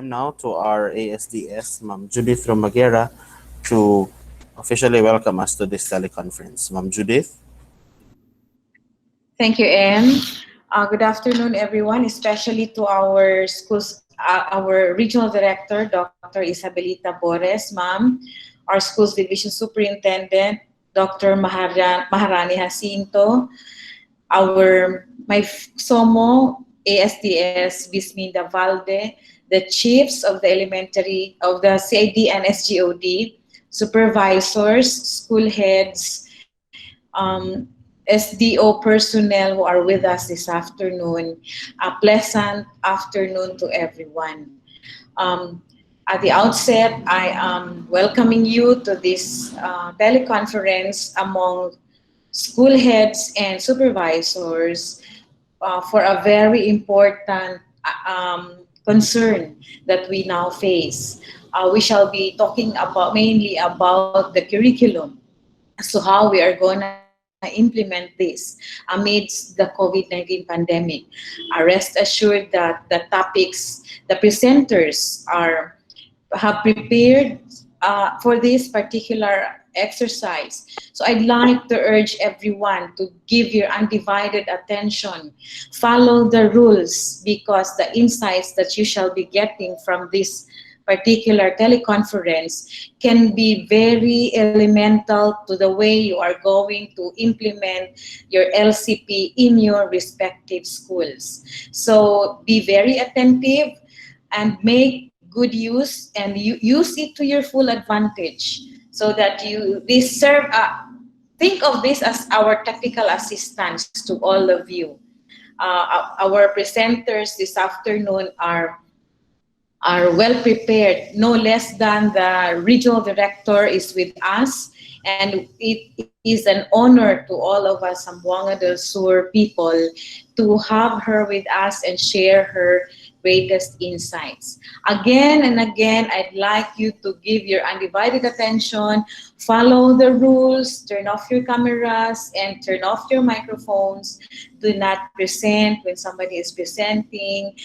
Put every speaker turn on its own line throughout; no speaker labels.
time now to our ASDS, Ma'am Judith Romagera, to officially welcome us to this teleconference. Ma'am Judith.
Thank you, Em. Good afternoon, everyone, especially to our our regional director, Dr. Isabelita Bores, ma'am, our schools division superintendent, Dr. Maharani Jacinto, my SOMO, ASDS, Bisminda Valde, the chiefs of the elementary, of the CID and SGOD, supervisors, school heads, SDO personnel who are with us this afternoon. A pleasant afternoon to everyone. At the outset, I am welcoming you to this teleconference among school heads and supervisors for a very important concern that we now face. We shall be talking about mainly about the curriculum, as to how we are going to implement this amidst the COVID-19 pandemic. Rest assured that the topics, the presenters have prepared for this particular exercise. So I'd like to urge everyone to give your undivided attention, follow the rules, because the insights that you shall be getting from this particular teleconference can be very elemental to the way you are going to implement your LCP in your respective schools. So be very attentive and make good use, and you use it to your full advantage, so that think of this as our technical assistance to all of you. Our presenters this afternoon are well prepared. No less than the regional director is with us, and it is an honor to all of us Zamboanga del Sur people to have her with us and share her greatest insights. Again and again, I'd like you to give your undivided attention, follow the rules, turn off your cameras and turn off your microphones. Do not present when somebody is presenting,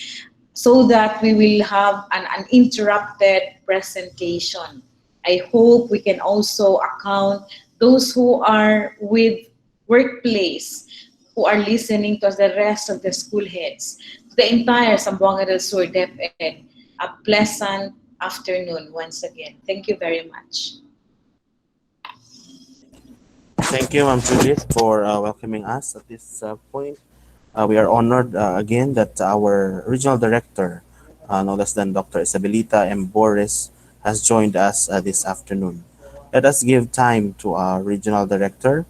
so that we will have an uninterrupted presentation. I hope we can also account those who are with workplace, who are listening to the rest of the school heads, to the entire Zamboanga del Sur DepEd. A pleasant afternoon once again. Thank you very much.
Thank you, Ma'am Judith, for welcoming us at this point. We are honored again that our regional director, no less than Dr. Isabelita M. Boris, has joined us this afternoon. Let us give time to our regional director,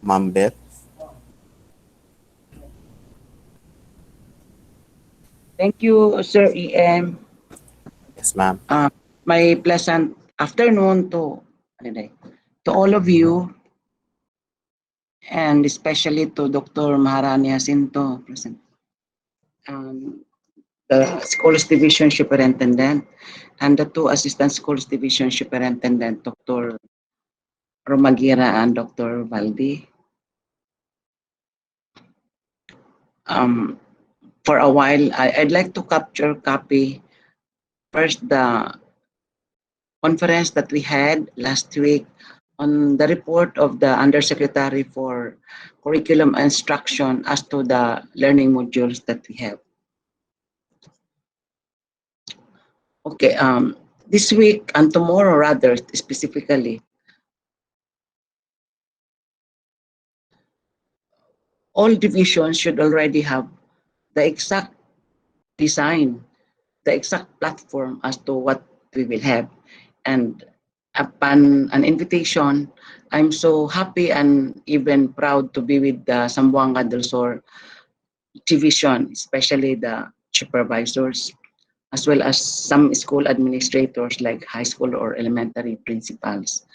Ma'am Beth.
Thank you, Sir EM.
Yes, ma'am.
My pleasant afternoon to all of you, and especially to Dr. Maharani Jacinto, present, the Schools Division Superintendent, and the two Assistant Schools Division Superintendent, Dr. Romagira and Dr. Valdi. For a while, I'd like to copy first the conference that we had last week on the report of the Undersecretary for Curriculum Instruction as to the learning modules that we have. Okay, this week and tomorrow rather specifically, all divisions should already have the exact design, the exact platform as to what we will have. And upon an invitation, I'm so happy and even proud to be with the Zamboanga del Sur division, especially the supervisors, as well as some school administrators like high school or elementary principals.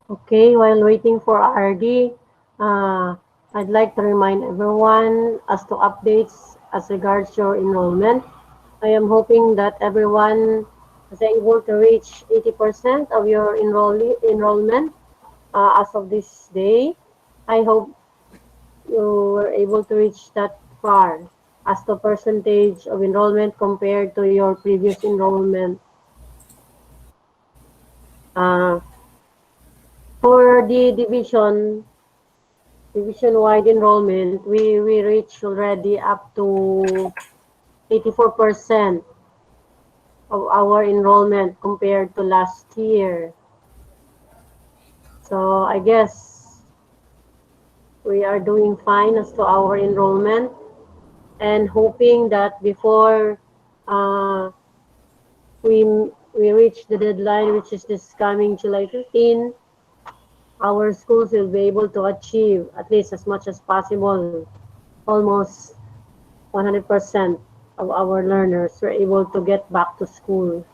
Okay, while waiting for RD, I'd like to remind everyone as to updates as regards your enrollment. I am hoping that everyone is able to reach 80% of your enrollment as of this day. I hope you were able to reach that far as to percentage of enrollment compared to your previous enrollment. Uh, for the division-wide enrollment, we reached already up to 84% of our enrollment compared to last year. So I guess we are doing fine as to our enrollment and hoping that before uh, we we reach the deadline, which is this coming July 15, our schools will be able to achieve at least as much as possible, almost 100% of our learners were able to get back to school.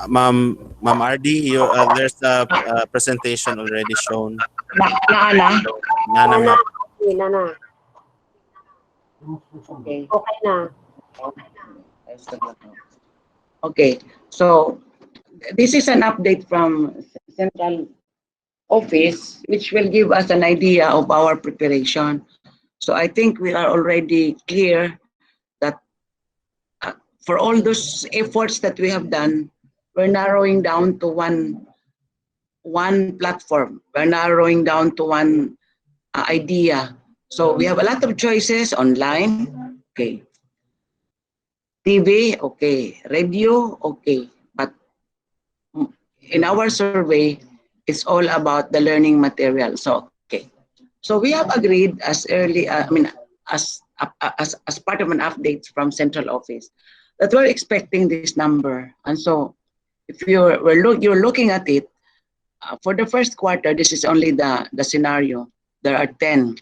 Ma'am, Ma'am RD, there's a presentation already shown.
Na.
Nana,
Nana,
ma'am.
okay, Nana.
Okay.
Okay na.
Okay. So this is an update from Central Office, which will give us an idea of our preparation. So I think we are already clear that for all those efforts that we have done, we're narrowing down to one platform. We're narrowing down to one idea. So we have a lot of choices online. Okay. TV, okay. Radio, okay. But in our survey, it's all about the learning material. So, okay. So we have agreed as early, as part of an update from central office that we're expecting this number. And so if you're looking at it, for the first quarter, this is only the scenario. There are 10.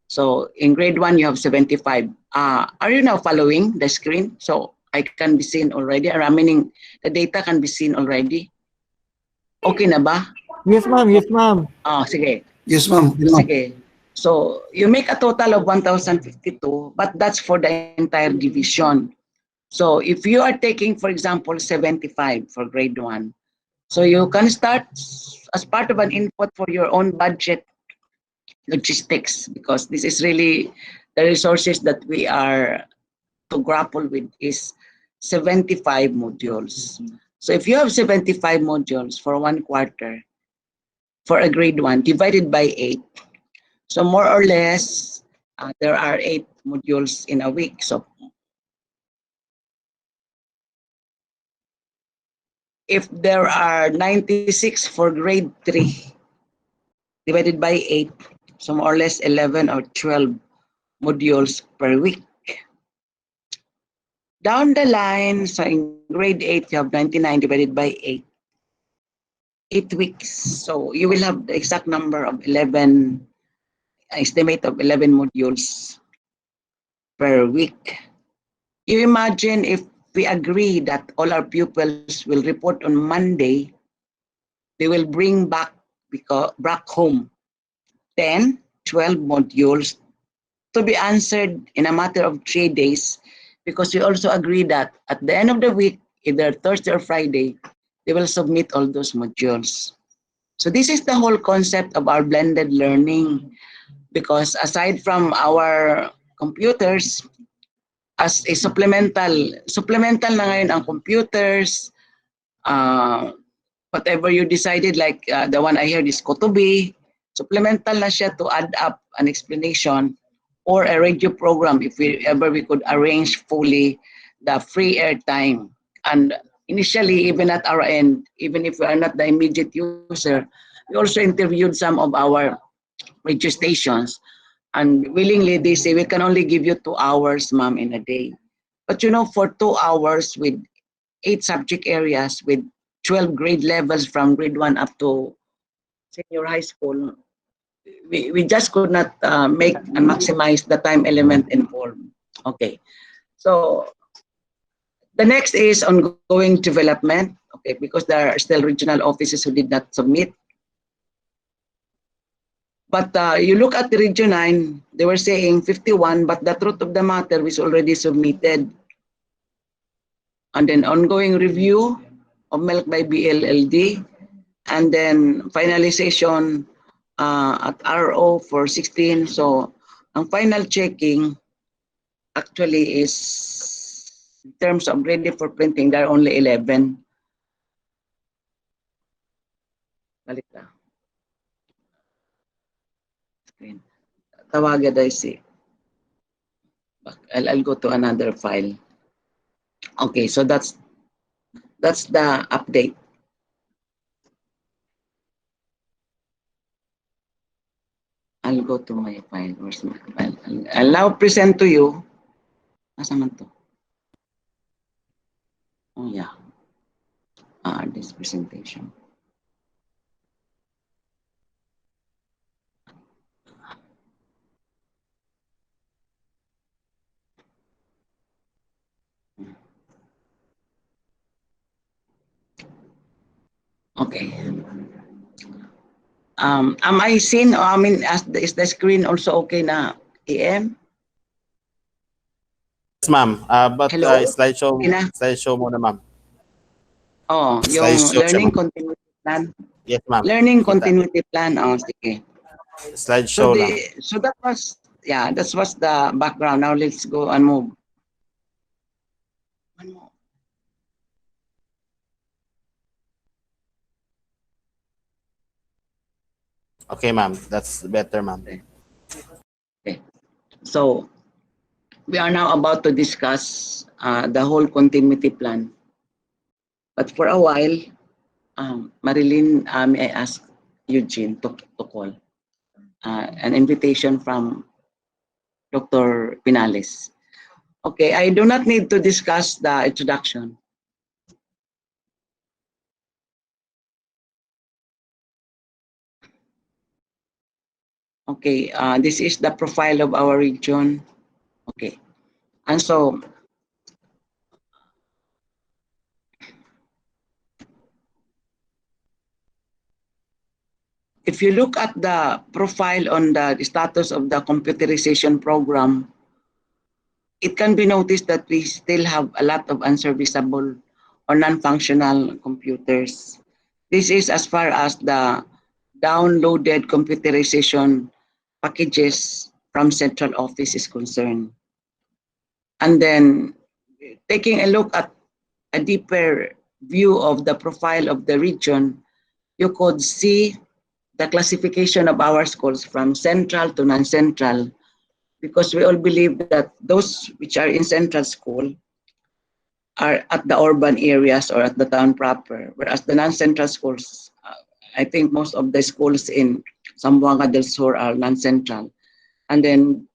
So in grade 1, you have 75. Are you now following the screen? So I can be seen already, or meaning the data can be seen already. Okay na ba?
Yes, ma'am. Yes, ma'am.
Sige.
Yes, ma'am.
Sige. So you make a total of 1,052, but that's for the entire division. So if you are taking, for example, 75 for grade 1, so you can start as part of an input for your own budget logistics, because this is really the resources that we are to grapple with is 75 modules. So if you have 75 modules for one quarter for a grade 1 divided by 8, so more or less there are 8 modules in a week. So if there are 96 for grade 3 divided by 8, so more or less 11 or 12 modules per week. Down the line, so in grade 8, you have 99 divided by 8, 8 weeks. So you will have the exact number of 11, estimate of 11 modules per week. You imagine if we agree that all our pupils will report on Monday, they will bring back home 10, 12 modules to be answered in a matter of 3 days, because we also agree that at the end of the week, either Thursday or Friday, they will submit all those modules. So this is the whole concept of our blended learning, because aside from our computers, as a supplemental na ngayon ang computers, whatever you decided, like the one I heard is Kotobi, supplemental na siya to add up an explanation, or a radio program if we could arrange fully the free airtime. And initially, even at our end, even if we are not the immediate user, we also interviewed some of our radio stations, and willingly they say we can only give you 2 hours, ma'am, in a day. But you know, for 2 hours with 8 subject areas with 12 grade levels from grade 1 up to senior high school, we just could not make and maximize the time element involved. Okay, so the next is ongoing development. Okay, because there are still regional offices who did not submit. But you look at the Region 9, they were saying 51, but the truth of the matter was already submitted. And then ongoing review of MELC by BLLD, and then finalization at RO for 16. So ang final checking actually is, in terms of ready for printing, there are only 11. Balik na. Screen. Tawagan I see. I'll go to another file. Okay, so that's the update. I'll go to my file. Where's my file? I'll now present to you. Nasa man to? Oh yeah. This presentation. Okay. Am I seen? I mean, is the screen also okay na? EM?
Yes, ma'am. But
Hello? Okay
slideshow,
na?
slideshow muna, ma'am.
Oh, yung
Slideshow siya,
learning
ma'am.
continuity plan.
Yes, ma'am.
Learning
Kita.
continuity plan. Oh, sige. So
Slideshow lang.
that was, yeah, that was the background. Now let's go and move. One more.
Okay, ma'am. That's better, ma'am.
Okay. So we are now about to discuss the whole continuity plan. But for a while, Marilyn, may I ask Eugene to call an invitation from Dr. Pinales. Okay, I do not need to discuss the introduction. Okay, this is the profile of our region. Okay, and so if you look at the profile on the status of the computerization program, it can be noticed that we still have a lot of unserviceable or non-functional computers. This is as far as the downloaded computerization packages from central office is concerned. And then taking a look at a deeper view of the profile of the region, you could see the classification of our schools from central to non-central, because we all believe that those which are in central school are at the urban areas or at the town proper, whereas the non-central schools, I think most of the schools in Zamboanga del Sur are non-central. And then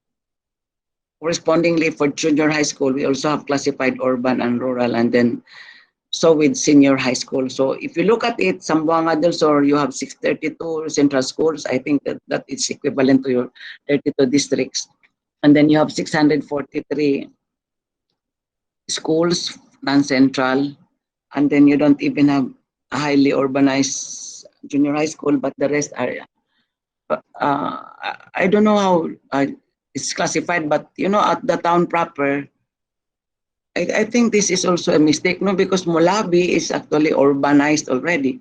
correspondingly for junior high school, we also have classified urban and rural, and then so with senior high school. So if you look at it, Zamboanga del Sur, you have 632 central schools. I think that is equivalent to your 32 districts. And then you have 643 schools, non-central, and then you don't even have a highly urbanized junior high school, but the rest are, I don't know how it's classified, but you know, at the town proper, I think this is also a mistake, no, because Molabi is actually urbanized already.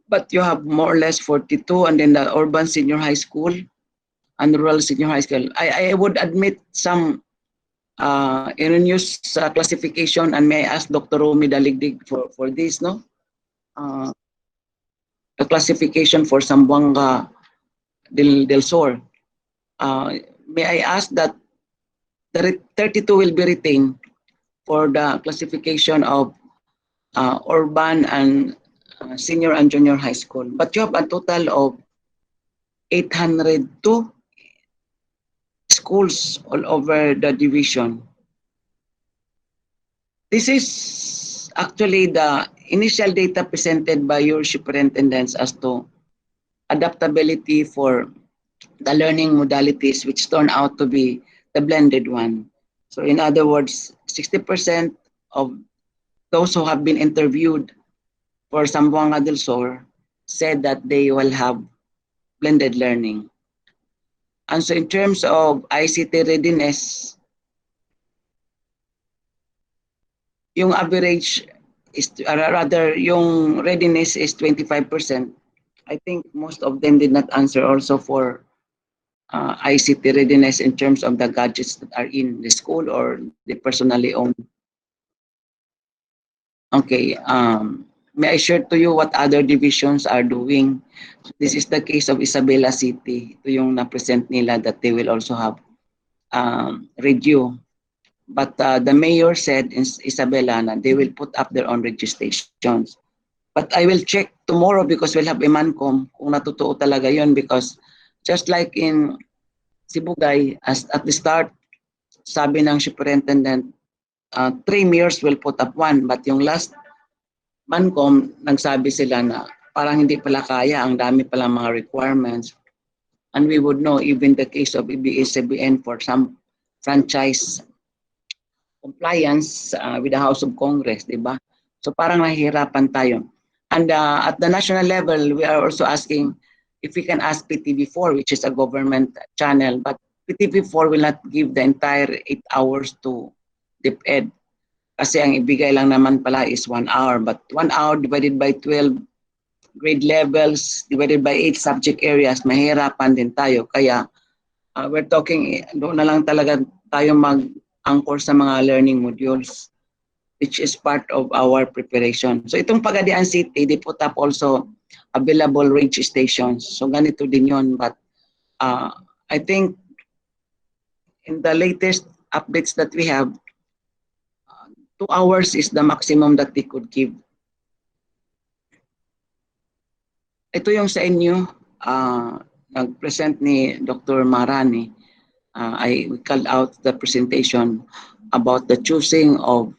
But you have more or less 42, and then the urban senior high school and rural senior high school. I would admit some erroneous classification, and may I ask Dr. Romy Daligdig for this, no? The classification for Zamboanga del Sur. May I ask that the 32 will be retained for the classification of urban and senior and junior high school. But you have a total of 802 schools all over the division. This is actually the initial data presented by your superintendents as to adaptability for the learning modalities, which turn out to be the blended one. So in other words, 60% of those who have been interviewed for Zamboanga del Sur said that they will have blended learning. And so in terms of ICT readiness, yung average is, rather yung readiness is 25%. I think most of them did not answer also for ICT readiness in terms of the gadgets that are in the school or they personally own. Okay, may I share to you what other divisions are doing? This is the case of Isabela City. Ito yung na-present nila that they will also have review. But the mayor said in Isabela na they will put up their own registrations. But I will check tomorrow because we'll have a mancom kung natutuo talaga yun, because just like in Sibugay, as at the start, sabi ng superintendent, 3 mayors will put up one, but yung last mancom, nagsabi sila na parang hindi pala kaya, ang dami pala mga requirements. And we would know even the case of ABS-CBN for some franchise compliance with the House of Congress, di ba? So parang nahihirapan tayo. And at the national level, we are also asking if we can ask PTV4, which is a government channel, but PTV4 will not give the entire 8 hours to DepEd. Kasi ang ibigay lang naman pala is 1 hour, but 1 hour divided by 12 grade levels, divided by 8 subject areas, mahirapan din tayo. Kaya we're talking, doon na lang talaga tayo mag-anchor sa mga learning modules, which is part of our preparation. So itong Pagadian City, they put up also available range stations. So ganito din yun. But I think in the latest updates that we have, 2 hours is the maximum that they could give. Ito yung sa inyo, nag-present ni Dr. Marani. I called out the presentation about the choosing of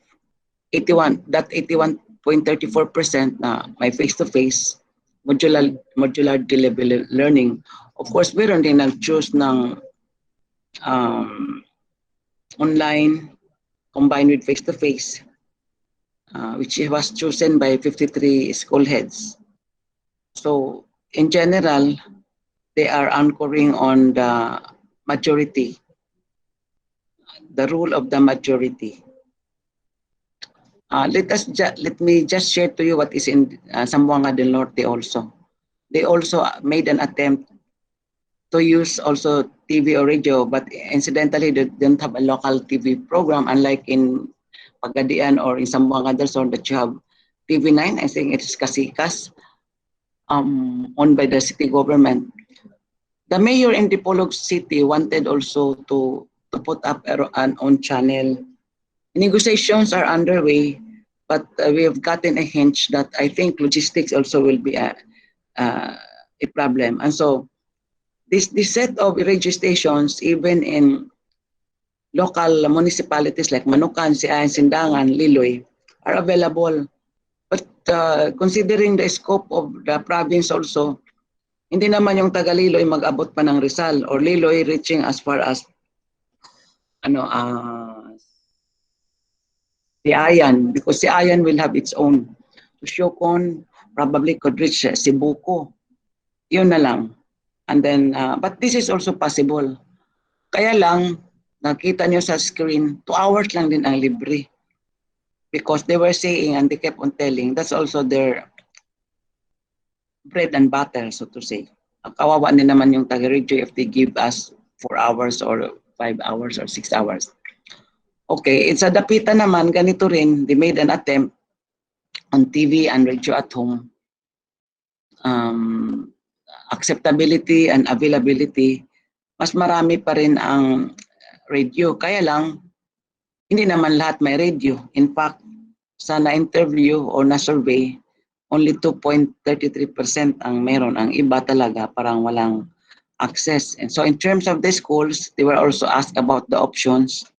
81.34% na may face-to-face modular delivery learning. Of course, meron din nag-choose ng online combined with face-to-face, which was chosen by 53 school heads. So, in general, they are anchoring on the majority, the rule of the majority. Let me just share to you what is in Zamboanga del Norte also. They also made an attempt to use also TV or radio, but incidentally they don't have a local TV program, unlike in Pagadian or in Zamboanga del Sur that you have TV9, I think it is Kasikas, owned by the city government. The mayor in Dipolog City wanted also to put up an own channel. Negotiations are underway, but we have gotten a hint that I think logistics also will be a problem. And so this set of radio stations, even in local municipalities like Manukan, Siayan, Sindangan, Liloy, are available. But considering the scope of the province also, hindi naman yung taga Liloy mag-abot pa ng Rizal or Liloy reaching as far as Siayan, because Siayan will have its own. Susyokon probably could reach Cebuco. Yun na lang. And then, but this is also possible. Kaya lang, nakita niyo sa screen, 2 hours lang din ang libre. Because they were saying, and they kept on telling, that's also their bread and butter, so to say. Kawawa din naman yung taga-radio if they give us 4 hours or 5 hours or 6 hours. Okay, it's a dapitan naman, ganito rin, they made an attempt on TV and radio at home. Acceptability and availability, mas marami pa rin ang radio. Kaya lang, hindi naman lahat may radio. In fact, sa na-interview o na-survey, only 2.33% ang meron. Ang iba talaga parang walang access. And so in terms of the schools, they were also asked about the options,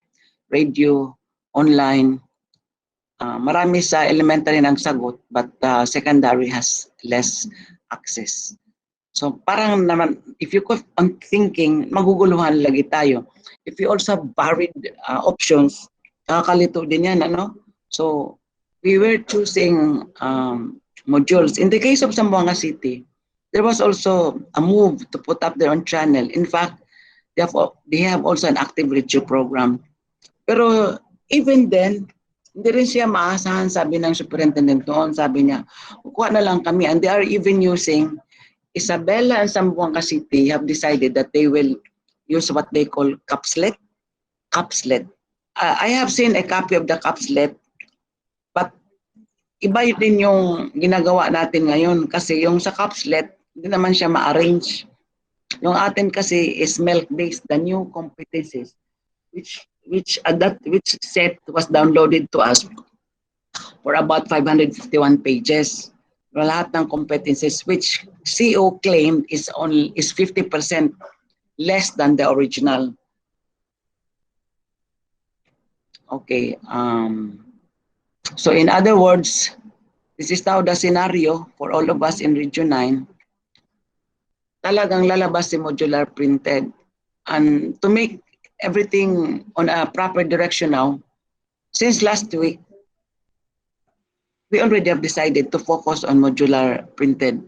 radio, online. Marami sa elementary ng sagot, but secondary has less access. So parang naman, if you keep on thinking, maguguluhan lagi tayo. If you also have varied options, nakakalito din yan, ano? So we were choosing modules. In the case of Zamboanga City, there was also a move to put up their own channel. In fact, they have also an active radio program. Pero even then, hindi rin siya maasahan, sabi ng superintendent doon. Sabi niya, kukuha na lang kami. And they are even using, Isabela and Zamboanga City have decided that they will use what they call capslet. Capslet. I have seen a copy of the capslet, but iba din yung ginagawa natin ngayon kasi yung sa capslet, hindi naman siya ma-arrange. Yung atin kasi is milk-based, the new competencies, which set was downloaded to us for about 551 pages. Lahat ng competencies which CO claimed is 50% less than the original. Okay. So in other words, this is now the scenario for all of us in Region 9. Talagang lalabas si modular printed. And to make everything on a proper direction now, since last week, we already have decided to focus on modular printed,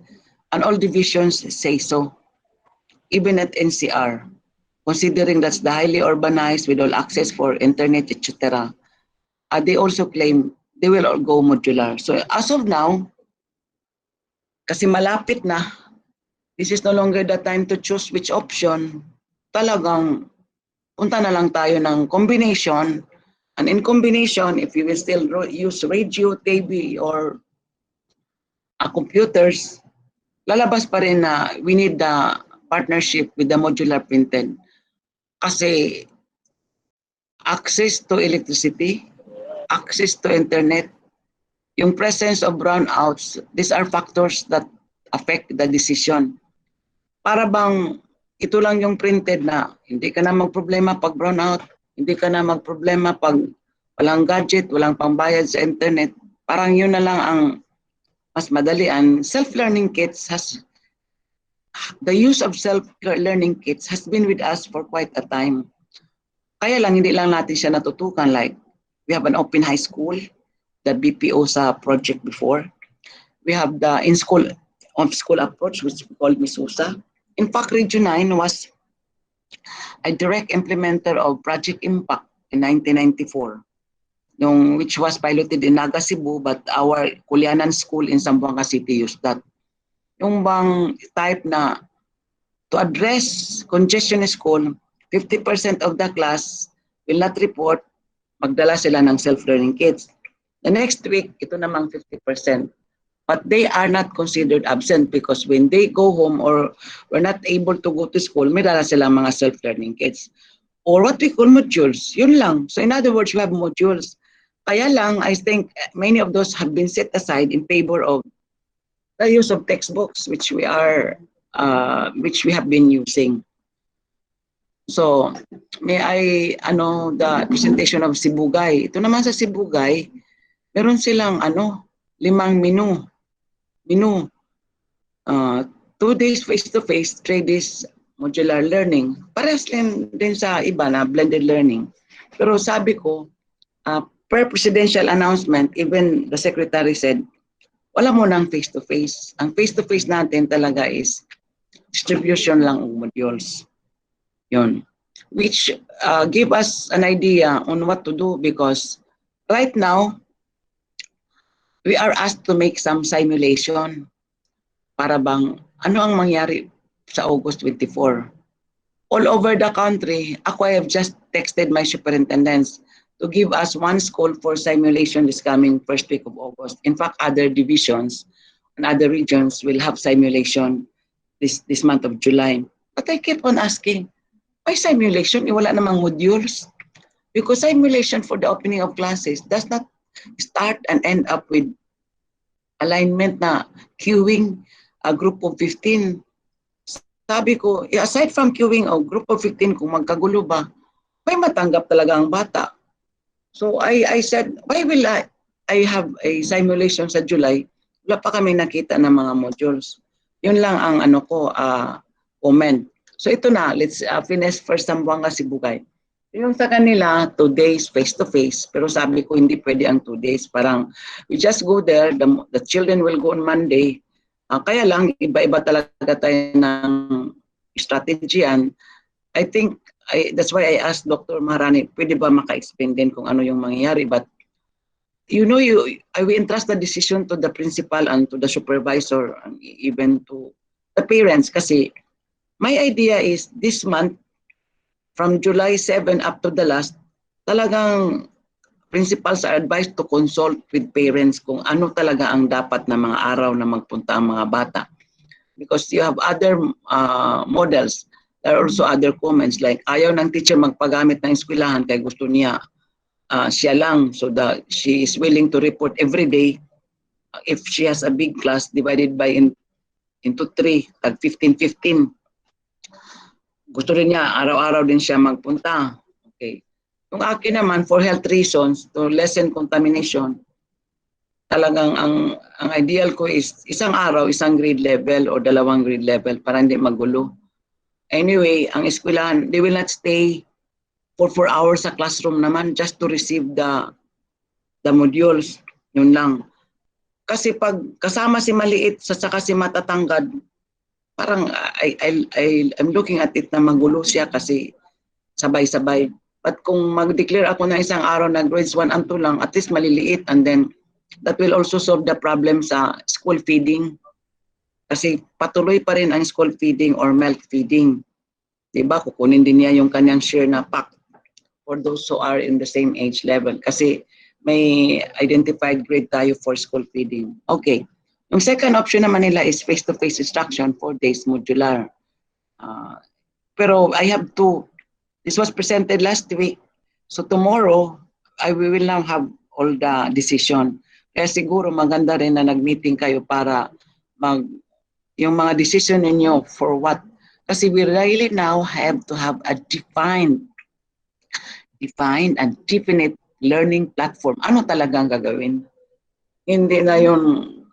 and all divisions say so, even at NCR, considering that's the highly urbanized with all access for internet, etc. They also claim they will all go modular. So as of now, kasi malapit na, this is no longer the time to choose which option. Talagang punta na lang tayo ng combination. And in combination, if you will still use radio, TV, or computers, lalabas pa rin na we need the partnership with the modular printed. Kasi access to electricity, access to internet, yung presence of brownouts, these are factors that affect the decision. Para bang ito lang yung printed na hindi ka na magproblema pag brownout, hindi ka na magproblema pag walang gadget, walang pambayad sa internet. Parang yun na lang ang mas madali. And self-learning kits the use of self-learning kits has been with us for quite a time. Kaya lang hindi lang natin siya natutukan. Like, we have an open high school, the BPO sa project before. We have the in-school approach, which we call MISUSA. In fact, Region 9 was a direct implementer of Project Impact in 1994, which was piloted in Naga, Cebu, but our Kulianan School in Zamboanga City used that. Yung bang type na to address congestion in school, 50% of the class will not report, magdala sila ng self-learning kits. The next week, ito namang 50%. But they are not considered absent because when they go home or were not able to go to school, may dala silang mga self-learning kits. Or what we call modules, yun lang. So in other words, we have modules. Kaya lang, I think many of those have been set aside in favor of the use of textbooks, which we have been using. So, may I, the presentation of Sibugay. Ito naman sa Sibugay, meron silang, 5 menu. 2 days face-to-face, 3 days modular learning. Parehas din sa iba na blended learning. Pero sabi ko, per presidential announcement, even the secretary said, wala mo nang face-to-face. Ang face-to-face natin talaga is distribution lang ng modules. Yun. Which give us an idea on what to do because right now, we are asked to make some simulation para bang ano ang mangyari sa August 24. All over the country, I have just texted my superintendents to give us one school for simulation this coming first week of August. In fact, other divisions and other regions will have simulation this month of July. But I keep on asking, why simulation? Wala namang modules. Because simulation for the opening of classes does not start and end up with alignment na queuing a group of 15. Sabi ko, aside from queuing a group of 15, kung magkagulo ba, may matanggap talaga ang bata. So I said, why will I have a simulation sa July? Wala pa kami nakita ng mga modules. Yun lang ang comment. So ito na, let's finish first Zamboanga Sibugay. Yung sa kanila, 2 days face-to-face, pero sabi ko hindi pwede ang 2 days. Parang we just go there, the children will go on Monday. Kaya lang, iba-iba talaga tayo ng strategyan. I think, that's why I asked Dr. Maharani, pwede ba maka-explain din kung ano yung mangyayari? But we entrust the decision to the principal and to the supervisor and even to the parents kasi my idea is this month, from July 7 up to the last, talagang principals are advised to consult with parents kung ano talaga ang dapat na mga araw na magpunta ang mga bata. Because you have other models, there are also other comments like ayaw ng teacher magpagamit ng eskwelahan kaya gusto niya siya lang so that she is willing to report every day if she has a big class divided by into 3, tag 15-15. Gusto rin niya, araw-araw din siya magpunta. Okay. Yung akin naman, for health reasons, to lessen contamination, talagang ang ideal ko is isang araw, isang grade level o 2 grade level para hindi magulo. Anyway, ang eskwelahan, they will not stay for 4 hours sa classroom naman just to receive the modules. Yun lang. Kasi pag kasama si maliit sa saka si matatangkad, parang I'm looking at it na magulo siya kasi sabay-sabay. But kung mag-declare ako ng isang araw na grades 1 and 2 lang, at least maliliit, and then that will also solve the problem sa school feeding. Kasi patuloy pa rin ang school feeding or milk feeding. Diba? Kukunin din niya yung kanyang share na pack for those who are in the same age level. Kasi may identified grade tayo for school feeding. Okay. Yung second option naman nila is face-to-face instruction, 4 days modular. Pero I have two. This was presented last week. So tomorrow, we will now have all the decision. Kaya siguro maganda rin na nag-meeting kayo para yung mga decision ninyo for what. Kasi we really now have to have a defined and definite learning platform. Ano talagang gagawin? Hindi na yung,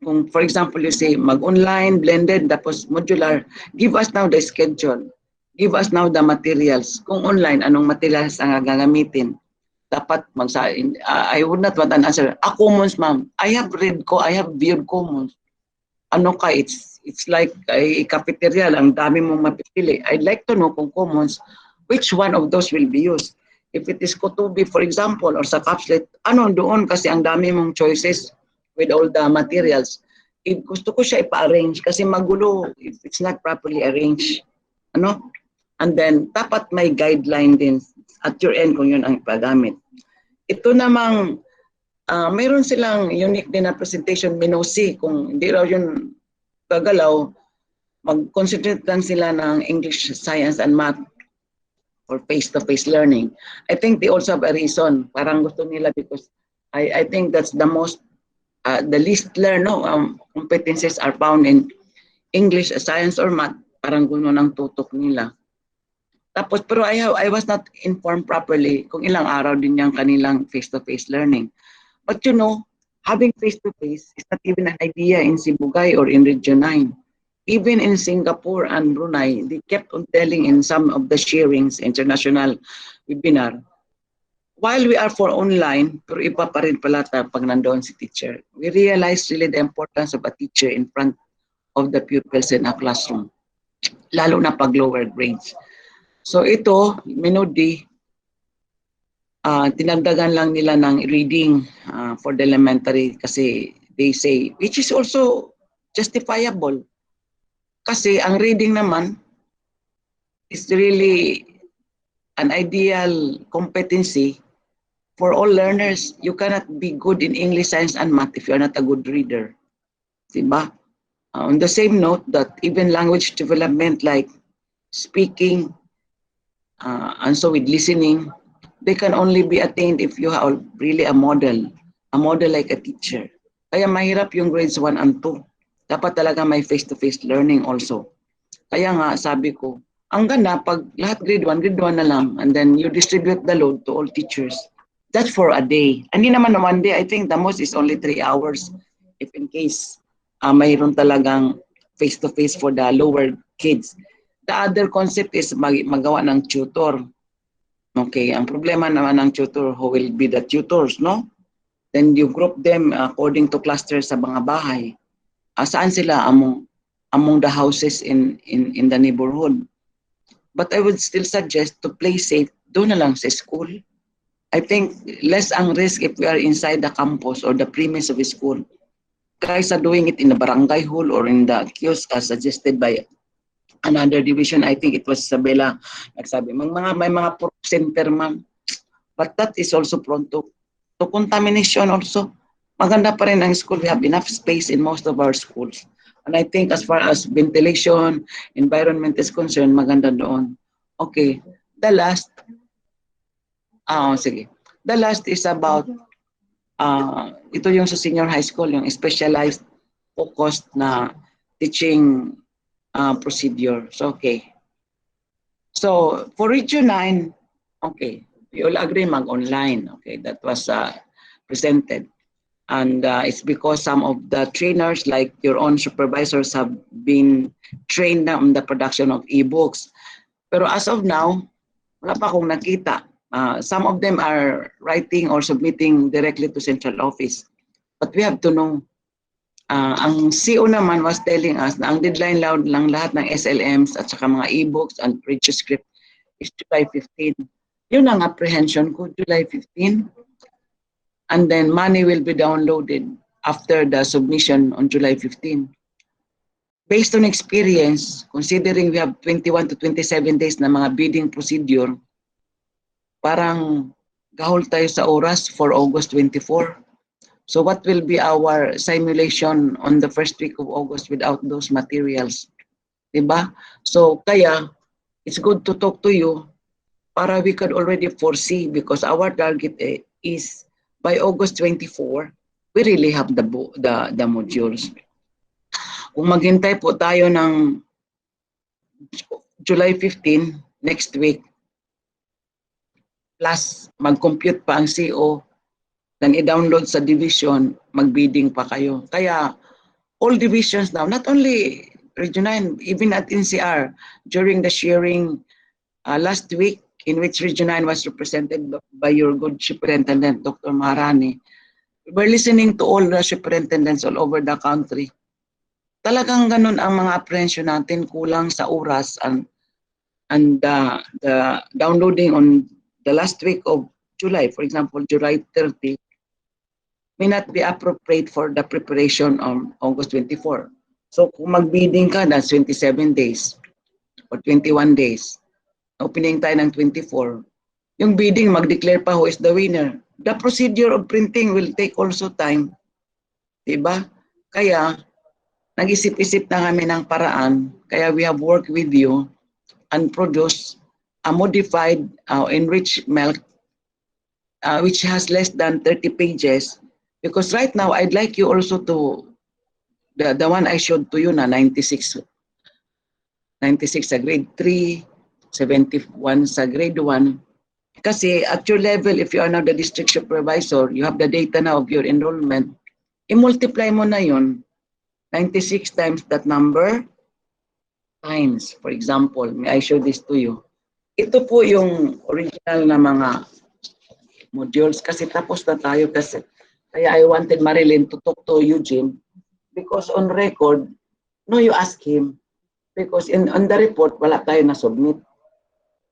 kung for example you say, mag-online, blended, tapos modular, give us now the schedule. Give us now the materials. Kung online, anong materials ang gagamitin? Dapat I would not want an answer. Commons, ma'am. I have viewed commons. Ano ka, it's like a cafeteria lang, dami mong mapipili. I'd like to know kung commons, which one of those will be used. If it is Kotubi, for example, or sa Capslet, ano doon kasi ang dami mong choices with all the materials. If gusto ko siya ipa-arrange kasi magulo if it's not properly arranged. Ano? And then, dapat may guideline din at your end kung yun ang ipagamit. Ito namang, mayroon silang unique din na presentation, Minosi, kung hindi raw yun gagalaw, mag-concentrate lang sila ng English, Science, and Math for face-to-face learning. I think they also have a reason. Parang gusto nila because I think that's the most, the least learned, no? Competencies are found in English, Science, or Math. Parang gano'n ang tutok nila. Tapos, pero I was not informed properly kung ilang araw din yung kanilang face-to-face learning. But you know, having face-to-face is not even an idea in Sibugay or in Region 9. Even in Singapore and Brunei, they kept on telling in some of the sharings, international webinar, while we are for online, pero iba pa rin pala pag nandoon si teacher. We realize really the importance of a teacher in front of the pupils in a classroom, lalo na pag lower grades. So ito, Minudi, tinagdagan lang nila ng reading for the elementary kasi they say, which is also justifiable. Kasi ang reading naman is really an ideal competency for all learners. You cannot be good in English, Science, and Math if you're not a good reader. Diba? On the same note that even language development like speaking, and so with listening, they can only be attained if you have really a model like a teacher. Kaya mahirap yung grades 1 and 2. Dapat talaga may face-to-face learning also. Kaya nga, sabi ko, ang ganda pag lahat grade 1 na lang, and then you distribute the load to all teachers. That's for a day. Hindi naman na 1 day, I think the most is only 3 hours if in case mayroon talagang face-to-face for the lower kids. The other concept is magawa ng tutor. Okay, ang problema naman ng tutor, who will be the tutors, no? Then you group them according to clusters sa mga bahay. Saan sila among the houses in the neighborhood? But I would still suggest to play safe, doon na lang sa school. I think less ang risk if we are inside the campus or the premise of a school. Kaysa doing it in the barangay hall or in the kiosk as suggested by another division. I think it was Isabella nagsabi, may mga center, ma'am. But that is also prone to contamination also. Maganda pa rin ang school. We have enough space in most of our schools. And I think as far as ventilation, environment is concerned, maganda doon. Okay. The last is about ito yung sa senior high school, yung specialized focused na teaching procedure. So, okay. So, for Region 9, okay, we all agree mag-online. Okay, that was presented. And it's because some of the trainers, like your own supervisors, have been trained na on the production of e-books. Pero as of now, wala pa akong nakita. Some of them are writing or submitting directly to central office. But we have to know. Ang CO naman was telling us na ang deadline lang lahat ng SLMs at saka mga e-books and printed script is July 15. Yun ang apprehension ko, July 15. And then money will be downloaded after the submission on July 15. Based on experience, considering we have 21 to 27 days na mga bidding procedure, parang gahol tayo sa oras for August 24. So what will be our simulation on the first week of August without those materials? Diba? So kaya, it's good to talk to you para we could already foresee, because our target is by August 24, we really have the modules. Kung maghintay po tayo ng July 15, next week, plus mag-compute pa ang CO, then i-download sa division, mag-bidding pa kayo. Kaya all divisions now, not only Region 9, even at NCR, during the sharing last week, in which Region 9 was represented by your good superintendent, Dr. Maharani, we're listening to all the superintendents all over the country. Talagang ganun ang mga apprehension natin, kulang sa oras and the downloading on the last week of July, for example, July 30, may not be appropriate for the preparation on August 24. So kung mag-bidding ka, that's 27 days or 21 days. Opening tayo ng 24. Yung bidding, mag-declare pa who is the winner. The procedure of printing will take also time. Diba? Kaya, nag-isip-isip na kami ng paraan. Kaya we have worked with you and produced a modified enriched milk which has less than 30 pages. Because right now, I'd like you also to, the one I showed to you na 96 sa grade 3, 71 sa grade 1. Kasi at your level, if you are now the district supervisor, you have the data now of your enrollment, i-multiply mo na yun, 96 times that number, times, for example, may I show this to you. Ito po yung original na mga modules kasi tapos na tayo kasi. Kaya I wanted Marilyn to talk to Eugene because on record, no, you ask him because on the report, wala tayo na-submit.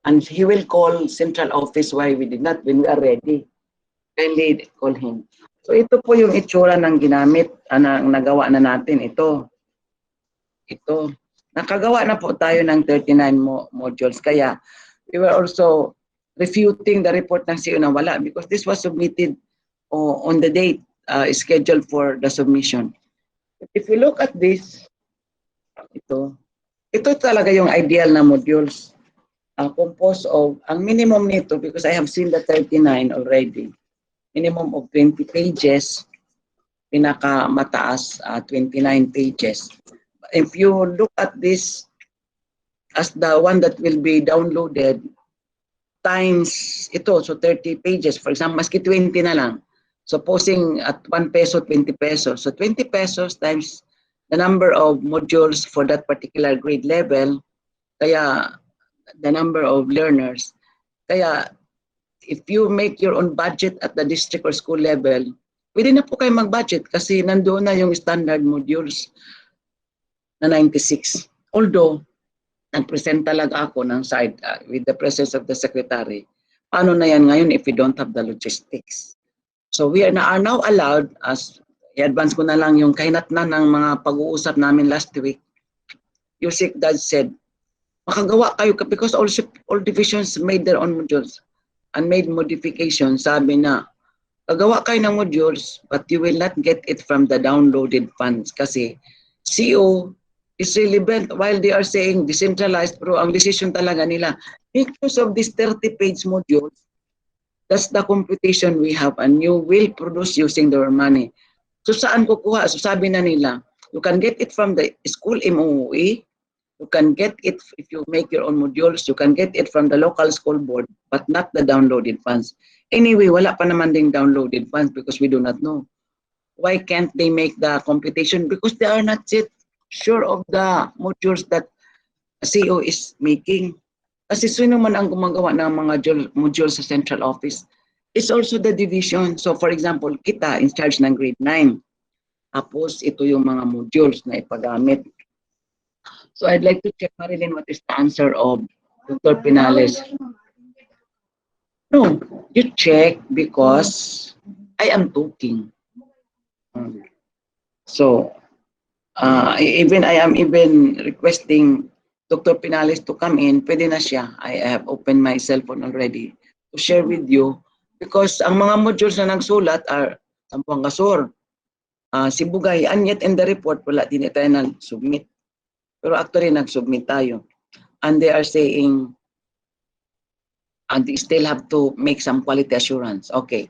And he will call central office why we did not when we are ready. Kindly call him. So ito po yung itsura ng ginamit, na nagawa na natin. Ito. Nakagawa na po tayo ng 39 modules. Kaya we were also refuting the report ng CEO na wala because this was submitted on the date scheduled for the submission. If you look at this, ito talaga yung ideal na modules. Composed of, ang minimum nito, because I have seen the 39 already, minimum of 20 pages, pinaka mataas 29 pages. If you look at this as the one that will be downloaded times ito, so 30 pages, for example, maski 20 na lang. Supposing at 1 peso, 20 pesos. So 20 pesos times the number of modules for that particular grade level, kaya the number of learners. Kaya if you make your own budget at the district or school level, pwede na po kayo mag-budget kasi nandoon na yung standard modules na 96. Although, nag-present talaga ako ng side with the presence of the secretary. Paano na yan ngayon if we don't have the logistics? So we are now allowed, as i-advance ko na lang yung kahinatnan ng mga pag-uusap namin last week, Yusik Dad said, makagawa kayo because all divisions made their own modules and made modifications. Sabi na, kagawa kayo ng modules but you will not get it from the downloaded funds kasi CO is really bent while they are saying decentralized pero ang decision talaga nila. Because of these 30-page modules, that's the computation we have and you will produce using their money. So saan kukuha? So sabi na nila, you can get it from the school MOE, you can get it if you make your own modules, you can get it from the local school board, but not the downloaded funds. Anyway, wala pa naman ding downloaded funds because we do not know. Why can't they make the computation? Because they are not yet sure of the modules that CEO is making. Kasi sino man ang gumagawa ng mga modules sa central office? It's also the division. So for example, kita in charge ng grade 9. Tapos ito yung mga modules na ipagamit. So I'd like to check, Marilyn, what is the answer of Dr. Pinales? No, you check because I am talking. So even I am even requesting Dr. Pinales to come in, pwede na siya. I have opened my cell phone already to share with you because ang mga modules na nagsulat are Zamboanga Sur, Sibugay, and yet in the report, wala din tayo nag-submit. Pero actually, nag-submit tayo. And they are saying, and they still have to make some quality assurance. Okay.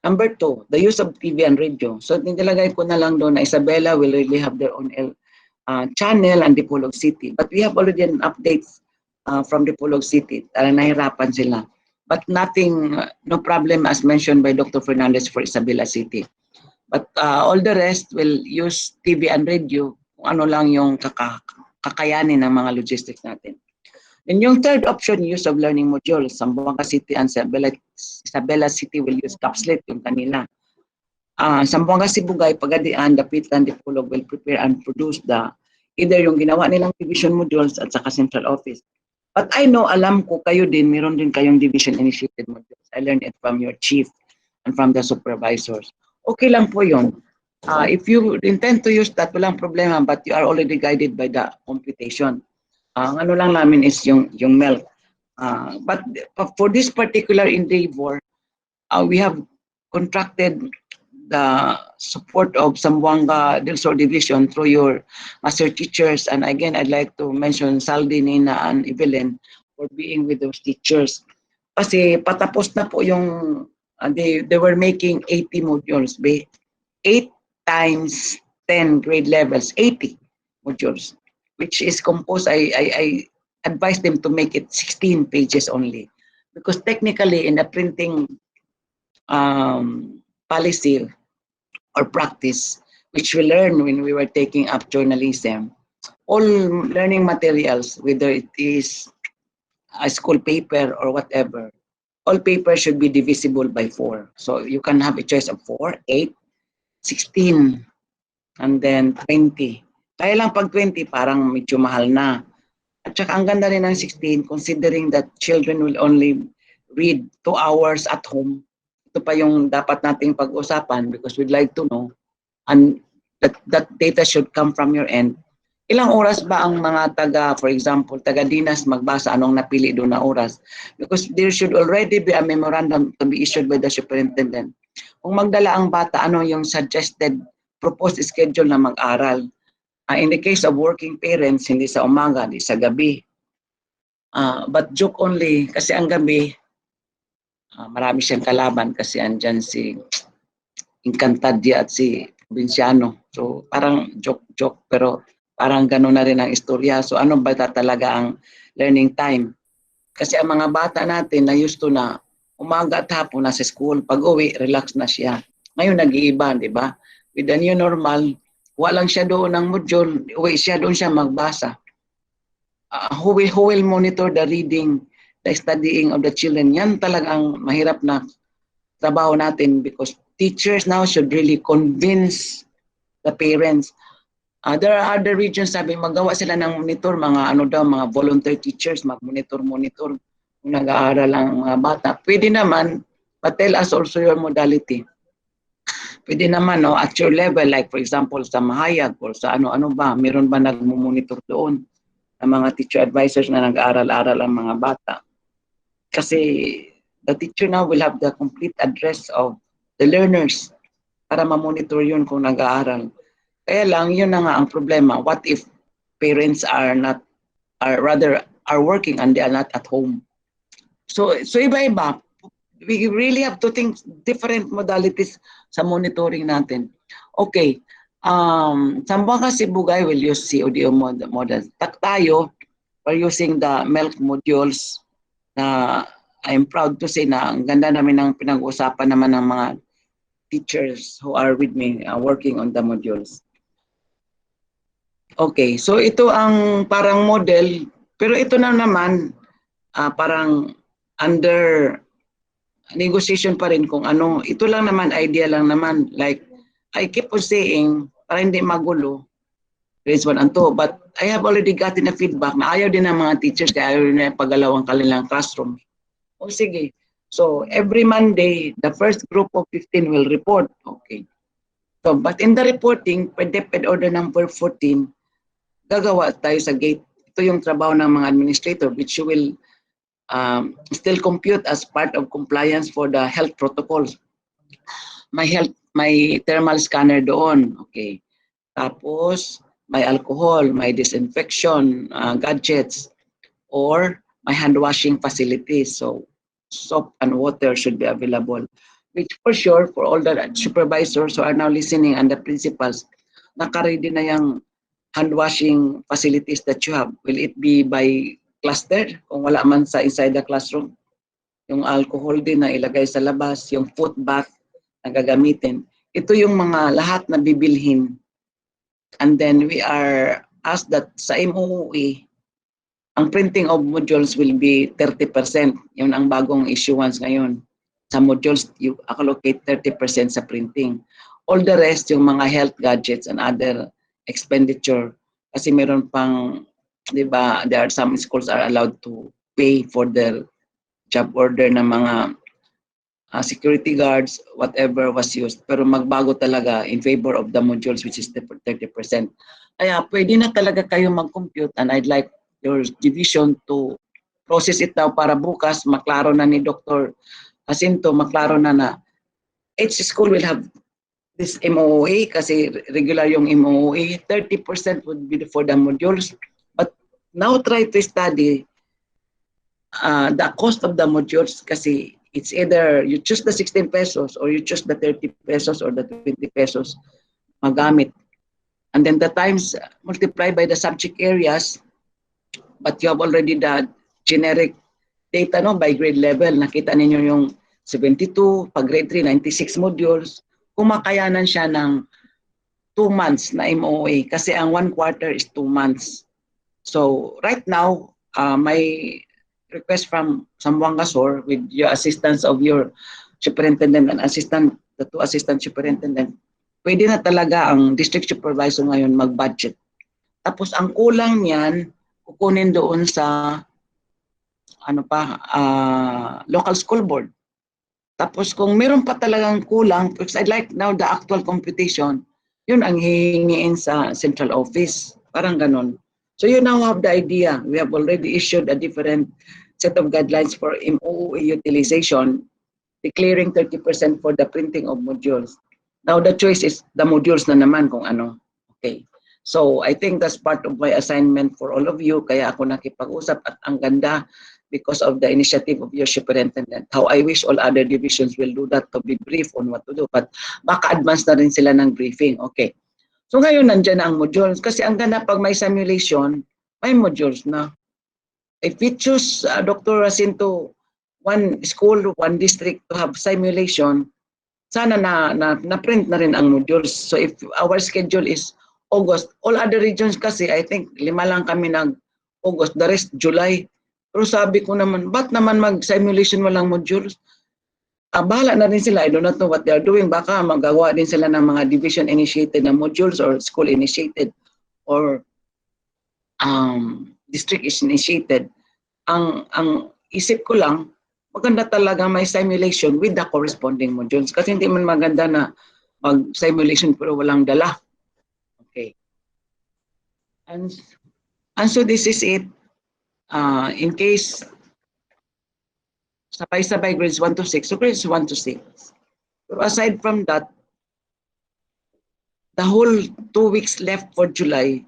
Number 2, the use of TV and radio. So, nilagay ko na lang doon na Isabela will really have their own channel and Dipolog City. But we have already an update from Dipolog City. Nahirapan sila. But nothing, no problem as mentioned by Dr. Fernandez for Isabela City. But all the rest will use TV and radio kung ano lang yung kakayanin ng mga logistics natin. And yung third option, use of learning modules. Zamboanga City and Isabela City will use capslet yung kanila. Zamboanga Sibugay, Pagadian, Dapitan, Dipolog will prepare and produce either yung ginawa nilang division modules at saka central office. But I know, alam ko kayo din, meron din kayong division initiated modules. I learned it from your chief and from the supervisors. Okay lang po yun. If you intend to use that, walang problema, but you are already guided by the computation. Ang ano lang namin is yung MELC. But for this particular endeavor, we have contracted the support of Zamboanga del Sur Division through your master teachers. And again, I'd like to mention Saldi, Nina, and Evelyn for being with those teachers. Kasi patapos na po yung, they were making 80 modules. 8 times 10 grade levels, 80 modules, which is composed, I advise them to make it 16 pages only. Because technically in the printing policy or practice, which we learned when we were taking up journalism, all learning materials, whether it is a school paper or whatever, all papers should be divisible by 4. So you can have a choice of 4, 8, 16, and then 20. Kaya lang pag 20, parang medyo mahal na. At saka ang ganda rin ng 16, considering that children will only read 2 hours at home. Ito pa yung dapat nating pag-usapan because we'd like to know, and that data should come from your end. Ilang oras ba ang mga for example, taga-dinas magbasa, anong napili doon na oras? Because there should already be a memorandum to be issued by the superintendent. Kung magdala ang bata, ano yung suggested proposed schedule na mag-aral? In the case of working parents, hindi sa umaga, hindi sa gabi. But joke only, kasi ang gabi, marami siyang kalaban kasi andyan si Encantadia at si Provinciano. So parang joke, pero parang gano'n na rin ang istorya. So ano ba talaga ang learning time? Kasi ang mga bata natin na used to na umaga at hapon nasa school, pag uwi, relax na siya. Ngayon nag-iiba, di ba? With the new normal, walang siya doon ng module, uwi siya doon siya magbasa. Who will monitor the reading, the studying of the children? Yan talagang mahirap na trabaho natin because teachers now should really convince the parents. There are other regions, sabi, magawa sila ng monitor, mga volunteer teachers, mag-monitor kung nag-aaral ang mga bata. Pwede naman, but tell us also your modality. Pwede naman, no, at your level, like for example, sa Mahayag or sa ano ba, meron ba nag-monitor doon ng mga teacher advisors na nag-aaral-aral ang mga bata? Kasi the teacher now will have the complete address of the learners para ma-monitor yun kung nag-aaral. Kaya lang, yun na nga ang problema. What if parents are working and they are not at home? So iba-iba. We really have to think different modalities sa monitoring natin. Okay. Zamboanga Sibugay will use CODO models. Tayo, we're using the MELC modules na I'm proud to say na ang ganda namin ng pinag-uusapan naman ng mga teachers who are with me working on the modules. Okay, so ito ang parang model, pero ito na naman parang under negotiation pa rin kung ano. Ito lang naman, idea lang naman. Like, I keep on saying, para hindi magulo, grades 1 and 2. But I have already gotten a feedback na ayaw din ng mga teachers, kaya ayaw din na paggalaw ang kanilang classroom. O sige. So, every Monday, the first group of 15 will report. Okay. So, but in the reporting, DepEd order number 14, gagawa tayo sa gate. Ito yung trabaho ng mga administrator, which you will still compute as part of compliance for the health protocols. May thermal scanner doon. Okay. Tapos, may alcohol, may disinfection gadgets, or may hand washing facilities. So, soap and water should be available. Which for sure, for all the supervisors who are now listening and the principals, naka-ready na yung hand washing facilities that you have. Will it be by cluster? Kung wala man sa inside the classroom. Yung alcohol din na ilagay sa labas, yung foot bath na gagamitin. Ito yung mga lahat na bibilhin. And then we are asked that sa MOOE, ang printing of modules will be 30%. Yun ang bagong issuance ngayon. Sa modules, you allocate 30% sa printing. All the rest, yung mga health gadgets and other expenditure. Kasi meron pang, di ba, there are some schools are allowed to pay for their job order ng mga security guards, whatever was used. Pero magbago talaga in favor of the modules, which is the 30%. Kaya pwede na talaga kayo mag-compute, and I'd like your division to process it now para bukas maklaro na ni Dr. Jacinto, maklaro na each school will have this MOOE kasi regular yung MOOE. 30% would be for the modules. But now try to study the cost of the modules kasi it's either you choose the 16 pesos or you choose the 30 pesos or the 20 pesos magamit. And then the times multiplied by the subject areas, but you have already the generic data no, by grade level. Nakita ninyo yung 72, pag grade 3, 96 modules. Kumakayanan siya ng 2 months na MOA kasi ang 1 quarter is 2 months. So right now, my request from Zamboanga SOR with your assistance of your superintendent and assistant, the 2 assistant superintendent, pwede na talaga ang district supervisor ngayon mag-budget. Tapos ang kulang niyan, kukunin doon sa local school board. Tapos kung meron pa talagang kulang, because I'd like now the actual computation, yun ang hihingiin sa central office. Parang ganun. So you now have the idea. We have already issued a different set of guidelines for MOOE utilization, declaring 30% for the printing of modules. Now the choice is the modules na naman kung ano. Okay. So I think that's part of my assignment for all of you. Kaya ako nakipag-usap at ang ganda because of the initiative of your superintendent. How I wish all other divisions will do that to be brief on what to do. But baka advance na rin sila ng briefing. Okay. So ngayon nandiyan na ang modules. Kasi ang ganda pag may simulation, may modules na. If we choose, Dr. Jacinto, one school, one district to have simulation, sana na print na rin ang modules. So if our schedule is August, all other regions kasi, I think 5 lang kami nag-August, the rest July. Pero sabi ko naman, ba't naman mag-simulation walang modules? Bahala na rin sila. I do not know what they are doing. Baka magawa din sila ng mga division-initiated na modules or school-initiated or district is initiated. Ang isip ko lang, maganda talaga may simulation with the corresponding modules. Kasi hindi man maganda na mag-simulation pero walang dala. Okay. And so this is it. In case sabay-sabay grades 1 to 6, so grades 1 to 6. Pero aside from that, the whole 2 weeks left for July,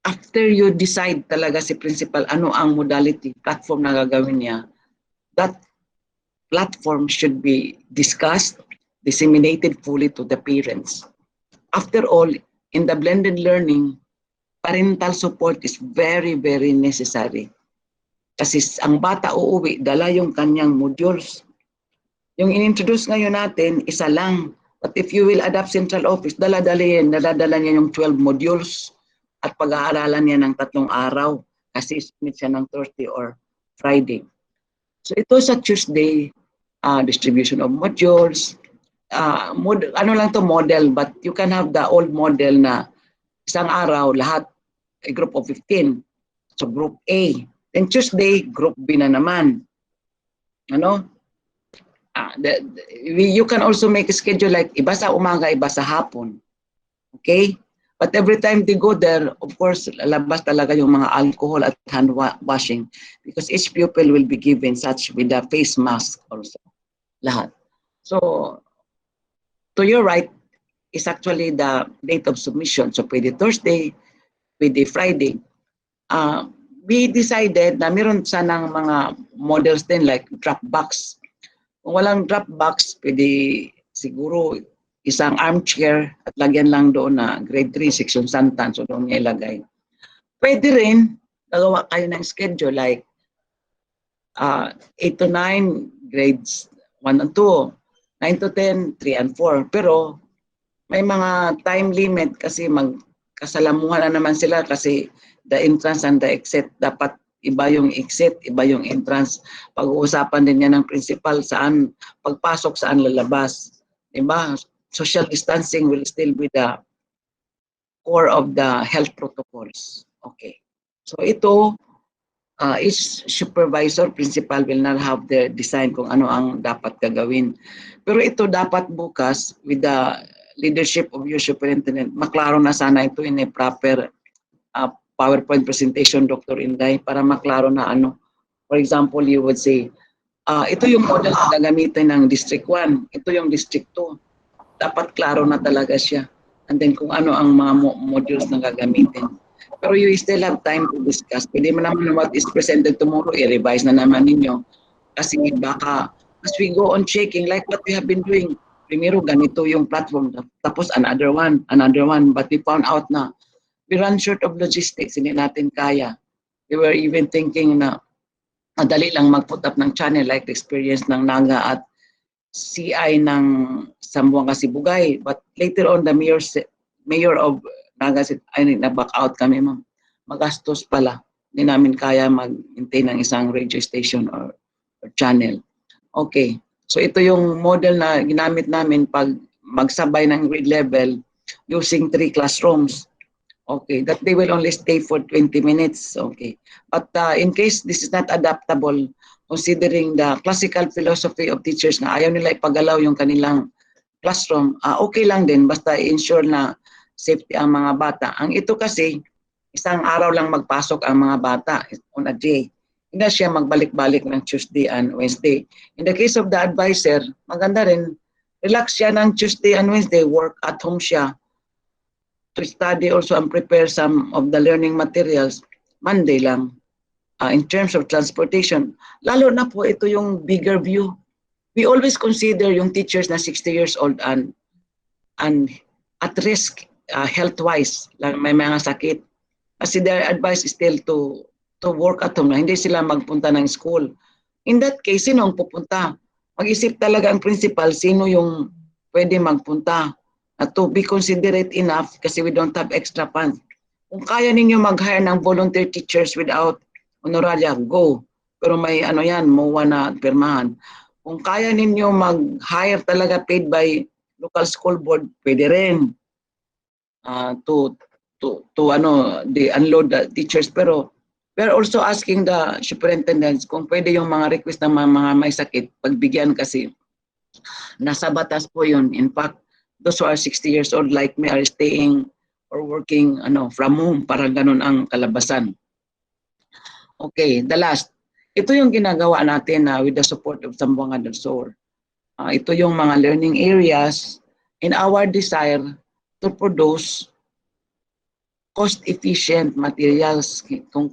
after you decide talaga si principal ano ang modality, platform na gagawin niya, that platform should be discussed, disseminated fully to the parents. After all, in the blended learning, parental support is very, very necessary. Kasi ang bata uuwi, dala yung kanyang modules. Yung in-introduce ngayon natin, isa lang. But if you will adapt central office, dala-dala niya yung 12 modules at pag-aaralan niya ng 3 araw kasi submit siya ng Thursday or Friday. So ito sa Tuesday, distribution of modules, ano lang to model, but you can have the old model na isang araw lahat a group of 15. So group A. Then Tuesday, group B na naman. Ano? You can also make a schedule like iba sa umaga, iba sa hapon. Okay? But every time they go there, of course, lalabas talaga yung mga alcohol at hand washing because each pupil will be given such with a face mask also. Lahat. So, to your right is actually the date of submission. So, pwede Thursday, pwede Friday. We decided na meron sanang mga models din like Dropbox. Kung walang Dropbox, pwede siguro isang armchair at lagyan lang doon na grade 3, section Santan. So doon niya ilagay. Pwede rin, nagawa kayo ng schedule like 8 to 9, grades 1 and 2, 9 to 10, 3 and 4. Pero may mga time limit kasi magkasalamuhan na naman sila kasi the entrance and the exit. Dapat iba yung exit, iba yung entrance. Pag-uusapan din yan ng principal saan pagpasok, saan lalabas. Diba? Social distancing will still be the core of the health protocols. Okay. So ito, each supervisor, principal will not have the design kung ano ang dapat gagawin. Pero ito dapat bukas with the leadership of your superintendent, maklaro na sana ito in a proper PowerPoint presentation, Dr. Inday, para maklaro na ano. For example, you would say, ito yung model na gagamitin ng District 1, ito yung District 2. Dapat klaro na talaga siya. And then kung ano ang mga modules na gagamitin. Pero you still have time to discuss. Pwede mo naman what is presented tomorrow, i-revise na naman ninyo. Kasi baka, as we go on checking, like what we have been doing, primero ganito yung platform, tapos another one, but we found out na we run short of logistics, hindi natin kaya. We were even thinking na madali lang mag-put up ng channel like the experience ng Naga at CI ng Zamboanga Sibugay. But later on, the mayor of Naga said, ay, na-back out kami, ma'am. Magastos pala. Hindi namin kaya mag-maintain ng isang radio station or channel. Okay. So ito yung model na ginamit namin pag magsabay ng grade level using 3 classrooms. Okay. That they will only stay for 20 minutes. Okay. But in case this is not adaptable, considering the classical philosophy of teachers na ayaw nila ipagalaw yung kanilang classroom, okay lang din basta ensure na safety ang mga bata. Ang ito kasi, isang araw lang magpasok ang mga bata on a day. Hindi siya magbalik-balik ng Tuesday and Wednesday. In the case of the advisor, maganda rin, relax siya ng Tuesday and Wednesday, work at home siya to study also and prepare some of the learning materials. Monday lang. In terms of transportation, lalo na po ito yung bigger view. We always consider yung teachers na 60 years old and at risk health-wise, may mga sakit. Kasi their advice is still to work at home, na hindi sila magpunta ng school. In that case, sino ang pupunta? Mag-isip talaga ang principal, sino yung pwede magpunta. To be considerate enough kasi we don't have extra funds. Kung kaya ninyo mag-hire ng volunteer teachers without honoraria, go. Pero may ano yan, MOA na pirmahan. Kung kaya ninyo mag-hire talaga paid by local school board, pwede rin to unload the teachers. Pero we're also asking the superintendents kung pwede yung mga request ng mga may sakit, pagbigyan kasi nasa batas po yun. In fact, those who are 60 years old like me are staying or working from home, para ganun ang kalabasan. Okay, the last. Ito yung ginagawa natin with the support of Zamboanga del Sur. Ito yung mga learning areas in our desire to produce cost-efficient materials kung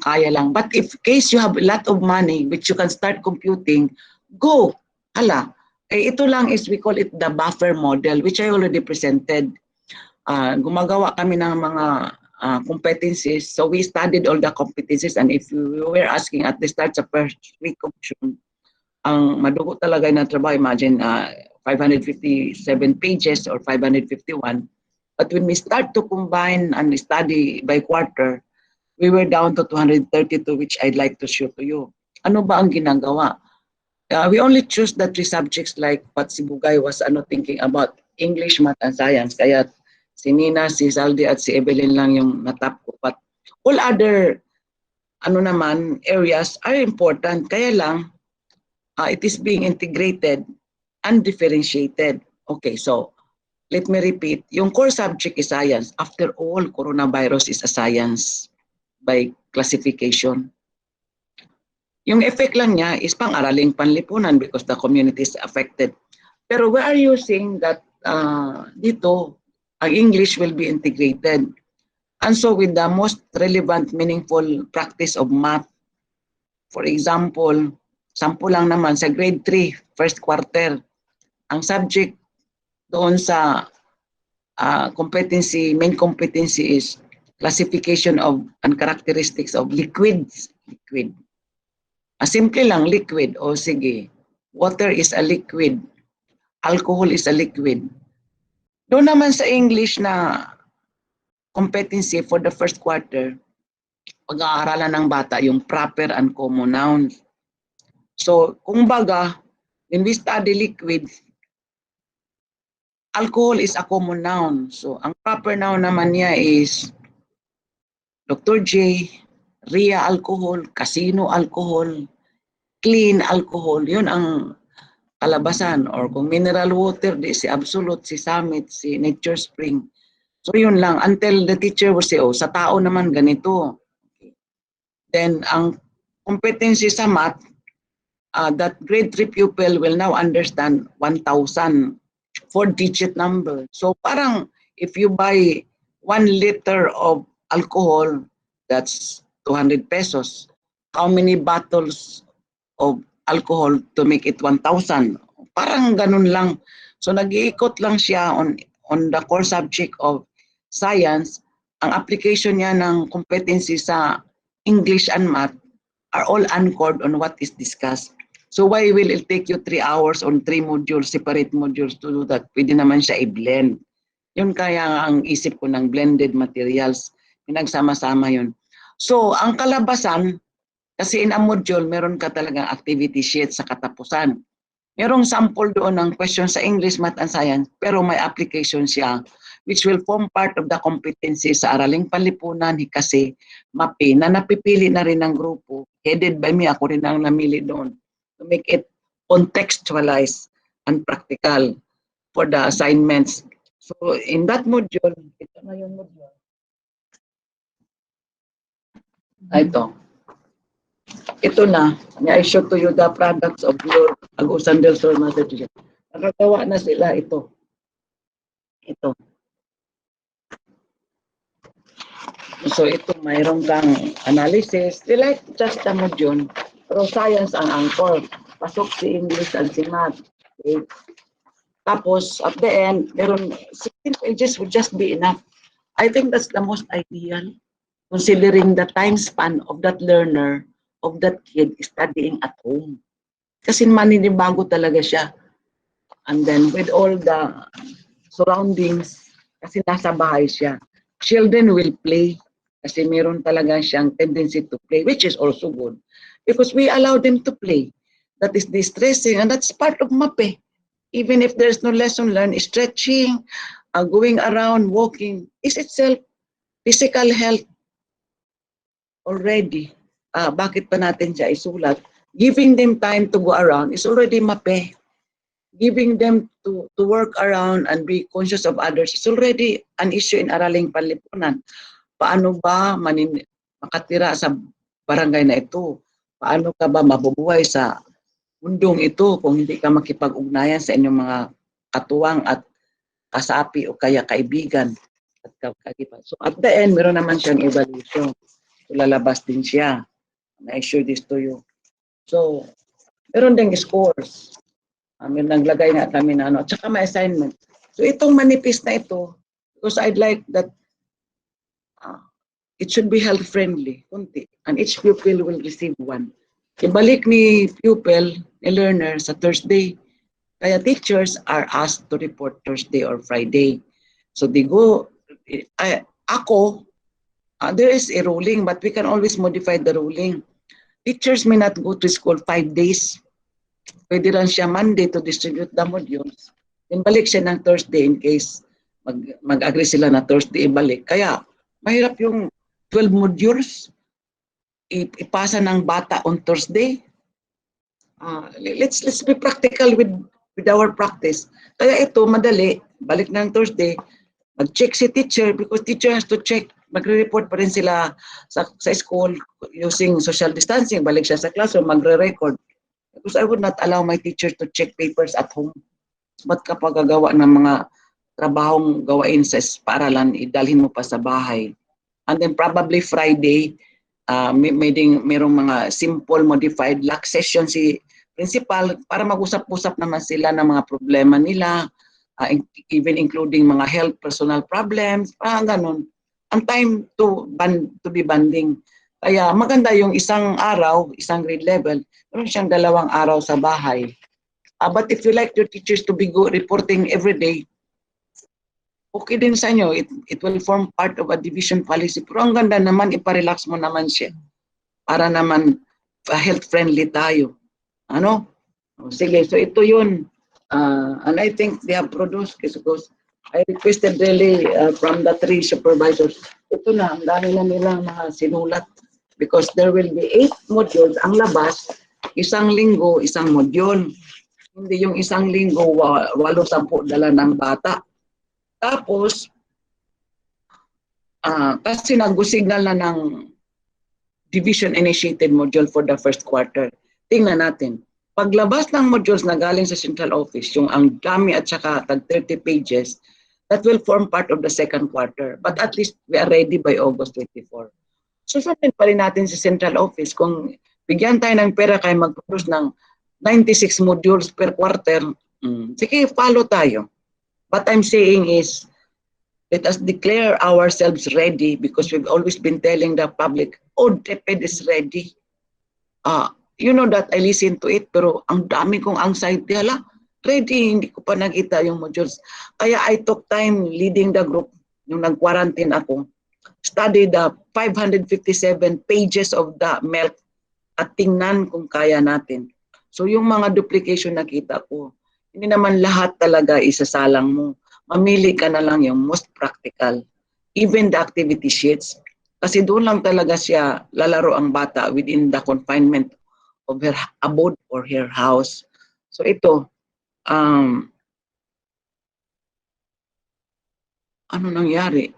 kaya lang. But if case you have a lot of money which you can start computing, go! Hala, ito lang is we call it the buffer model which I already presented. Gumagawa kami ng mga competencies. So we studied all the competencies, and if we were asking at the start sa first week of June, ang madugo talaga na trabaho, imagine 557 pages or 551. But when we start to combine and study by quarter, we were down to 232, which I'd like to show to you. Ano ba ang ginagawa? We only choose the 3 subjects like what si Bugay was thinking about, English, Math, and Science. Kaya si Nina, si Saldi, at si Evelyn lang yung natap ko. But all other areas are important. Kaya lang, it is being integrated and differentiated. Okay, so let me repeat. Yung core subject is science. After all, coronavirus is a science by classification. Yung effect lang niya is pang-araling panlipunan because the community is affected. Pero we are using that dito, ang English will be integrated. And so with the most relevant, meaningful practice of math, for example, sample lang naman sa grade 3, first quarter, ang subject doon sa competency, main competency is classification of and characteristics of liquids. Liquid. Simple lang, liquid. O sige, water is a liquid. Alcohol is a liquid. Doon naman sa English na competency for the first quarter, pag-aaralan ng bata yung proper and common nouns. So, kung baga, when we study liquid, alcohol is a common noun. So, ang proper noun naman niya is Dr. J, Ria alcohol, casino alcohol, clean alcohol. Yun ang kalabasan. Or kung mineral water, di si Absolute, si Summit, si Nature Spring. So yun lang, until the teacher will say, oh, sa tao naman ganito. Then, ang competency sa math, that grade 3 pupil will now understand 1,000, 4-digit number. So parang, if you buy 1 liter of alcohol, that's 200 pesos. How many bottles of alcohol to make it 1,000? Parang ganun lang. So nag-iikot lang siya on the core subject of science. Ang application niya ng competency sa English and math are all anchored on what is discussed. So why will it take you 3 hours on 3 modules, separate modules to do that? Pwede naman siya i-blend. Yun kaya ang isip ko ng blended materials. Pinagsama-sama yun. So ang kalabasan, kasi in a module, meron ka talagang activity sheet sa katapusan. Merong sample doon ng question sa English, Math, and Science, pero may application siya which will form part of the competency sa araling panlipunan, kasi MAPE, na napipili na rin ng grupo, headed by me, ako rin ang namili doon, to make it contextualized and practical for the assignments. So in that module, ito na yung module. Ito. Ito na, I show to you the products of your Agusan del Sur Mother Teacher. Nakagawa na sila ito. Ito. So ito, mayroon kang analysis. They like just the module. Pero science ang anchor. Pasok si English and si Math. Okay. Tapos, at the end, meron 16 pages would just be enough. I think that's the most ideal, considering the time span of that learner, of that kid studying at home. Kasi maninibago talaga siya. And then with all the surroundings, kasi nasa bahay siya. Children will play kasi meron talaga siyang tendency to play, which is also good. Because we allow them to play. That is distressing and that's part of MAPE. Even if there's no lesson learned, stretching, going around, walking, is itself physical health already. Bakit pa natin siya isulat? Giving them time to go around is already MAPE. Giving them to work around and be conscious of others is already an issue in araling panlipunan. Paano ba makatira sa barangay na ito? Paano ka ba mabubuhay sa mundong ito kung hindi ka makipag-ugnayan sa inyong mga katuwang at kasapi o kaya kaibigan? So at the end, meron naman siyang evaluation. So, lalabas din siya. I share this to you. So, meron ding scores. May naglagay na kami na at saka may assignment. So, itong manifest na ito, because I'd like that it should be health-friendly, kunti. And each pupil will receive one. Ibalik ni pupil, ni learner sa Thursday. Kaya teachers are asked to report Thursday or Friday. So, they go, there is a ruling, but we can always modify the ruling. Teachers may not go to school 5 days. pwede rin siya Monday to distribute the modules. Then balik siya ng Thursday in case mag-agree sila na Thursday ibalik. Kaya mahirap yung 12 modules ipasa ng bata on Thursday. Let's be practical with our practice. Kaya ito madali, balik ng Thursday, mag-check si teacher because teacher has to check. Magre-report pa rin sila sa school using social distancing. Balik siya sa classroom, magre-record. Because I would not allow my teacher to check papers at home. Ba't kapag gagawa ng mga trabahong gawain sa paaralan, idalhin mo pa sa bahay. And then probably Friday, merong mga simple modified lock session si principal para mag-usap-usap naman sila ng mga problema nila, even including mga health personal problems, ganun. Ang time to be banding. Kaya maganda yung isang araw, isang grade level, meron siyang 2 araw sa bahay. But if you like your teachers to be reporting every day, okay din sa inyo. It will form part of a division policy. Pero ang ganda naman, iparelax mo naman siya. Para naman health-friendly tayo. Ano? Sige, so ito yun. And I think they have produced, because I requested really from the 3 supervisors, ito na, ang dami na nilang mga sinulat. Because there will be 8 modules. Ang labas, isang linggo, isang module. Hindi yung isang linggo, 8-10 dala ng bata. Tapos, kasi nag-signal na ng division-initiated module for the first quarter. Tingnan natin. Paglabas ng modules na galing sa central office, yung ang dami at saka tag 30 pages, that will form part of the second quarter. But at least we are ready by August 24. So, sundin pa rin natin sa central office. Kung bigyan tayo ng pera kaya mag-produce ng 96 modules per quarter, sige, follow tayo. What I'm saying is, let us declare ourselves ready because we've always been telling the public, oh, DepEd is ready. You know that I listen to it, pero ang dami kong anxiety, ready, hindi ko pa nakita yung modules. Kaya I took time leading the group, yung nag-quarantine ako, studied the 557 pages of the MELC at tingnan kung kaya natin. So yung mga duplication nakita ko, hindi naman lahat talaga isasalang mo. Mamili ka na lang yung most practical. Even the activity sheets, kasi doon lang talaga siya lalaro ang bata within the confinement of her abode or her house. So ito, ano nangyari?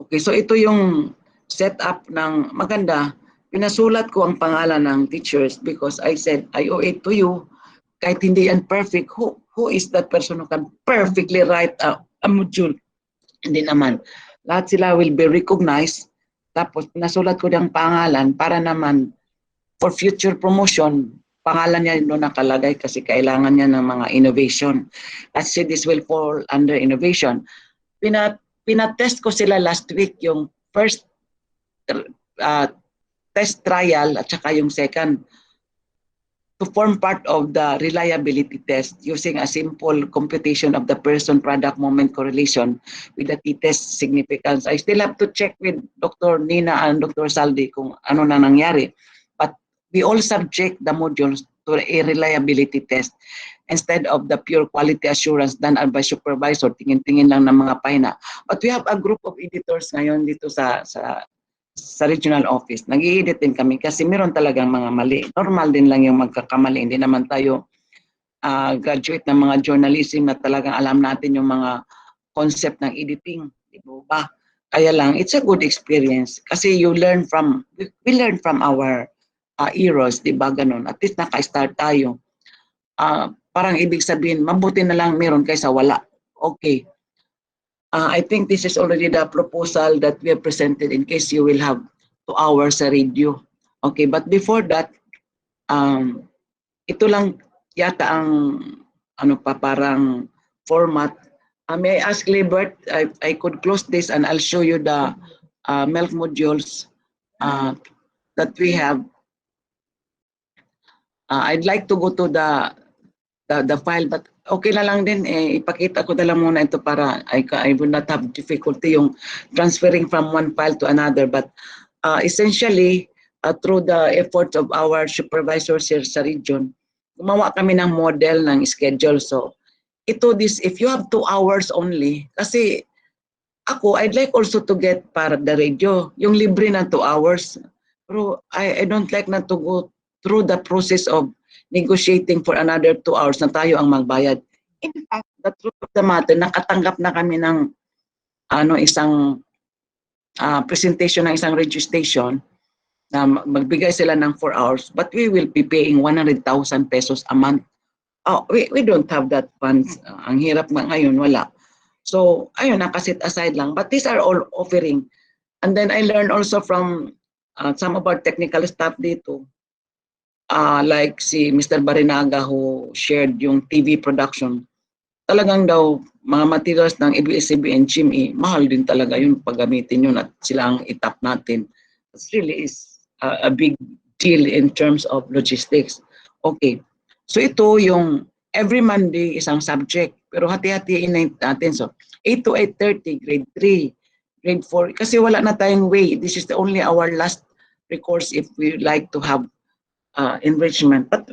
Okay, so ito yung setup ng maganda. Pinasulat ko ang pangalan ng teachers because I said, I owe it to you. Kahit hindi yan perfect, who is that person who can perfectly write a module? Hindi naman. Lahat sila will be recognized. Tapos pinasulat ko yung pangalan para naman for future promotion, pangalan niya doon nakalagay kasi kailangan niya ng mga innovation. As said, this will fall under innovation. Pinatest ko sila last week yung first test trial at saka yung second to form part of the reliability test using a simple computation of the person product moment correlation with the t-test significance. I still have to check with Dr. Nina and Dr. Saldi kung ano na nangyari. But we all subject the modules to a reliability test instead of the pure quality assurance done by supervisor, tingin-tingin lang ng mga pahina. But we have a group of editors ngayon dito sa regional office. Nag-i-edit din kami kasi meron talagang mga mali. Normal din lang yung magkakamali. Hindi naman tayo graduate ng mga journalism na talagang alam natin yung mga concept ng editing. Di ba? Kaya lang, it's a good experience kasi we learn from our errors, di ba? Ganun. At least naka-start tayo. Parang ibig sabihin, mabuti na lang meron kaysa wala. Okay. I think this is already the proposal that we have presented in case you will have 2 hours sa radio. Okay, but before that, ito lang yata ang parang format. May I ask Libert, I could close this and I'll show you the MELC modules that we have. I'd like to go to the file, but okay na lang din, ipakita ko na lang muna ito para I will not have difficulty yung transferring from one file to another. But essentially, through the efforts of our supervisors here sa region, gumawa kami ng model ng schedule. So, if you have 2 hours only, kasi ako, I'd like also to get para the radio, yung libre na 2 hours. Pero I don't like na to go through the process of negotiating for another 2 hours na tayo ang magbayad. In fact, the truth of the matter, nakatanggap na kami ng isang presentation ng isang radio station na magbigay sila ng 4 hours, but we will be paying 100,000 pesos a month. We don't have that funds. Ang hirap ngayon, wala. So, ayun, nakasit aside lang. But these are all offering. And then I learned also from some of our technical staff dito, like si Mr. Barinaga who shared yung TV production. Talagang daw, mga materials ng ABS-CBN, GME, mahal din talaga yun pag gamitin yun at sila ang itap natin. It really is a big deal in terms of logistics. Okay, so ito yung every Monday isang subject, pero hati-hatiin natin. So 8 to 8:30, grade 3, grade 4, kasi wala na tayong way. This is only our last recourse if we like to have enrichment. But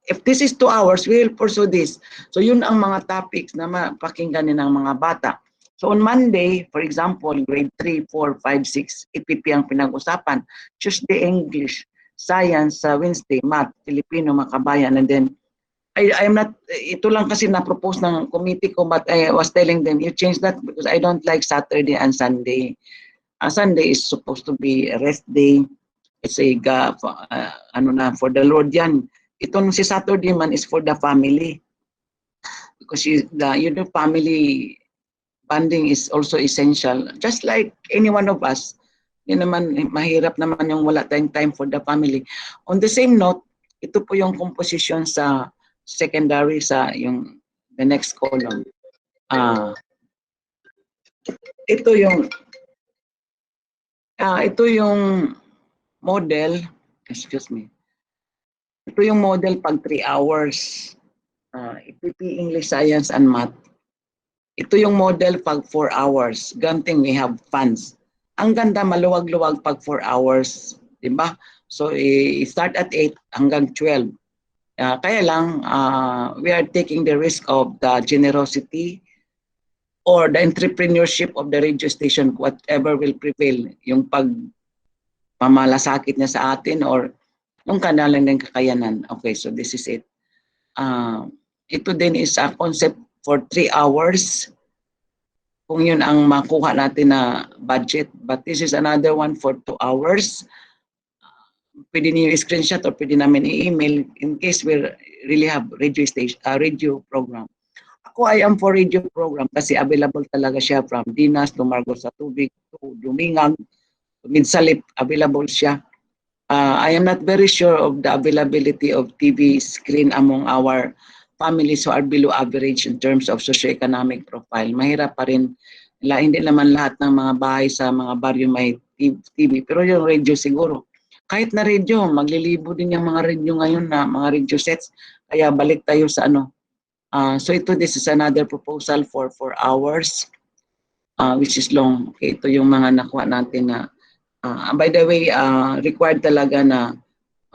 if this is 2 hours, we will pursue this. So yun ang mga topics na mapakinggan ng mga bata. So on Monday, for example, grade 3, 4, 5, 6, EPP ang pinag-usapan. Tuesday, English, Science, Wednesday, Math, Filipino, Makabayan, and then I'm not, ito lang kasi na-propose ng committee ko, but I was telling them, you change that because I don't like Saturday and Sunday. Sunday is supposed to be a rest day. It's for the Lord yan. Itong si Saturday man is for the family. Because family bonding is also essential. Just like any one of us, yun naman, mahirap naman yung wala tayong time for the family. On the same note, ito po yung composition sa secondary sa the next column. Ito yung model, excuse me. Ito yung model pag 3 hours. EPP, English, Science, and Math. Ito yung model pag 4 hours. Ganting we have funds. Ang ganda, maluwag-luwag pag 4 hours. Diba? So, start at 8 hanggang 12. Kaya lang, we are taking the risk of the generosity or the entrepreneurship of the radio station, whatever will prevail. Yung pagmamalasakit niya sa atin or yung kanalang ng kakayanan. Okay, so this is it. Ito din is a concept for 3 hours. Kung yun ang makuha natin na budget. But this is another one for 2 hours. Pwede niyo i-screenshot or pwede namin i-email in case we really have radio station, radio program. Ako I am for radio program kasi available talaga siya from Dinas to Marcos sa Tubig to Dumingag to Midsalip, available siya. I am not very sure of the availability of TV screen among our families who are below average in terms of socioeconomic profile. Mahirap pa rin. Hindi naman lahat ng mga bahay sa mga baryo may TV. Pero yung radio siguro. Kahit na radio, maglilibo din yung mga radio ngayon na mga radio sets. Kaya balik tayo sa so this is another proposal for 4 hours, which is long. Okay, ito yung mga nakuha natin na by the way, required talaga na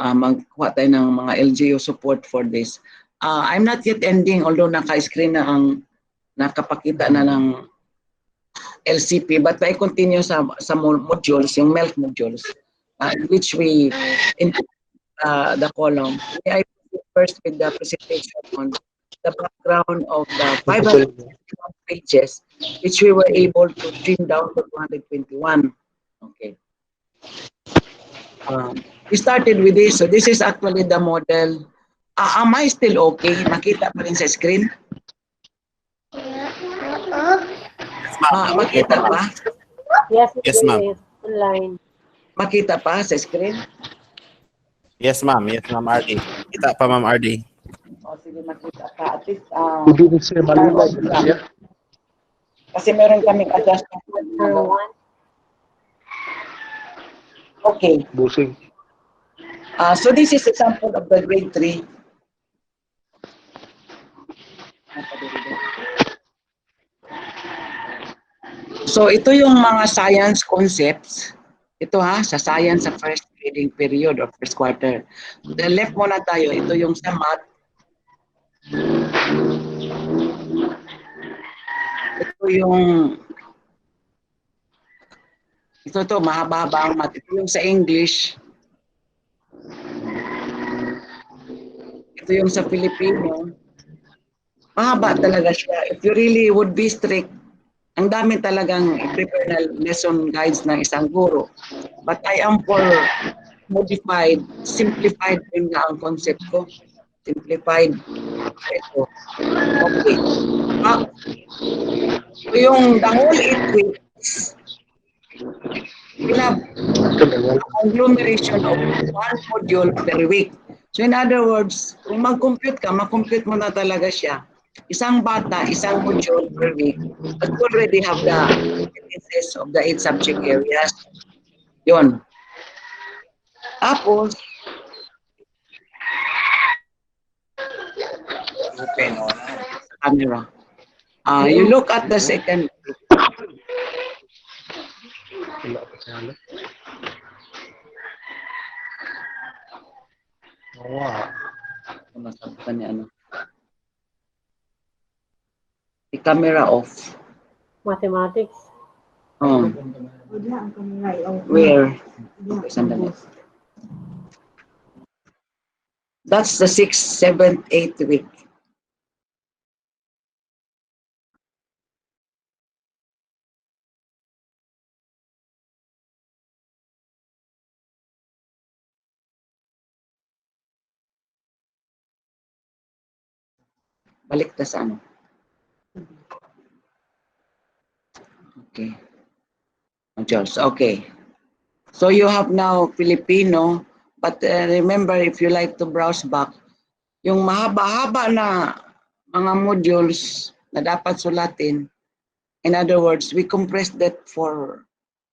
magkuha tayo ng mga LGU support for this. I'm not yet ending, although naka-screen na nakapakita na ng LCP, but I continue sa modules, yung MELF modules, which we input the column. I first with the presentation on the background of the 500 pages, which we were able to trim down to 221. Okay. We started with this. So this is actually the model. Am I still okay? Makita pa rin sa screen? Makita pa?
Yes,
Yes, ma'am.
online.
Makita pa sa screen?
Yes, ma'am. Yes, ma'am RD. Kita pa, ma'am RD.
Sige, makita pa. At least,
Yeah.
kasi meron kaming adjustment. Okay.
Busing.
So this is example of the grade 3. So ito yung mga science concepts. Ito sa science sa first grade. feeding period or first quarter. The left muna tayo, ito yung sa math. Ito mahaba-haba ang math. Ito yung sa English. Ito yung sa Filipino. Mahaba talaga siya. If you really would be strict, ang dami talagang i-prepare na lesson guides ng isang guro. But I am for modified, simplified din nga ang concept ko. Simplified. Ito. Okay. So yung the whole 8 weeks, we'll have a conglomeration of one module per week. So in other words, kung mag-compute ka, mag-compute mo na talaga siya. Isang bata, isang module per week. But you already have the competencies of the 8 subject areas. Yun. Tapos, open camera. You look at the second.
Wow.
Masabukan niya ano. The camera off.
Mathematics.
Oh. Where? Okay, sandali. That's the 6th, 7th, 8th week. Balik na sa ano. Okay. Modules. Okay. So you have now Filipino, but remember, if you like to browse back, yung mahaba-haba na mga modules na dapat sulatin, in other words, we compress that for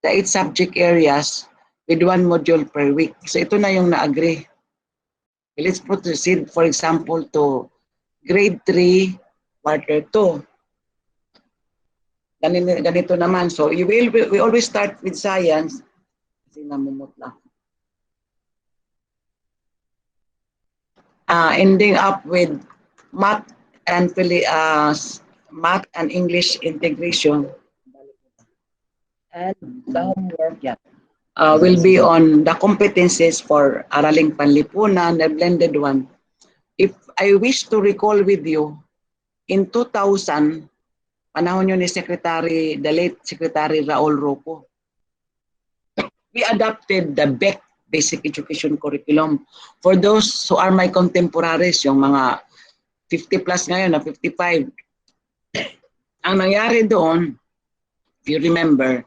the 8 subject areas with 1 module per week. So ito na yung na-agree. Let's proceed, for example, to grade 3, quarter 2. Ganito naman. So we always start with science. Kasi namumutla. Ending up with math and English integration. And the homework will be on the competencies for Araling Panlipunan, the blended one. If I wish to recall with you, in 2000, panahon yun ni the late Secretary Raul Roco, we adopted the BEC, Basic Education Curriculum. For those who are my contemporaries, yung mga 50 plus ngayon, na 55, ang nangyari doon, if you remember,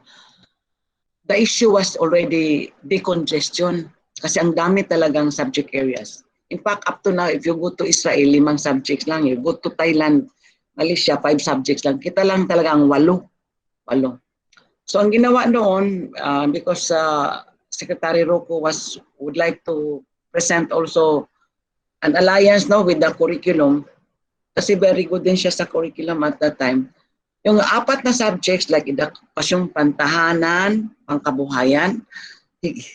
the issue was already decongestion kasi ang dami talagang subject areas. In fact, up to now, if you go to Israel, 5 subjects lang. You go to Thailand, Malaysia, 5 subjects lang. Kita lang talagang 8. So ang ginawa noon, because Secretary Rocco would like to present also an alliance now with the curriculum, kasi very good din siya sa curriculum at that time. Yung 4 na subjects like edukasyong pantahanan, pangkabuhayan,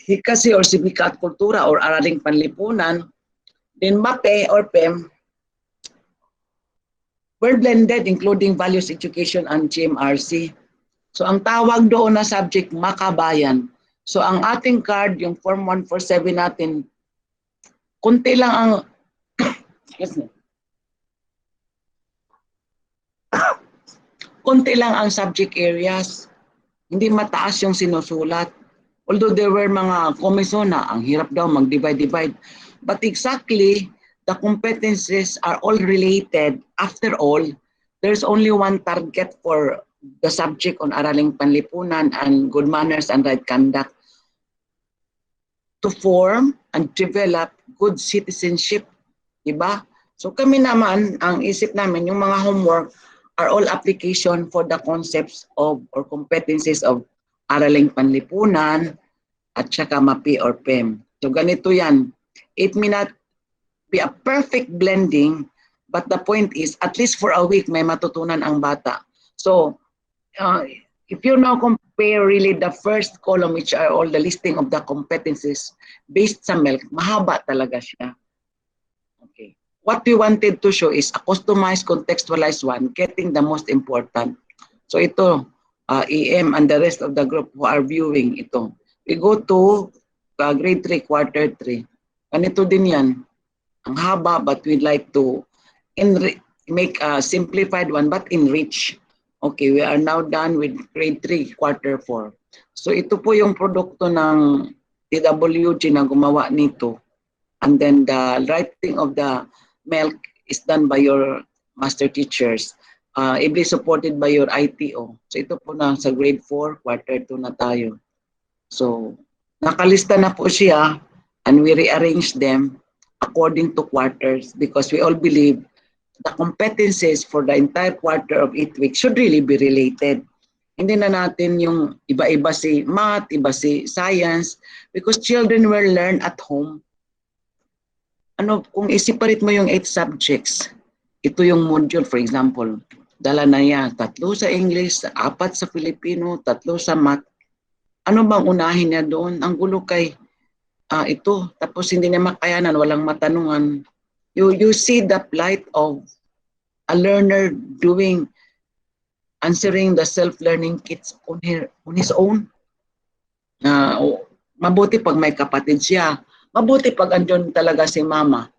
hikasi or sibika at kultura or araling panlipunan, then MAPE or PEM, were blended including values education and GMRC. So ang tawag doon na subject, makabayan. So ang ating card, yung Form 147 natin, kunti lang ang konti lang ang subject areas. Hindi mataas yung sinusulat. Although there were mga komisyon na ang hirap daw mag-divide. But exactly, the competencies are all related. After all, there's only one target for the subject on Araling Panlipunan and Good Manners and Right Conduct: to form and develop good citizenship. Diba? So kami naman, ang isip namin, yung mga homework are all application for the concepts of or competencies of Araling Panlipunan at saka MAPI or PEM. So ganito yan. It may not be a perfect blending, but the point is, at least for a week, may matutunan ang bata. So, if you're now compare really the first column, which are all the listing of the competencies based sa MELC, mahaba talaga siya. Okay. What we wanted to show is a customized, contextualized one, getting the most important. So ito, EM and the rest of the group who are viewing ito. We go to grade 3, quarter 3. Ganito din yan. Ang haba, but we'd like to make a simplified one, but enrich. Okay, we are now done with grade 3, quarter 4. So ito po yung produkto ng TWG na gumawa nito. And then the writing of the MELC is done by your master teachers. Ably supported by your ITO. So ito po na sa grade 4, quarter 2 na tayo. So nakalista na po siya and we rearrange them according to quarters because we all believe the competencies for the entire quarter of 8 weeks should really be related. Hindi na natin yung iba-iba si math, iba si science, because children will learn at home. Ano, kung i-separate mo yung 8 subjects, ito yung module, for example, dala na yan, 3 sa English, 4 sa Filipino, 3 sa math. Ano bang unahin niya doon? Ang gulo kay ito, tapos hindi niya makayanan, walang matanungan. You see the plight of a learner answering the self-learning kits on his own. Mabuti pag may kapatid siya. Mabuti pag andyan talaga si mama.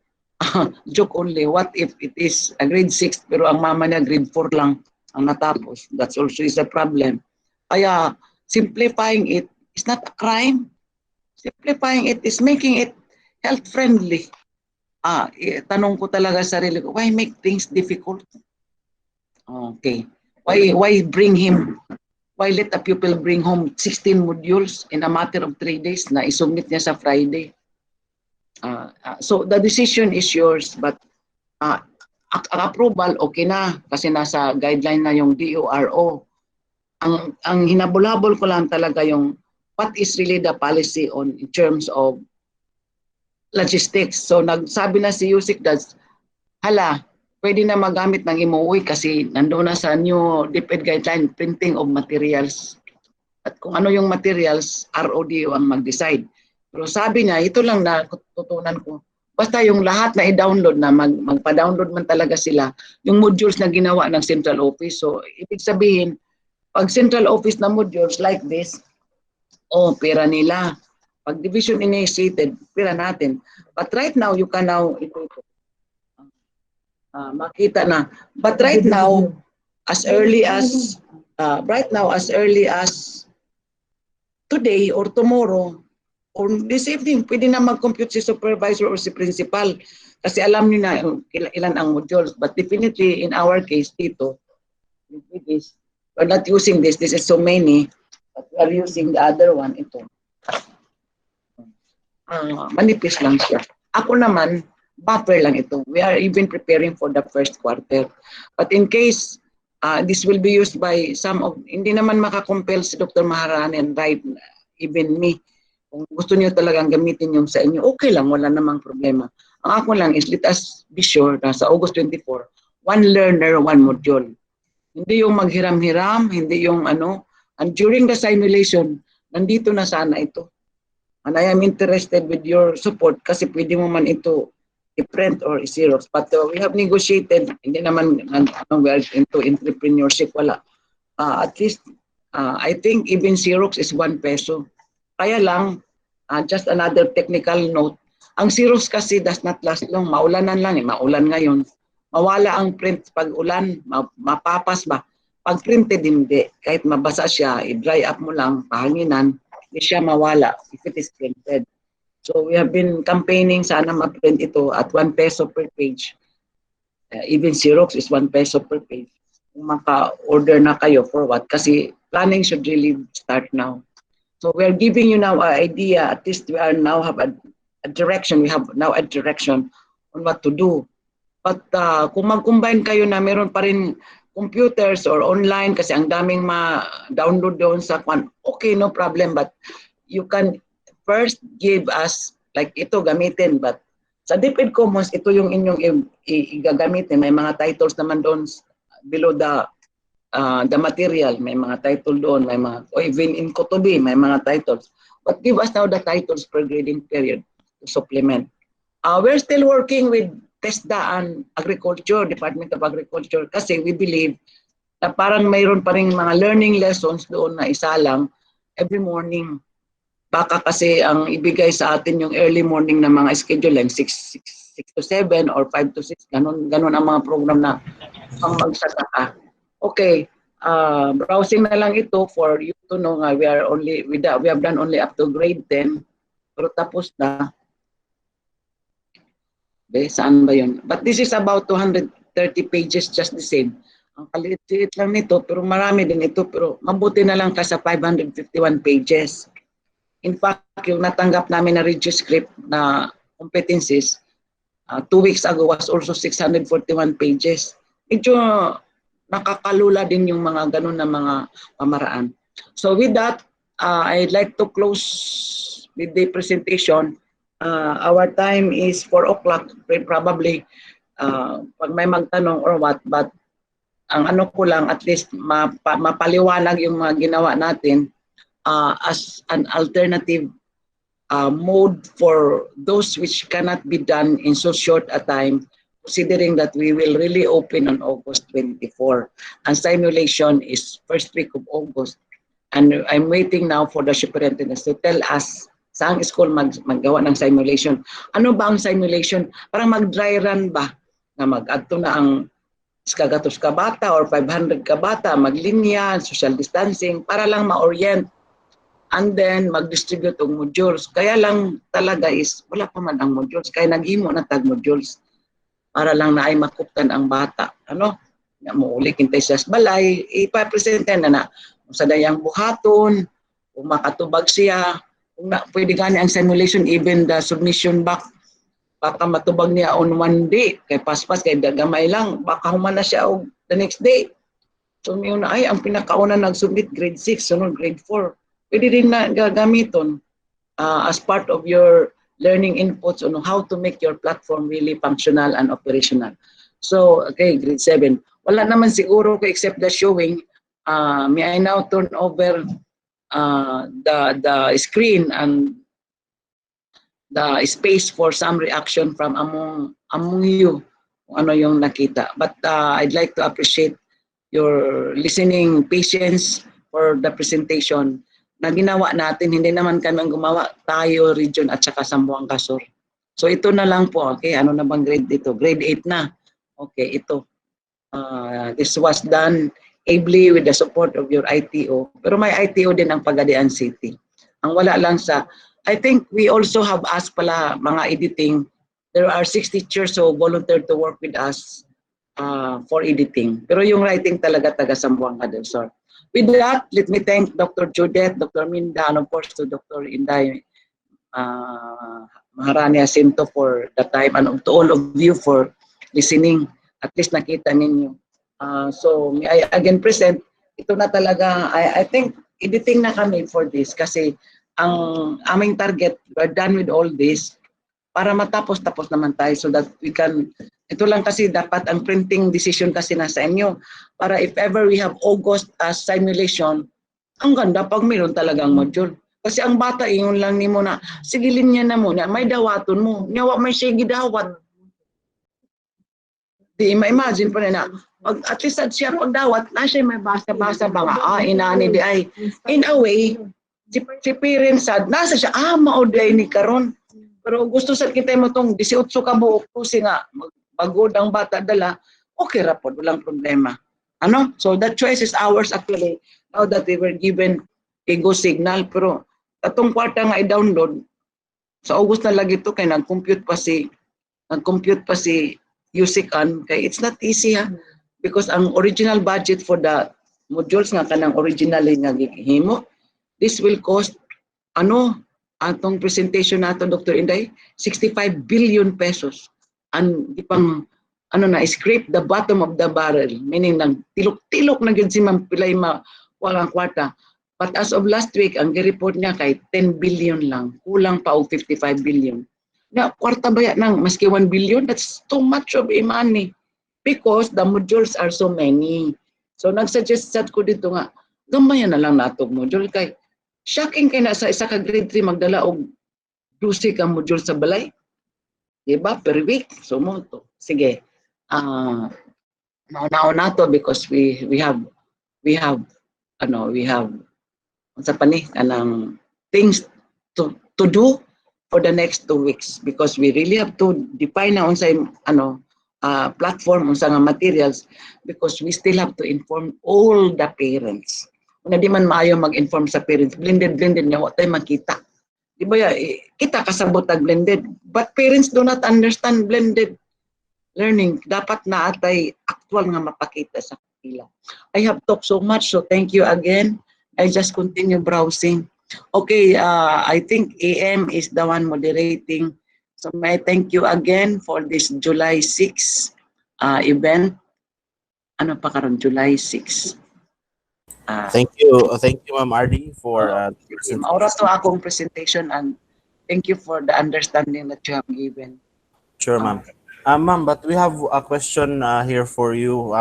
Joke only, what if it is a grade 6 pero ang mama niya grade 4 lang ang natapos? That's also is a problem. Kaya simplifying it is not a crime. Simplifying it is making it health-friendly. Tanong ko talaga sarili ko, why make things difficult? Okay. Why let a pupil bring home 16 modules in a matter of 3 days na isubmit niya sa Friday? So the decision is yours, but ang approval, okay na, kasi nasa guideline na yung DORO. Ang hinabol-habol ko lang talaga yung what is really the policy in terms of logistics. So nagsabi na si Yusik Dads, hala, pwede na magamit ng MOE kasi nandoon na sa new DepEd guideline, printing of materials. At kung ano yung materials, RODO ang mag-decide. Pero sabi niya, ito lang na tutunan ko, basta yung lahat na i-download na, magpa-download man talaga sila, yung modules na ginawa ng central office. So, ibig sabihin, pag central office na modules like this, pera nila. Pag division initiated, pera natin. But right now, you can now, makita na. But right now, as early as today or tomorrow, or this evening, pwede na mag-compute si supervisor or si principal. Kasi alam niyo na ilan ang modules. But definitely, in our case, dito, we're not using this. This is so many. But we are using the other one, ito. Manipis lang siya. Ako naman, buffer lang ito. We are even preparing for the first quarter. But in case this will be used by some of, hindi naman makakompel si Dr. Maharani and even me. Kung gusto niyo talagang gamitin yung sa inyo, okay lang, wala namang problema. Ang ako lang is let us be sure na sa August 24, one learner, one module. Hindi yung maghiram-hiram, hindi yung ano. And during the simulation, nandito na sana ito. And I am interested with your support kasi pwede mo man ito i-print or i-xerox. But we have negotiated, hindi naman we are into entrepreneurship, wala. At least, I think even xerox is 1 peso. Kaya lang, just another technical note, ang xerox kasi does not last long. Maulanan lang, maulan ngayon. Mawala ang print pag ulan, mapapas ba? Pag printed hindi, kahit mabasa siya, i-dry up mo lang, pahanginan, hindi siya mawala if it is printed. So we have been campaigning sana ma-print ito at 1 peso per page. Even Xerox is 1 peso per page. Kung maka-order na kayo for what? Kasi planning should really start now. So we are giving you now an idea, at least we are now have a direction, we have now a direction on what to do. But kung mag-combine kayo na meron pa rin computers or online kasi ang daming ma-download doon sa okay, no problem, but you can first give us, like ito gamitin, but sa DepEd Commons, ito yung inyong igagamitin. May mga titles naman doon below the the material, may mga title doon, may mga, or even in Kotobi, may mga titles. But give us now the titles per grading period to supplement. We're still working with TESDA and Agriculture, Department of Agriculture, kasi we believe na parang mayroon pa rin mga learning lessons doon na isa lang every morning. Baka kasi ang ibigay sa atin yung early morning na mga schedule lang 6 to 7 or 5 to 6, ganun ang mga program na pang magsasaka. Okay, browsing na lang ito for you to know nga we have done only up to grade 10, pero tapos na. Okay, saan ba yun? But this is about 230 pages just the same. Ang kaliit lang nito, pero marami din ito, pero mabuti na lang ka sa 551 pages. In fact, yung natanggap namin na review script na competencies, 2 weeks ago was also 641 pages. Medyo nakakalula din yung mga ganun na mga pamaraan. So with that, I'd like to close with the presentation. Our time is 4 o'clock, probably pag may magtanong or what, but ang ano ko lang, at least mapaliwanag yung mga ginawa natin as an alternative mode for those which cannot be done in so short a time, considering that we will really open on August 24. And simulation is first week of August. And I'm waiting now for the superintendent to tell us saang school maggawa ng simulation. Ano ba ang simulation? Parang mag-dry run ba? Na mag-adto na ang kagatos ka bata or 500 ka bata, maglinya, social distancing, para lang ma-orient. And then mag-distribute ng modules. Kaya lang talaga is, wala pa man ang modules. Kaya nag-imo na tag modules. Para lang na ay makuptan ang bata. Ano? Maulik hintay siya sa balay, ipapresente na sa dayang buhaton, kung makatubag siya, kung pwede gani ang simulation, even the submission back, baka matubag niya on one day, kay paspas, kay dagamay lang, baka humana siya the next day. So yun na, ay, ang pinakauna nag-submit, grade 6, sunod grade 4. Pwede rin na gagamiton as part of your learning inputs on how to make your platform really functional and operational. So, okay, grade 7. Wala naman siguro ko except the showing. May I now turn over the screen and the space for some reaction from among you kung ano yung nakita. But I'd like to appreciate your listening patience for the presentation na ginawa natin. Hindi naman kami ang gumawa, tayo, region at saka Zamboanga Sur. So ito na lang po, okay, ano na bang grade dito? Grade 8 na. Okay, ito. This was done ably with the support of your ITO. Pero may ITO din ang Pagadian City. Ang wala lang sa, I think we also have asked pala mga editing. There are 6 teachers who volunteered to work with us for editing. Pero yung writing talaga taga Zamboanga del Sur. With that, let me thank Dr. Judith, Dr. Minda, and of course to Dr. Inday Maharani Jacinto for the time, and to all of you for listening. At least nakita ninyo. So may I again present, ito na talaga, I think editing na kami for this kasi ang aming target, we're done with all this para matapos-tapos naman tayo so that we can, ito lang kasi dapat ang printing decision kasi nasa inyo para if ever we have August as simulation, ang ganda pag mayroon talagang module. Kasi ang bata, ingon lang ni mo na, sige linya na muna, may dawaton mo, nyawa may sige dawat. Di ma-imagine pa na, at least at siya pagdawat, na siya may basa-basa ba nga, inani di ay, in a way, si parents sad, nasa siya, mauday ni karon. Pero gusto sa kita mo tong 18 ka buok, kasi nga, pagod ang bata dala, okay rapod, walang problema. Ano? So that choice is ours actually, now that we were given a go signal, pero atong kwarta nga i-download, sa August na lagi ito, kaya nag-compute pa si Yusikan, kaya it's not easy ha, because ang original budget for the modules nga kanang originally nga gihimo, this will cost, atong presentation nato Dr. Inday, 65 billion pesos. And ipang, scrape the bottom of the barrel, meaning nang tilok-tilok na gyud si Ma'am Pilay walang kwarta. But as of last week, ang gi-report niya kay 10 billion lang, kulang pa og 55 billion. Na kwarta ba nang maski 1 billion, that's too much of money because the modules are so many. So nagsuggest sad ko dito nga, gamayan na lang natong module kay shocking kay na sa isa ka grade 3 magdala og 12 ka module sa balay. Diba? Per week. So mo to. Sige. Naunaon nato because we have we have sa pani anang things to do for the next 2 weeks because we really have to define na unsay platform unsa nga materials because we still have to inform all the parents. Una di man maayo mag-inform sa parents, blended nga wa tay makita. Di ba kita kasabot ang blended but parents do not understand blended learning. Dapat na atay actual nga mapakita sa kanila. I have talked so much so thank you again. I just continue browsing. Okay, I think AM is the one moderating. So may I thank you again for this July 6 event. Ano pa karon July 6?
Thank you, Ma'am RD, for
Maura to akong presentation and thank you for the understanding that you have given.
Sure, ma'am. Ma'am, but we have a question here for you.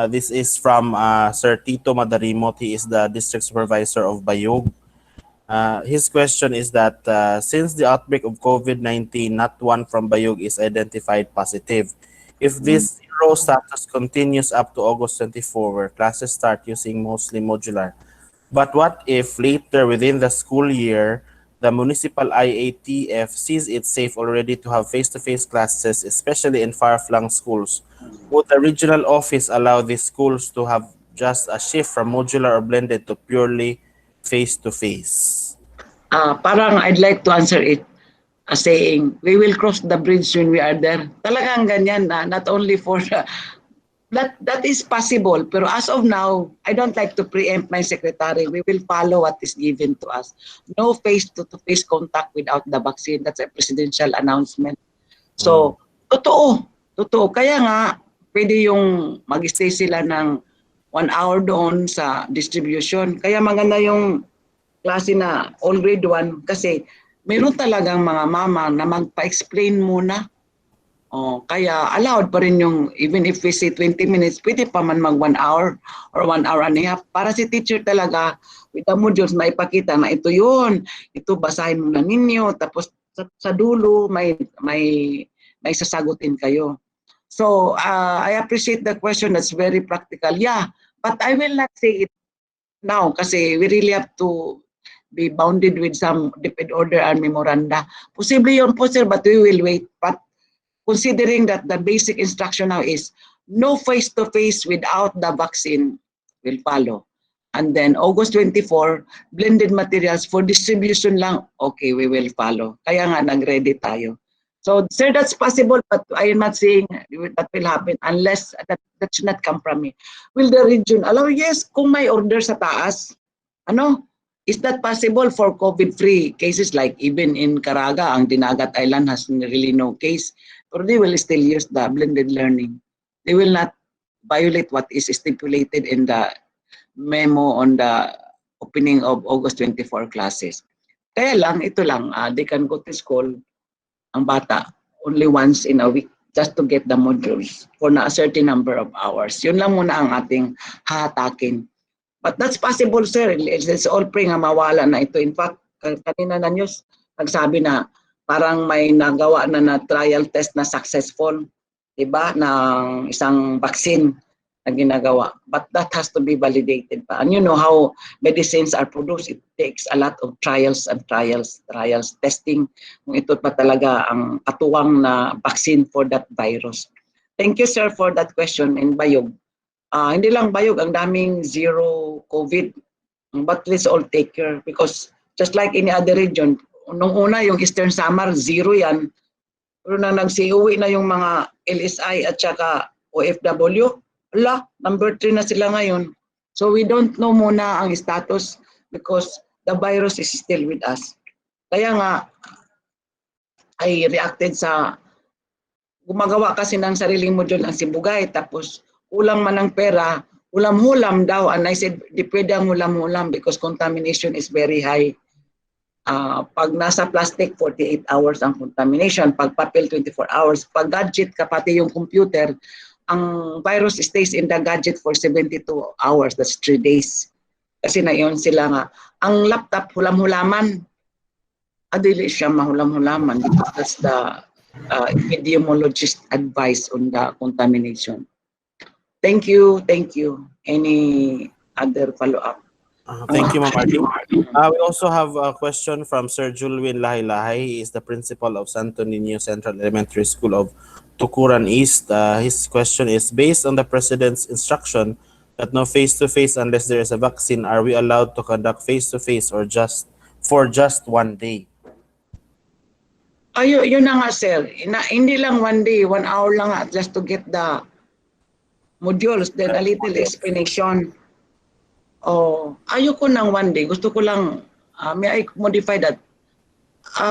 This is from Sir Tito Madarimo. He is the district supervisor of Bayog. His question is that since the outbreak of COVID-19, not one from Bayog is identified positive. If this zero status continues up to August 24, where classes start using mostly modular, but what if later within the school year, the municipal IATF sees it safe already to have face-to-face classes, especially in far-flung schools? Would the regional office allow these schools to have just a shift from modular or blended to purely face-to-face?
Parang I'd like to answer it saying, we will cross the bridge when we are there. Talagang ganyan na, not only for that is possible. Pero as of now, I don't like to preempt my secretary. We will follow what is given to us. No face-to-face contact without the vaccine. That's a presidential announcement. So, totoo. Kaya nga, pwede yung mag-stay sila ng 1 hour doon sa distribution. Kaya maganda yung klase na all grade 1 kasi meron talagang mga mama na magpa-explain muna. Kaya allowed pa rin yung, even if we say 20 minutes, pwede pa man mag 1 hour or 1 hour and a half. Para si teacher talaga, with the modules, maipakita na ito yun, ito basahin muna ninyo, tapos sa dulo, may sasagutin kayo. So, I appreciate the question. That's very practical. Yeah, but I will not say it now kasi we really have to be bounded with some DepEd order and memoranda. Posible yun po, sir, but we will wait. But considering that the basic instruction now is no face-to-face without the vaccine will follow. And then August 24, blended materials for distribution lang, okay, we will follow. Kaya nga, nag-ready tayo. So, sir, that's possible, but I am not saying that will happen unless that should not come from me. Will the region allow? Yes, kung may order sa taas, is that possible for COVID-free cases like even in Caraga, ang Dinagat Island has really no case, but they will still use the blended learning. They will not violate what is stipulated in the memo on the opening of August 24 classes. Kaya lang, ito lang, they can go to school, ang bata, only once in a week just to get the modules for a certain number of hours. Yun lang muna ang ating hahatakin. But that's possible, sir. It's all pre nga mawala na ito. In fact, kanina na news, nagsabi na parang may nagawa na trial test na successful, diba, ng isang vaccine na ginagawa. But that has to be validated pa. And you know how medicines are produced. It takes a lot of trials, testing. Kung ito pa talaga ang katuwang na vaccine for that virus. Thank you, sir, for that question. In Bayog. Hindi lang Bayog, ang daming zero COVID. But let's all take care because just like any other region, nung una yung Eastern Samar, zero yan. Pero nang nagsiuwi na yung mga LSI at saka OFW, number 3 na sila ngayon. So we don't know muna ang status because the virus is still with us. Kaya nga, I reacted sa gumagawa kasi ng sariling module ang Sibugay tapos ulang man ng pera, ulam-hulam daw. And I said, di pwede ang ulam-hulam because contamination is very high. Pag nasa plastic, 48 hours ang contamination. Pag papel, 24 hours. Pag gadget ka, pati yung computer, ang virus stays in the gadget for 72 hours, that's 3 days. Kasi na yun sila nga. Ang laptop, hulam-hulaman. Adili siya mahulam-hulaman because that's the epidemiologist advice on the contamination. Thank you. Any other follow-up?
Thank you, Ma'am Ardy. We also have a question from Sir Julwin Lahi-Lahi. He is the principal of Santo Niño Central Elementary School of Tukuran East. His question is, based on the President's instruction that no face-to-face unless there is a vaccine, are we allowed to conduct face-to-face or for just 1 day?
Yun na nga, sir. Hindi lang 1 day, 1 hour lang just to get the modules, then a little explanation. Ayoko ng 1 day. Gusto ko lang, may I modify that?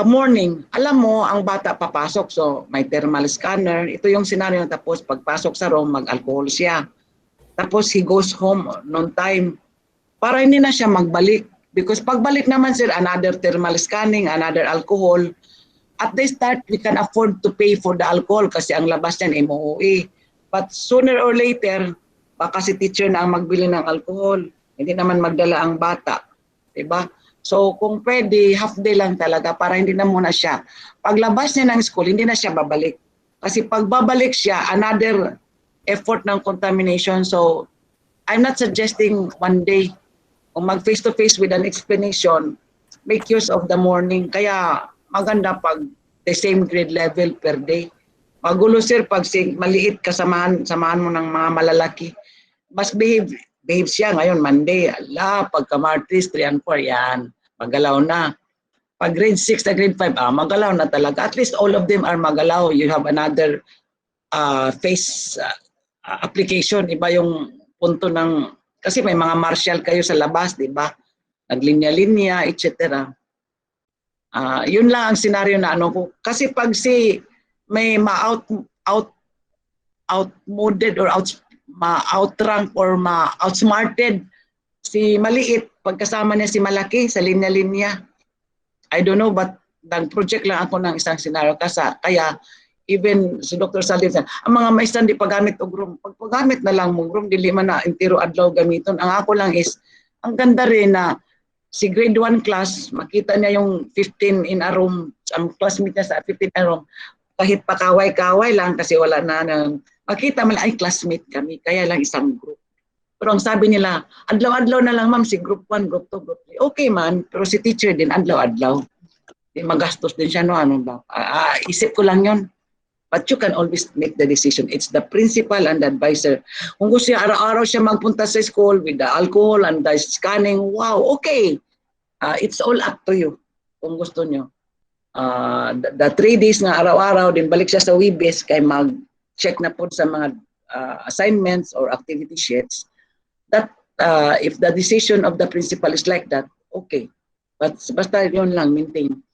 Morning, alam mo, ang bata papasok, so may thermal scanner. Ito yung scenario, tapos pagpasok sa room, mag-alcohol siya. Tapos he goes home noon time. Para hindi na siya magbalik. Because pagbalik naman, sir, another thermal scanning, another alcohol. At the start, we can afford to pay for the alcohol kasi ang labas niyan MOE. But sooner or later, baka si teacher na ang magbili ng alcohol. Hindi naman magdala ang bata. Diba? So kung pwede, half day lang talaga para hindi na muna siya. Paglabas niya ng school, hindi na siya babalik. Kasi pag babalik siya, another effort ng contamination. So I'm not suggesting 1 day. Kung mag face-to-face with an explanation, make use of the morning. Kaya maganda pag the same grade level per day. Magulo, sir, pag maliit kasamahan mo ng mga malalaki. Mas behave siya ngayon, Monday. Pagka Martes, 3 and 4, yan. Magalaw na. Pag grade 6 na grade 5, magalaw na talaga. At least all of them are magalaw. You have another face application. Iba yung punto ng, kasi may mga martial kayo sa labas, di ba? Naglinya-linya, etc. Yun lang ang senaryo na ano ko. Kasi pag may outmoded or outrank or outsmarted si maliit, pagkasama niya si malaki sa linya-linya. I don't know, but nag-project lang ako ng isang senaryo. Kaya even si Dr. Salim, ang mga maestro di paggamit og room. Pag paggamit na lang mong room, dili man na entero adlaw gamiton. Ang ako lang is, ang ganda rin na si grade 1 class, makita niya yung 15 in a room, ang classmate niya sa 15 in a room, kahit pa kaway-kaway lang kasi wala na makita man ay classmate kami, kaya lang isang group. Pero ang sabi nila, adlaw-adlaw na lang ma'am, si group 1, group 2, group 3. Okay man, pero si teacher din, adlaw-adlaw. Magastos din siya, no? Ano ba? Isip ko lang yon. But you can always make the decision. It's the principal and the advisor. Kung gusto niya, araw-araw siya magpunta sa school with the alcohol and the scanning, wow, okay. It's all up to you kung gusto niyo. The 3 days na araw-araw, din balik siya sa WeBase kay mag-check na po sa mga assignments or activity sheets. That if the decision of the principal is like that, okay. But basta yun lang, maintain.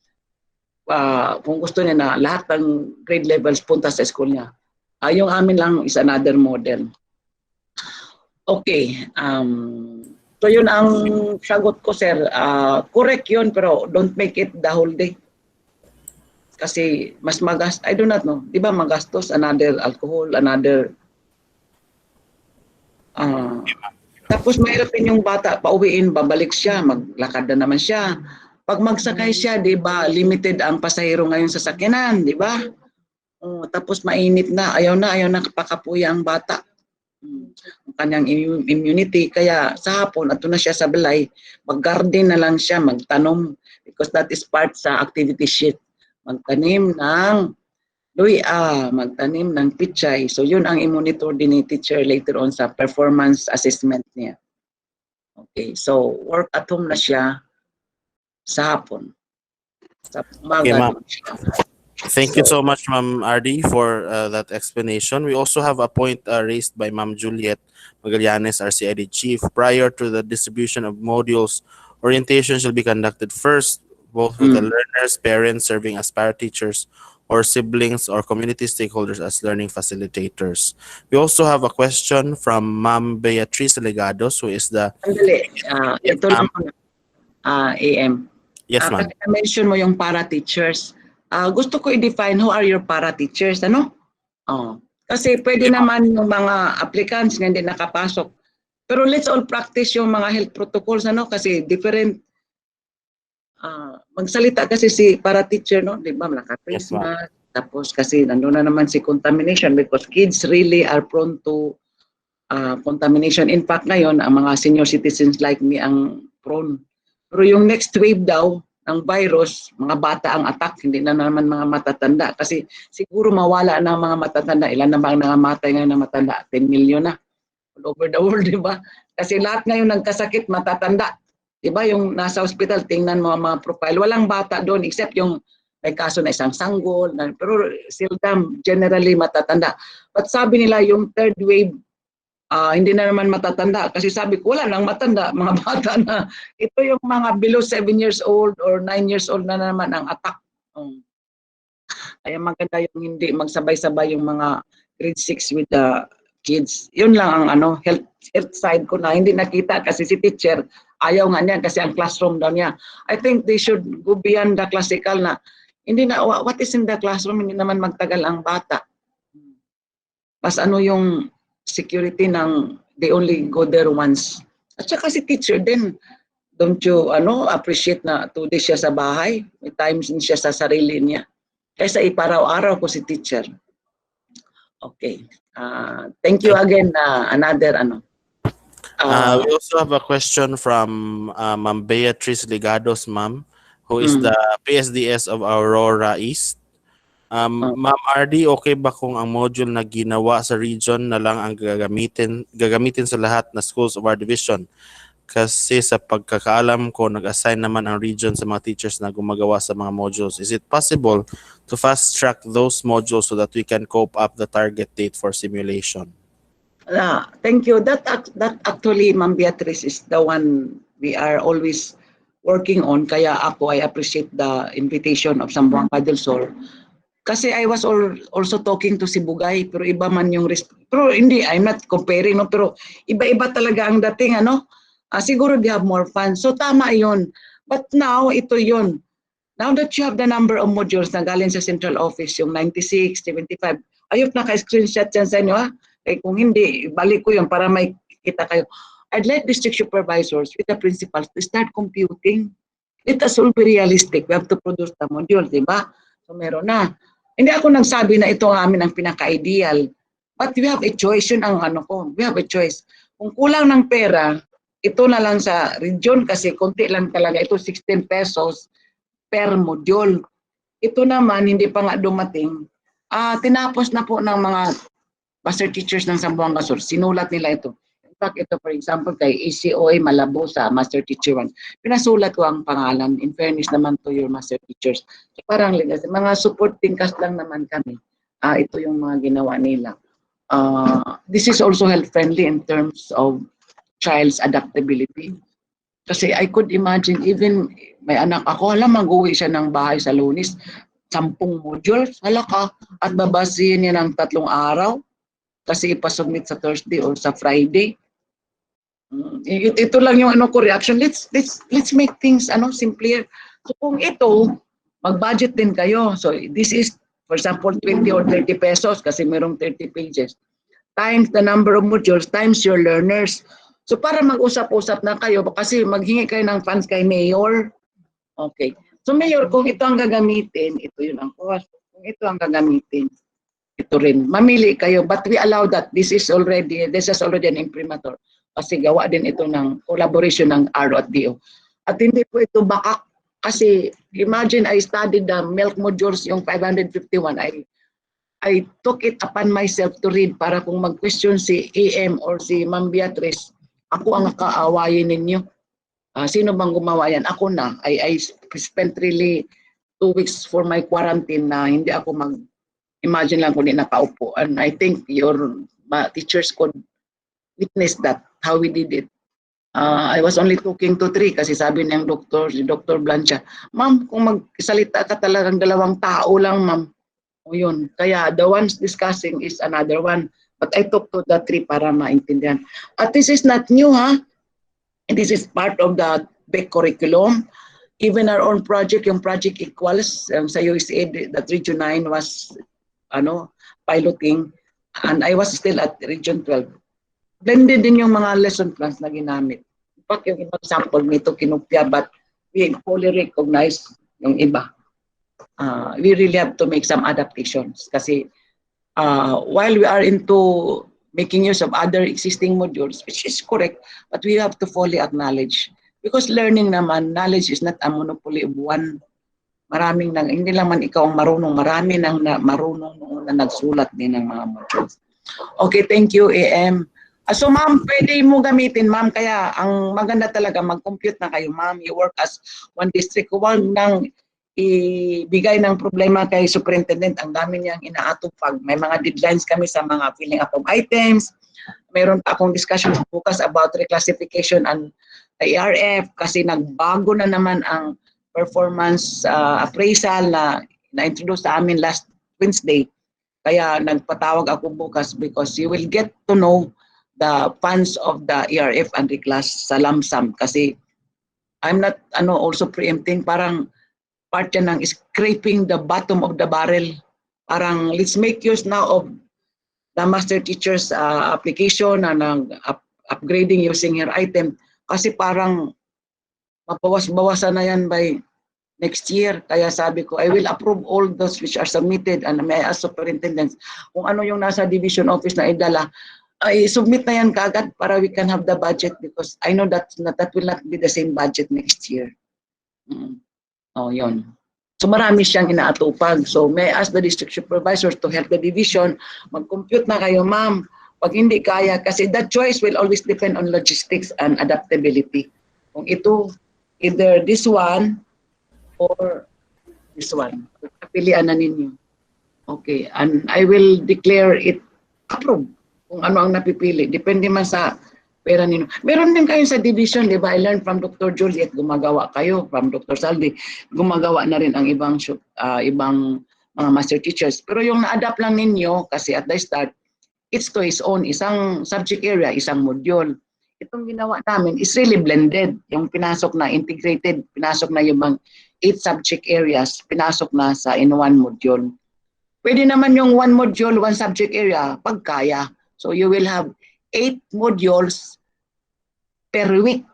Kung gusto niya na lahat ng grade levels punta sa school niya. Yung amin lang is another model. Okay. So yun ang sagot ko, sir. Correct yun, pero don't make it the whole day. Kasi mas I do not know. Di ba magastos? Another alcohol, another... tapos mahirapin yung bata, pauwiin, babalik siya, maglakad na naman siya. Pag magsakay siya, di ba, limited ang pasahero ngayon sa sakyanan, di ba? Tapos mainit na, ayaw na kapakapuya ang bata. Ang kanyang immunity, kaya sa hapon, ato na siya sa balay, mag-garden na lang siya, magtanom, because that is part sa activity sheet. Magtanim ng luya, magtanim ng pichay. So yun ang i-monitor din ni teacher later on sa performance assessment niya. Okay, so work at home na siya sa hapon. Sa umaga.
Okay, ma'am. Thank you so much, Ma'am Ardy, for that explanation. We also have a point raised by Ma'am Juliet Magallanes, RCID Chief. Prior to the distribution of modules, orientation shall be conducted first, both with the learners, parents serving as para-teachers, or siblings or community stakeholders as learning facilitators. We also have a question from Ma'am Beatriz Legados, who is the...
Andali, ito lang AM.
Yes, ma'am.
Mention mo yung para-teachers. Gusto ko i-define who are your para-teachers, ano? Kasi pwede naman yung mga applicants na hindi nakapasok. Pero let's all practice yung mga health protocols, ano? Kasi different, magsalita kasi si para teacher, no? Di ba?
Yes,
Naka-face
ma'am.
mask. Tapos kasi nandun na naman si contamination because kids really are prone to contamination. In fact, ngayon, ang mga senior citizens like me ang prone. Pero yung next wave daw ng virus, mga bata ang attack, hindi na naman mga matatanda. Kasi siguro mawala na ang mga matatanda. Ilan na ba ang nangamatay ngayon na matanda? 10 million na all over the world, di ba? Kasi lahat ngayon nagkasakit, matatanda. Di ba? Yung nasa hospital, tingnan mo ang mga profile. Walang bata doon except yung may kaso na isang sanggol. Pero seldom, generally matatanda. But sabi nila yung third wave, hindi na naman matatanda kasi sabi ko wala nang matanda, mga bata na. Ito yung mga below 7 years old or 9 years old na naman ang attack. Kaya maganda yung hindi magsabay-sabay yung mga grade 6 with the kids. Yun lang ang health side ko na hindi nakita kasi si teacher ayaw nga niya kasi ang classroom daw niya. I think they should go beyond the classical na hindi na what is in the classroom, hindi naman magtagal ang bata. Mas ano yung security ng they only go there once. At saka si teacher din, don't you appreciate na 2 days siya sa bahay, may times din siya sa sarili niya. Kaysa iparaw-araw ko si teacher. Okay. Thank you again. Another
We also have a question from Ma'am Beatrice Ligados, ma'am, who is the PSDS of Aurora East. Ma'am RD, okay ba kung ang module na ginawa sa region na lang ang gagamitin sa lahat na schools of our division? Kasi sa pagkakaalam ko, nag-assign naman ang region sa mga teachers na gumagawa sa mga modules. Is it possible to fast-track those modules so that we can cope up the target date for simulation?
Thank you. That actually, Ma'am Beatrice, is the one we are always working on. Kaya ako, I appreciate the invitation of Zamboanga del Sur. Kasi I was also talking to si Bugay, pero iba man yung pero hindi, I'm not comparing, no? Pero iba-iba talaga ang dating, siguro they have more fun. So tama yun. But now, ito yun. Now that you have the number of modules na galing sa central office, yung 96, 75, ayop naka-screenshot yan sa inyo, ha? Eh, kung hindi, balik ko yun para may kita kayo. I'd like district supervisors with the principals to start computing. Let us all be realistic. We have to produce the module, di ba? So meron na. Hindi ako nagsabi na ito ang amin ang pinaka-ideal. But we have a choice. Yun ang we have a choice. Kung kulang ng pera, ito na lang sa region kasi konti lang talaga. Ito 16 pesos per module. Ito naman, hindi pa nga dumating. Tinapos na po ng mga master teachers ng Zamboanga Sur. Sinulat nila ito. In fact, ito for example, kay ACOA Malabo sa Master Teacher 1. Pinasulat ko ang pangalan. In fairness naman to your Master Teachers. So, parang mga supporting cast lang naman kami. Ito yung mga ginawa nila. This is also health-friendly in terms of child's adaptability. Kasi I could imagine, even may anak ako, mag-uwi siya ng bahay sa Lunes, 10 modules, ka, at babasihin niya ng 3 araw, kasi ipasubmit sa Thursday or sa Friday. Ito lang yung reaction. Let's make things simpler. So kung ito, mag-budget din kayo. So this is, for example, 20 or 30 pesos kasi merong 30 pages. Times the number of modules, times your learners. So para mag-usap-usap na kayo, kasi maghingi kayo ng funds kay Mayor. Okay. So Mayor, kung ito ang gagamitin, ito yun ang cost. Kung ito ang gagamitin, ito rin. Mamili kayo. But we allow that. This is already an imprimatur. Kasi gawa din ito ng collaboration ng RO at DO. At hindi po ito bakak. Kasi imagine I studied the milk modules, yung 551. I took it upon myself to read para kung mag-question si AM or si Ma'am Beatrice, ako ang kaawayin ninyo. Sino bang gumawa yan? Ako na. I spent really 2 weeks for my quarantine na hindi ako imagine lang kung di nakaupo. And I think your teachers could witness that, how we did it. I was only talking to 3 kasi sabi ng si Dr. Blancha, ma'am, kung magsalita ka talagang 2 tao lang, ma'am. O yun. Kaya the ones discussing is another one. But I talked to the 3 para maintindihan. At this is not new, ha? This is part of the big curriculum. Even our own project, yung Project Equals, sa USAID, that Region 9 was piloting. and I was still at Region 12, blended din yung mga lesson plans na ginamit. In fact, yung ibang sample nito kinupya, but we fully recognize yung iba. We really have to make some adaptations kasi while we are into making use of other existing modules, which is correct, but we have to fully acknowledge. Because learning naman, knowledge is not a monopoly of one. Maraming nang, hindi lang man ikaw ang marunong, marami nang marunong na nagsulat din ng mga modules. Okay, thank you, AM. So ma'am, pwede mo gamitin ma'am, kaya ang maganda talaga mag-compute na kayo ma'am, you work as one district. Huwag nang ibigay ng problema kay superintendent, ang dami niyang inaatupag. May mga deadlines kami sa mga filling up of items. Mayroon pa akong discussion bukas about reclassification and ARF kasi nagbago na naman ang performance appraisal na na-introduce sa amin last Wednesday. Kaya nagpatawag ako bukas because you will get to know the funds of the ARF and reclass sa lump sum kasi I'm not also preempting, parang part yan ng scraping the bottom of the barrel. Parang let's make use now of the master teacher's application and upgrading using her item kasi parang mabawas-bawasan na yan by next year. Kaya sabi ko, I will approve all those which are submitted and may I ask superintendents kung ano yung nasa division office na idala, ay submit na yan kaagad para we can have the budget because I know that will not be the same budget next year. Yun. So marami siyang inaatupag. So may I ask the district supervisors to help the division, mag-compute na kayo ma'am. Pag hindi kaya, kasi that choice will always depend on logistics and adaptability. Kung ito, either this one or this one. Pilihan na ninyo. Okay, and I will declare it approved kung ano ang napipili. Depende man sa pera ninyo. Meron din kayo sa division, di ba? I learned from Dr. Juliet, gumagawa kayo. From Dr. Saldi, gumagawa na rin ang ibang mga master teachers. Pero yung na-adapt lang ninyo, kasi at the start, it's to its own, isang subject area, isang module. Itong ginawa namin is really blended. Yung pinasok na, integrated, pinasok na yung 8 subject areas, pinasok na sa in one module. Pwede naman yung one module, one subject area, pag kaya. So you will have 8 modules per week.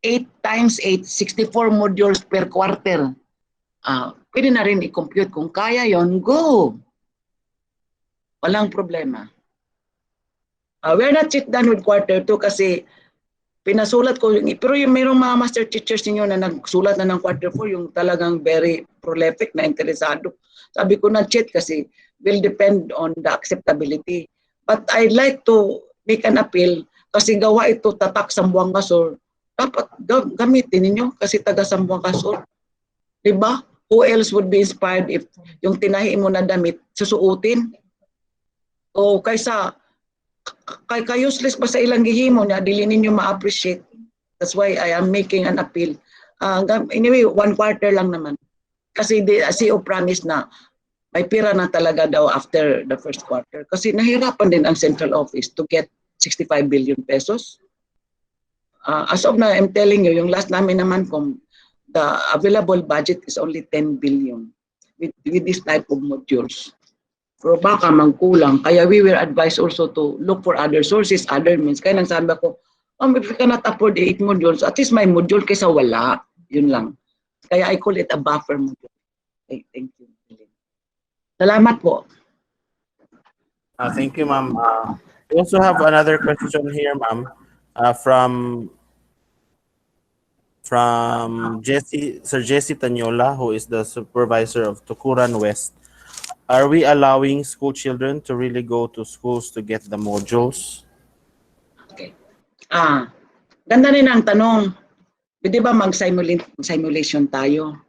8 times 8, 64 modules per quarter. Pwede na rin i-compute. Kung kaya yon, go! Walang problema. We're not yet done with quarter 2 kasi pinasulat ko yung, pero yung mayroong mga master teachers niyo na nagsulat na ng quarter 4, yung talagang very prolific na interesado. Sabi ko na chat kasi will depend on the acceptability. But I'd like to make an appeal kasi gawa ito tatak Zamboanga Sur. Dapat gamitin ninyo kasi taga Zamboanga Sur. Diba? Who else would be inspired if yung tinahi mo na damit susuotin? O kaysa useless pa sa ilang gihimo na dili ninyo ma-appreciate. That's why I am making an appeal. Anyway, 1 quarter lang naman. Kasi the CEO promised na may pira na talaga daw after the first quarter. Kasi nahirapan din ang central office to get 65 billion pesos. As of now, I'm telling you, yung last namin naman the available budget is only 10 billion with this type of modules. Pero baka mangkulang. Kaya we were advised also to look for other sources, other means. Kaya nang sabi ko, if we cannot afford 8 modules, at least may module kaysa wala. Yun lang. Kaya I call it a buffer module. Okay, thank you. Salamat po.
Thank you, ma'am. We also have another question here, ma'am, from Sir Jesse Tanyola, who is the supervisor of Tukuran West. Are we allowing school children to really go to schools to get the modules?
Okay. Ganda rin ang tanong. Pwede ba mag-simulation tayo?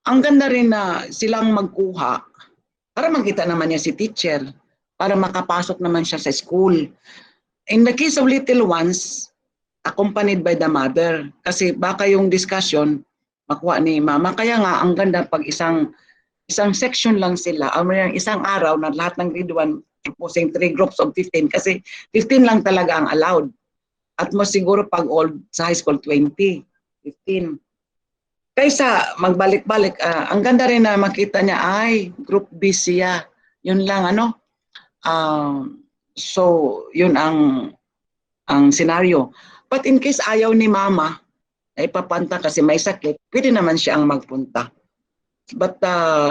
Ang ganda rin na silang magkuha para makita naman niya si teacher, para makapasok naman siya sa school. In the case of little ones, accompanied by the mother. Kasi baka yung discussion, makuha ni mama. Kaya nga, ang ganda pag isang section lang sila, isang araw na lahat ng grade 1, proposing 3 groups of 15, kasi 15 lang talaga ang allowed. At mas siguro pag old sa high school, 20, 15. Kaysa magbalik-balik, ang ganda rin na makita niya, ay, group B siya. Yun lang, So, yun ang scenario. But in case ayaw ni mama, ay papanta kasi may sakit, pwede naman siya ang magpunta. But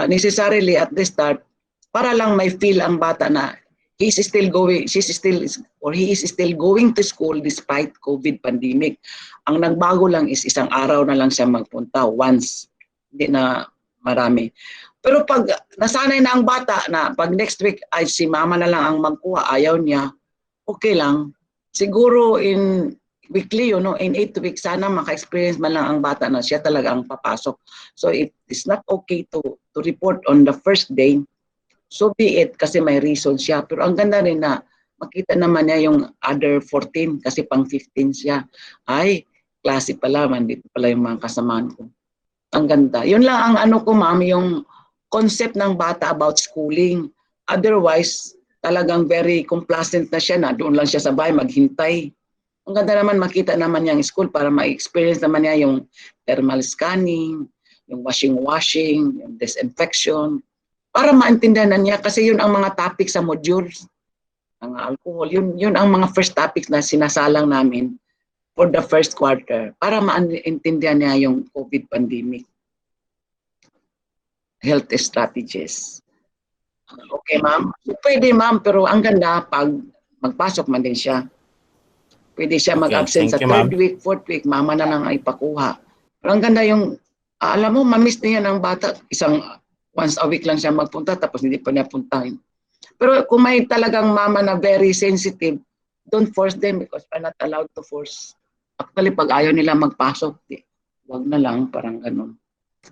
necessarily at the start, para lang may feel ang bata na he is still going to school despite COVID pandemic. Ang nagbago lang is isang araw na lang siya magpunta once, hindi na marami. Pero pag nasanay na ang bata na pag next week ay si mama na lang ang magkuha, ayaw niya, okay lang. Siguro in weekly, in 8 weeks, sana maka-experience man lang ang bata na siya talaga ang papasok. So it is not okay to report on the first day. So be it, kasi may reason siya. Pero ang ganda rin na makita naman niya yung other 14 kasi pang 15 siya. Ay, klase pala, dito pala yung mga kasamaan ko. Ang ganda. Yun lang ang ano ko, ma'am, yung concept ng bata about schooling. Otherwise, talagang very complacent na siya na doon lang siya sa bahay maghintay. Ang ganda naman makita naman niya ang school para ma-experience naman niya yung thermal scanning, yung washing, yung disinfection, para maintindihan na niya kasi yun ang mga topics sa modules. Ang alcohol, yun ang mga first topics na sinasalang namin for the first quarter para maintindihan niya yung COVID pandemic. Health strategies. Okay, ma'am. Pwede, ma'am, pero ang ganda pag magpasok man din siya. Pwede siya mag-absent sa third week, fourth week, mama na lang ay pakuha. Pero ang ganda yung, alam mo, mamiss niya ng bata. Once a week lang siya magpunta, tapos hindi pa niya puntahin. Pero kung may talagang mama na very sensitive, don't force them because we're not allowed to force. Actually, pag ayaw nila magpasok, wag na lang, parang ganun.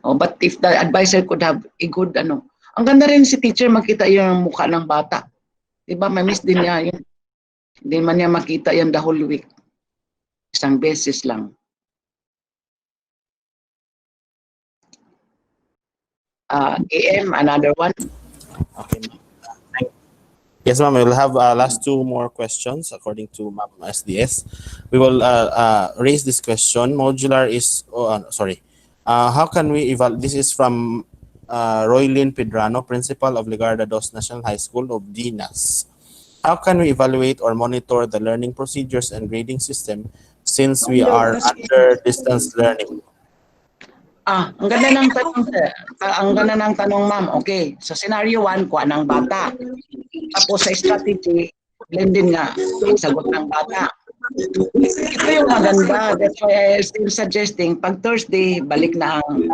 Oh, but if the advisor could have a good, ang ganda rin si teacher makita yung mukha ng bata. Diba, mamiss din niya yun. Hindi man niya makita yan the whole week. Isang beses lang. AM, another one.
Okay. Yes, ma'am. We'll have last two more questions according to Ma'am SDS. We will raise this question. Modular is, how can we evaluate? This is from Roylyn Pedrano, Principal of Ligarda Dos National High School of Dinas. How can we evaluate or monitor the learning procedures and grading system since we are under distance learning?
Ang ganda ng tanong, ma'am. Okay, so scenario 1, kuha ng bata. Tapos sa strategy, blendin nga ang sagot ng bata. Ito yung maganda. That's why I'm still suggesting, pag Thursday, balik na ang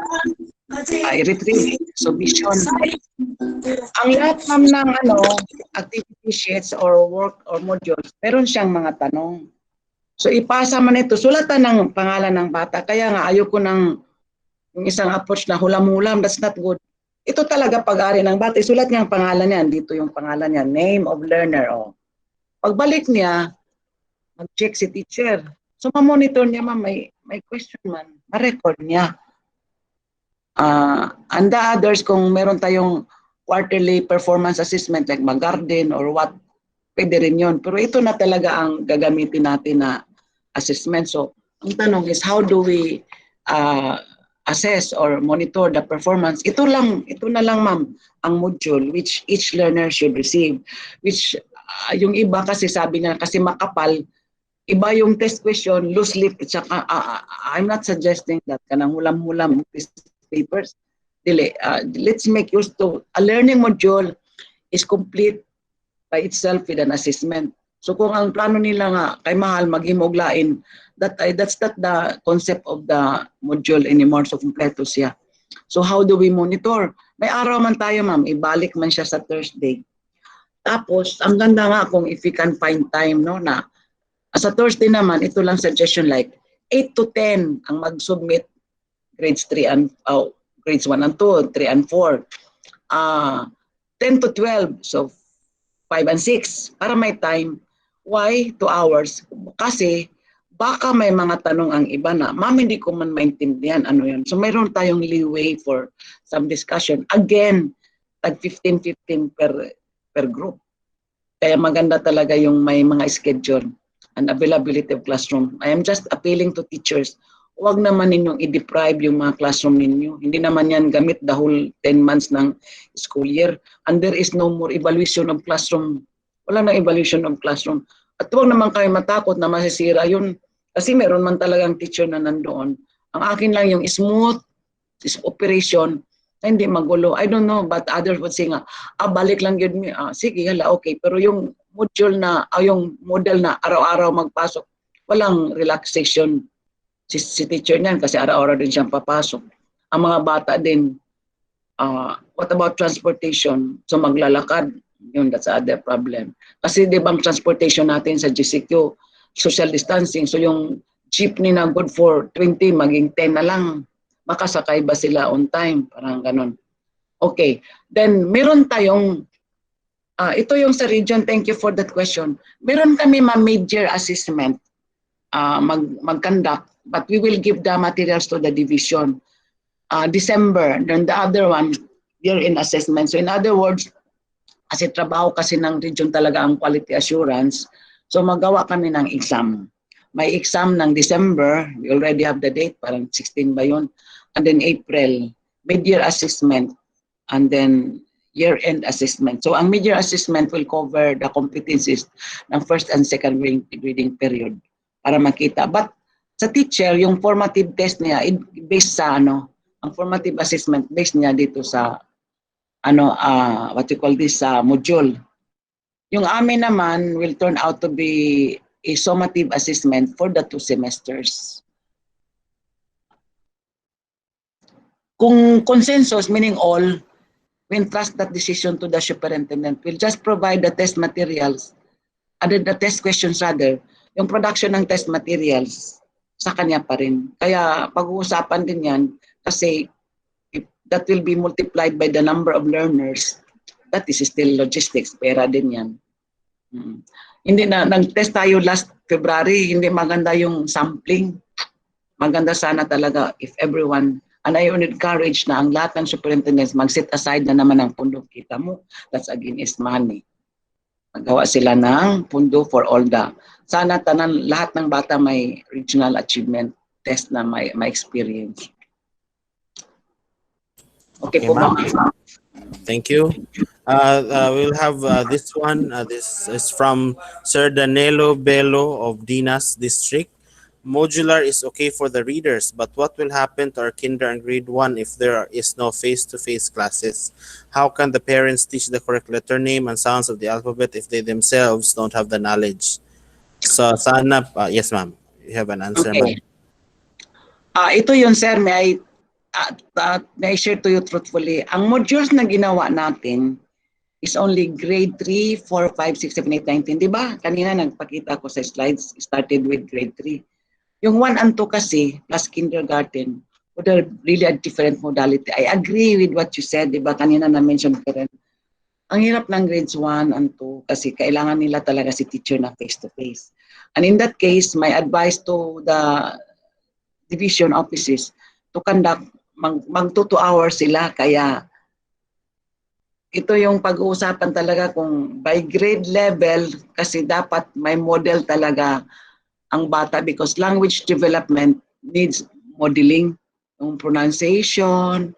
retreat, submission. Ang lahat, ma'am, ng activity sheets or work or modules, meron siyang mga tanong. So ipasa man ito, sulatan ng pangalan ng bata. Kaya nga, ayoko ng yung isang approach na hulam-hulam, that's not good. Ito talaga pag-ari ng bata. Isulat niya ang pangalan niya. Dito yung pangalan niya, name of learner. Pagbalik niya, mag-check si teacher. So, ma-monitor niya, ma'am, may question man. Ma-record niya. And the others, kung meron tayong quarterly performance assessment like mag-garden or what, pwede rin yun. Pero ito na talaga ang gagamitin natin na assessment. So, ang tanong is, how do we assess or monitor the performance? Ito na lang, ma'am, ang module which each learner should receive. Which yung iba kasi sabi niya, kasi makapal, iba yung test question, loose lip, tsaka, I'm not suggesting that kanang hulam-hulam test papers. Dili, let's make use to, a learning module is complete by itself with an assessment. So kung ang plano nila nga kay mahal maghimoglain, that's not the concept of the module anymore. So kompleto siya. So how do we monitor? May araw man tayo, ma'am, ibalik man siya sa Thursday. Tapos ang ganda nga kung if we can find time, no, na sa Thursday naman, ito lang suggestion like 8 to 10 ang mag-submit grades 3 and grades 1 and 2, 3 and 4. 10 to 12, so 5 and 6 para may time. Why 2 hours? Kasi baka may mga tanong ang iba na, ma'am, hindi ko man maintindihan ano yun. So mayroon tayong leeway for some discussion. Again, tag 15-15 per group. Kaya maganda talaga yung may mga schedule and availability of classroom. I am just appealing to teachers. Huwag naman ninyong i-deprive yung mga classroom ninyo. Hindi naman yan gamit the whole 10 months ng school year. And there is no more evaluation of classroom Wala nang evaluation of classroom. At huwag naman kayo matakot na masisira yun. Kasi meron man talagang teacher na nandoon. Ang akin lang yung smooth operation na hindi magulo. I don't know, but others would say nga, balik lang yun. Sige, hala, okay. Pero yung module na, yung model na araw-araw magpasok, walang relaxation si teacher niyan kasi araw-araw din siyang papasok. Ang mga bata din, what about transportation? So maglalakad, yun, that's other problem. Kasi di bang transportation natin sa GCQ, social distancing, so yung jeepney na good for 20, maging 10 na lang. Makasakay ba sila on time? Parang ganun. Okay, then meron tayong, ito yung sa region, thank you for that question. Meron kami major assessment mag-conduct, but we will give the materials to the division. December, then the other one, year-end assessment. So in other words, kasi trabaho kasi ng region talaga ang quality assurance, so magawa kami ng exam. May exam ng December, we already have the date, parang 16 ba yun? And then April, mid-year assessment, and then year-end assessment. So ang mid-year assessment will cover the competencies ng first and second grading period para makita. But sa teacher, yung formative test niya, based sa ang formative assessment based niya dito sa what you call this module. Yung amin naman will turn out to be a summative assessment for the 2 semesters. Kung consensus, meaning all, we entrust that decision to the superintendent. We'll just provide the test materials, the test questions rather, yung production ng test materials sa kanya pa rin. Kaya pag-uusapan din yan kasi if that will be multiplied by the number of learners, that is still logistics, pera din yan. Hindi na, nag-test tayo last February, hindi maganda yung sampling. Maganda sana talaga if everyone, and I would encourage na ang lahat ng superintendents mag-set aside na naman ang pundo. Kita mo, that's again is money. Magawa sila ng pundo for all the, sana lahat ng bata may regional achievement test na may experience. Okay po, ma'am.
Thank you. We'll have this one. This is from Sir Danilo Bello of Dinas District. Modular is okay for the readers, but what will happen to our kinder and grade 1 if there is no face-to-face classes? How can the parents teach the correct letter name and sounds of the alphabet if they themselves don't have the knowledge? So, sana, yes ma'am, you have an answer,
okay.
Ma'am.
Ito yun, sir, may share to you truthfully. Ang modules na ginawa natin is only grade 3, 4, 5, 6, 7, 8, 9, 10. Diba? Kanina nagpakita ko sa slides, started with grade 3. Yung 1 and 2 kasi, plus kindergarten, would have really a different modality. I agree with what you said, diba? Kanina na-mention ko rin. Ang hirap ng grades 1 and 2 kasi kailangan nila talaga si teacher na face-to-face. And in that case, my advice to the division offices to conduct, mag 2 hours sila. Kaya ito yung pag-uusapan talaga kung by grade level kasi dapat may model talaga ang bata because language development needs modeling, yung pronunciation,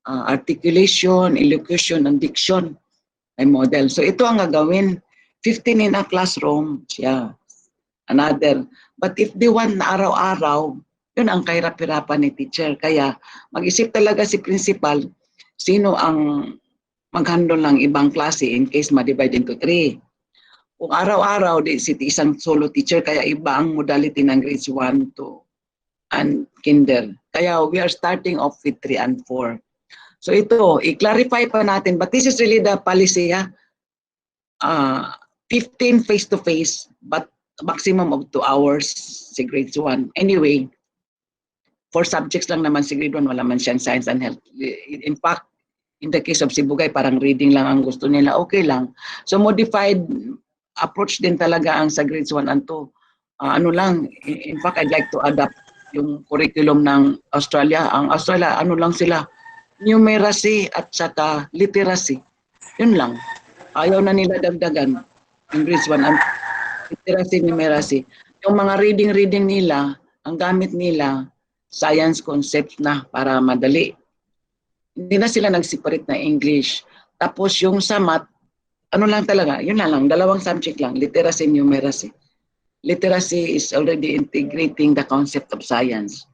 articulation, elocution, and diction ay model. So ito ang gagawin. 15 in a classroom, another. But if they want na araw-araw, yun ang kahirap-hirapan ni teacher. Kaya mag-isip talaga si principal sino ang mag-handle ng ibang klase in case ma-divide into 3. Kung araw-araw, si isang solo teacher, kaya iba ang modality ng grades 1 to and kinder. Kaya we are starting off with 3 and 4. So ito, i-clarify pa natin, but this is really the policy, 15 face-to-face, but maximum of 2 hours si grades 1. Anyway, 4 subjects lang naman si grade 1, wala man siyang science and health. In fact, in the case of Sibugay, parang reading lang ang gusto nila, okay lang. So modified approach din talaga ang sa grades 1 and 2. In fact, I'd like to adapt yung curriculum ng Australia. Ang Australia, lang sila, numeracy at saka literacy. Yun lang. Ayaw na nila dagdagan yung grades 1 and literacy, numeracy. Yung mga reading nila, ang gamit nila, science concepts na para madali. Hindi na sila nag-separate na English. Tapos yung sa math, ano lang talaga, yun na lang, dalawang subject lang, literacy and numeracy. Literacy is already integrating the concept of science.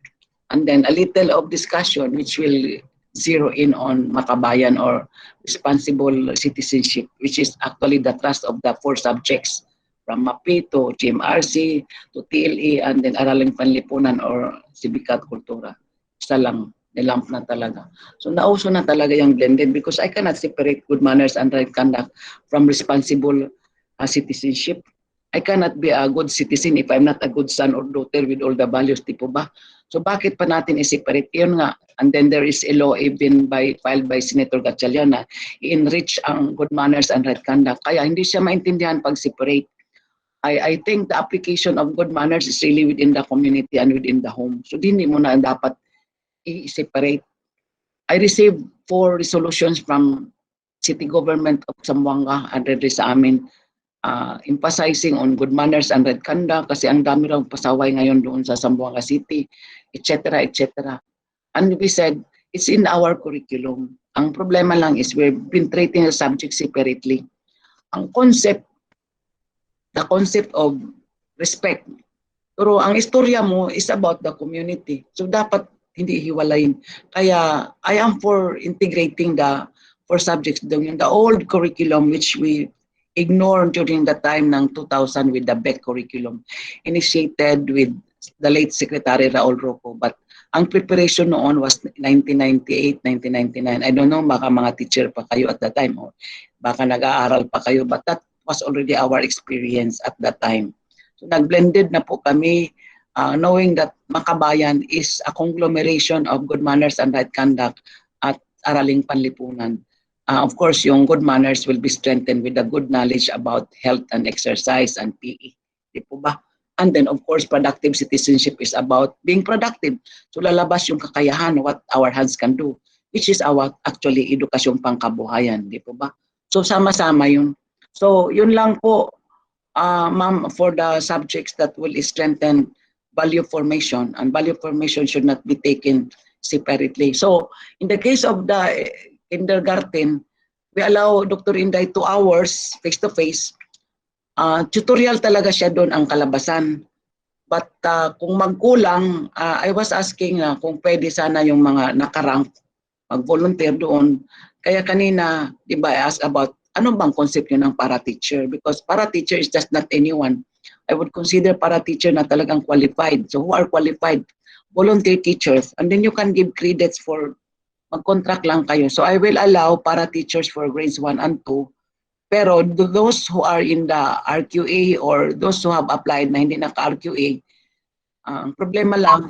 And then a little of discussion which will zero in on makabayan or responsible citizenship, which is actually the thrust of the 4 subjects from MAPI to GMRC to TLE and then Araling Panlipunan or Sibika at Kultura. Isa lang, nilamp na talaga. So nauso na talaga yung blended because I cannot separate good manners and right conduct from responsible citizenship. I cannot be a good citizen if I'm not a good son or daughter with all the values, di po ba? So bakit pa natin i-separate? Yun nga. And then there is a law even filed by Senator Gatchalian na i-enrich ang good manners and right conduct. Kaya hindi siya maintindihan pag separate. I think the application of good manners is really within the community and within the home. So hindi mo na dapat i-separate. I received 4 resolutions from City Government of Zamboanga and sa amin emphasizing on good manners and right conduct kasi ang dami raw pasaway ngayon doon sa Zamboanga City, etc. etc. And we said, it's in our curriculum. Ang problema lang is we've been treating the subject separately. Ang concept, the concept of respect. Pero ang istorya mo is about the community. So dapat hindi hiwalayin. Kaya I am for integrating the 4 subjects doon. The old curriculum which we ignored during the time ng 2000 with the BEC curriculum, initiated with the late Secretary Raul Roco. But ang preparation noon was 1998, 1999. I don't know, baka mga teacher pa kayo at that time or baka nag-aaral pa kayo, but that was already our experience at that time. So nag-blended na po kami knowing that Makabayan is a conglomeration of good manners and right conduct at Araling Panlipunan. Of course, yung good manners will be strengthened with the good knowledge about health and exercise and PE. Di po ba? And then, of course, productive citizenship is about being productive. So lalabas yung kakayahan, what our hands can do, which is our actually edukasyong pangkabuhayan. Di po ba? So sama-sama yun. So yun lang po, ma'am, for the subjects that will strengthen value formation. And value formation should not be taken separately. So in the case of the kindergarten, we allow Dr. Inday 2 hours face-to-face. Tutorial talaga siya doon ang kalabasan. But kung magkulang, I was asking kung pwede sana yung mga nakarank mag-volunteer doon. Kaya kanina, di ba, I asked about ano bang concept yun ng para-teacher? Because para-teacher is just not anyone. I would consider para-teacher na talagang qualified. So who are qualified? Volunteer teachers. And then you can give credits for mag-contract lang kayo. So I will allow para-teachers for grades 1 and 2. Pero those who are in the RQA or those who have applied na hindi naka-RQA, ang problema lang,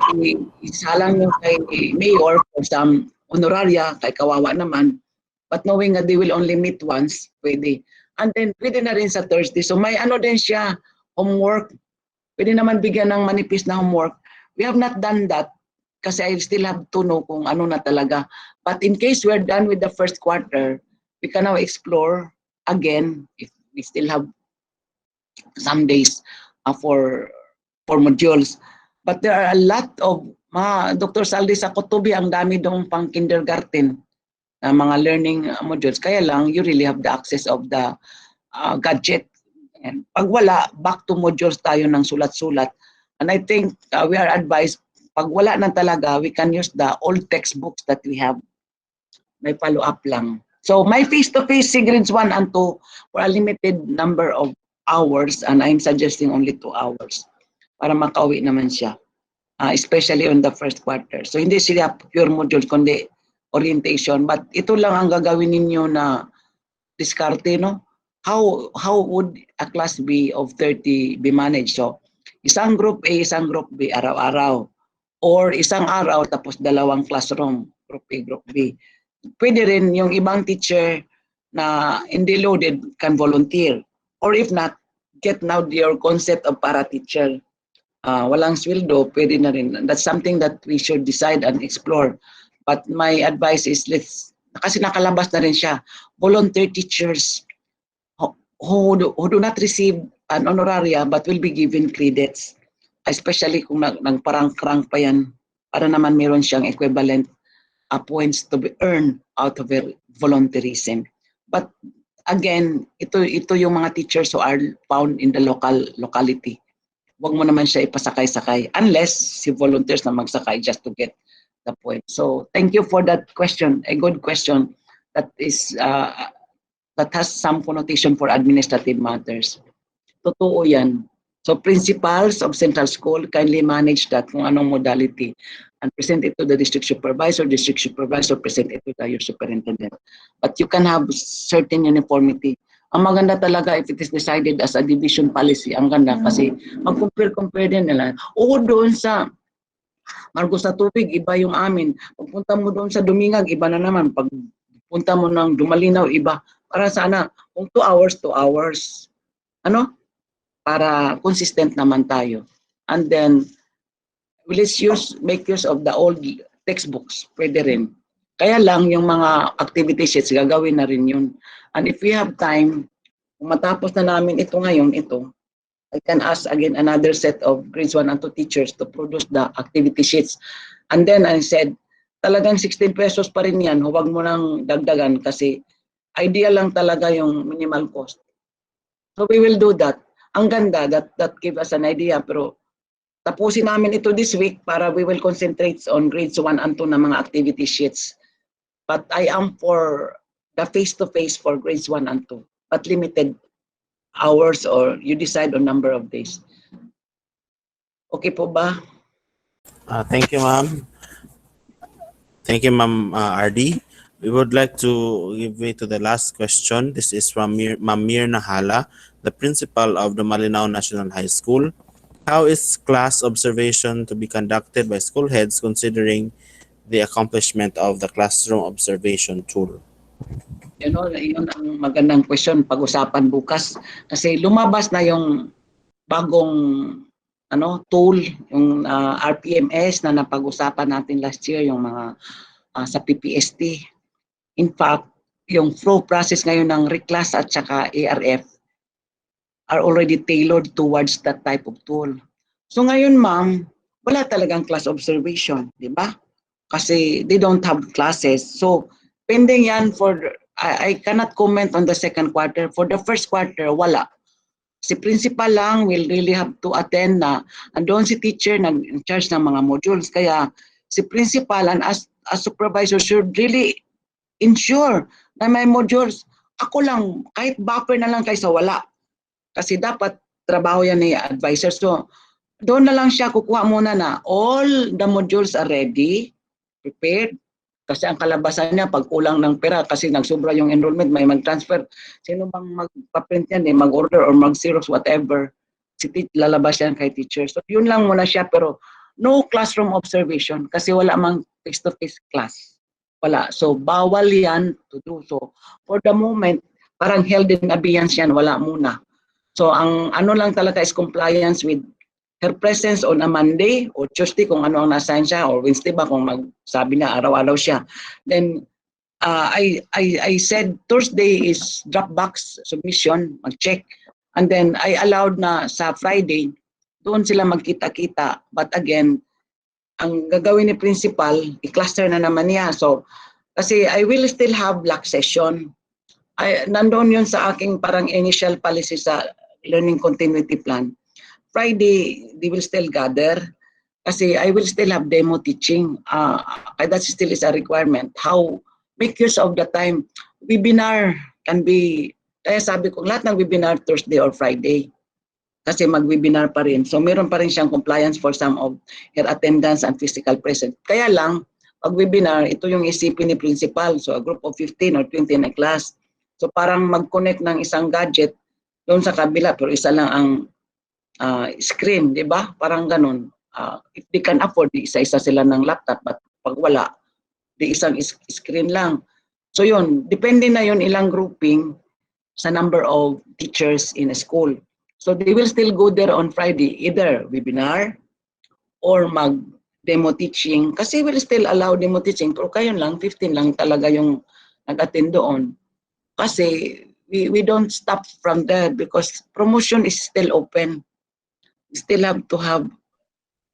isa lang yung kay mayor for some honoraria, kay kawawa naman. But knowing that they will only meet once, pwede. And then pwede na rin sa Thursday. So may ano din siya, homework. Pwede naman bigyan ng manipis na homework. We have not done that kasi I still have to know kung ano na talaga. But in case we're done with the first quarter, we can now explore again if we still have some days for modules. But there are a lot of Dr. Saldi sa Kotubi, ang dami dong pang kindergarten na mga learning modules. Kaya lang, you really have the access of the gadget. And pag wala, back to modules tayo ng sulat-sulat. And I think we are advised, pag wala na talaga, we can use the old textbooks that we have. May follow-up lang. So my face-to-face grades 1 and 2 for a limited number of hours and I'm suggesting only 2 hours para makauwi naman siya, especially on the first quarter. So hindi sila pure modules, kundi orientation. But ito lang ang gagawin ninyo na diskarte, no? How would a class B of 30 be managed? So isang group A, isang group B, araw-araw. Or isang araw tapos dalawang classroom, group A, group B. Pwede rin yung ibang teacher na hindi loaded can volunteer. Or if not, get now your concept of para-teacher. Walang sweldo, pwede na rin. That's something that we should decide and explore. But my advice is, kasi nakalabas na rin siya, volunteer teachers who do not receive an honoraria but will be given credits. Especially kung nagparang-krang pa yan, para naman meron siyang equivalent points to be earned out of volunteerism. But again, ito yung mga teachers who are found in the locality. Huwag mo naman siya ipasakay-sakay unless si volunteers na magsakay just to get the point. So thank you for that question, a good question that is that has some connotation for administrative matters. Totoo yan. So principals of central school kindly manage that kung anong modality and present it to the district supervisor present it to the your superintendent. But you can have certain uniformity. Ang maganda talaga if it is decided as a division policy, ang ganda kasi mag-compare din nila. O doon sa Marcos sa Tubig, iba yung amin. Pagpunta mo doon sa Dumingag, iba na naman. Pagpunta mo ng Dumalinaw, iba. Para sana, kung 2 hours, 2 hours. Ano? Para consistent naman tayo. And then, let's make use of the old textbooks. Pwede rin. Kaya lang, yung mga activity sheets, gagawin na rin yun. And if we have time, kung matapos na namin ito ngayon, I can ask again another set of grades 1 and 2 teachers to produce the activity sheets. And then I said, talagang 16 pesos pa rin yan, huwag mo nang dagdagan kasi idea lang talaga yung minimal cost. So we will do that. Ang ganda, that give us an idea, pero tapusin namin ito this week para we will concentrate on grades 1 and 2 na mga activity sheets. But I am for the face-to-face for grades 1 and 2, but limited hours or you decide on number of days. Okay po ba?
Thank you, ma'am. Thank you, ma'am RD. We would like to give way to the last question. This is from Ma'am Mirna Hala, the principal of the Malinao National High School. How is class observation to be conducted by school heads considering the accomplishment of the classroom observation tool?
Yun ang magandang question pag-usapan bukas kasi lumabas na yung bagong tool, yung RPMS na napag-usapan natin last year, yung mga sa PPST. In fact, yung flow process ngayon ng reclass at saka ARF are already tailored towards that type of tool. So ngayon, ma'am, wala talagang class observation, di ba? Kasi they don't have classes. So pending yan I cannot comment on the second quarter. For the first quarter, wala. Si principal lang will really have to attend na andun si teacher nag-charge ng mga modules. Kaya si principal and as supervisor should really ensure na may modules. Ako lang, kahit buffer na lang kaysa wala. Kasi dapat trabaho yan ni advisor. So doon na lang siya kukuha muna na all the modules are ready, prepared. Kasi ang kalabasan niya, pag kulang ng pera, kasi nagsobra yung enrollment, may mag-transfer. Sino bang magpaprint yan, mag-order or mag-xerox, whatever. Lalabas yan kay teacher. So yun lang muna siya, pero no classroom observation kasi wala mang face-to-face class. Wala. So bawal yan to do. So for the moment, parang health and abeyance yan, wala muna. So ang ano lang talaga is compliance with her presence on a Monday or Tuesday kung ano ang na-assign siya or Wednesday ba kung magsabi na araw-araw siya. Then I said Thursday is Dropbox submission, mag-check. And then I allowed na sa Friday, doon sila magkita-kita. But again, ang gagawin ni principal, i-cluster na naman niya. So kasi I will still have block session. Nandoon yun sa aking parang initial policy sa learning continuity plan. Friday, they will still gather kasi I will still have demo teaching. That still is a requirement. How make use of the time. Webinar can be, kaya sabi ko, lahat ng webinar Thursday or Friday kasi mag-webinar pa rin. So meron pa rin siyang compliance for some of her attendance and physical presence. Kaya lang, pag webinar, ito yung isipin ni principal. So a group of 15 or 20 na class. So parang mag-connect ng isang gadget doon sa kabila pero isa lang ang screen, di ba? Parang ganun. If they can afford, isa-isa sila ng laptop. But pag wala, di isang screen lang. So yun, depende na yun ilang grouping sa number of teachers in a school. So they will still go there on Friday, either webinar or mag-demo teaching. Kasi will still allow demo teaching. Pero kayo lang, 15 lang talaga yung nag-attend doon. Kasi we don't stop from there because promotion is still open. Still have to have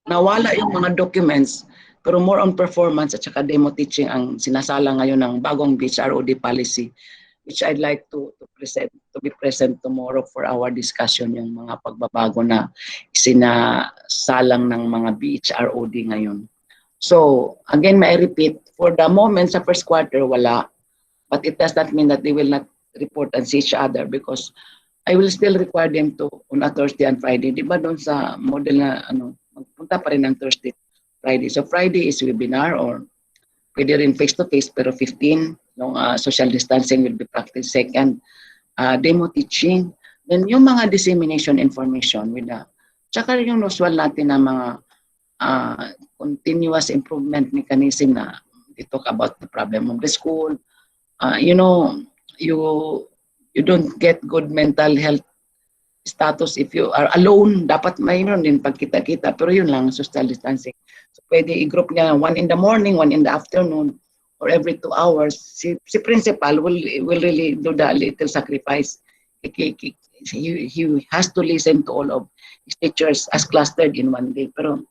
nawala yung mga documents pero more on performance at saka demo teaching ang sinasala ngayon ng bagong BHROD policy. which I'd like to be present tomorrow for our discussion, yung mga pagbabago na isinasalang ng mga BHROD ngayon. So, again, may repeat, for the moment sa first quarter, wala. But it does not mean that they will not report and see each other because I will still require them to on a Thursday and Friday. Di ba doon sa model na magpunta pa rin ng Thursday, Friday. So Friday is webinar or pwede rin face-to-face pero 15. Yung social distancing will be practiced. Second, demo teaching. Then yung mga dissemination information with tsaka yung usual natin na mga continuous improvement mechanism na we talk about the problem of the school. You don't get good mental health status if you are alone. Dapat mayroon din pagkita-kita, pero yun lang, social distancing. So pwede i-group niya 1 in the morning, 1 in the afternoon, or every 2 hours. Si principal will really do the little sacrifice. He has to listen to all of his teachers as clustered in one day. Pero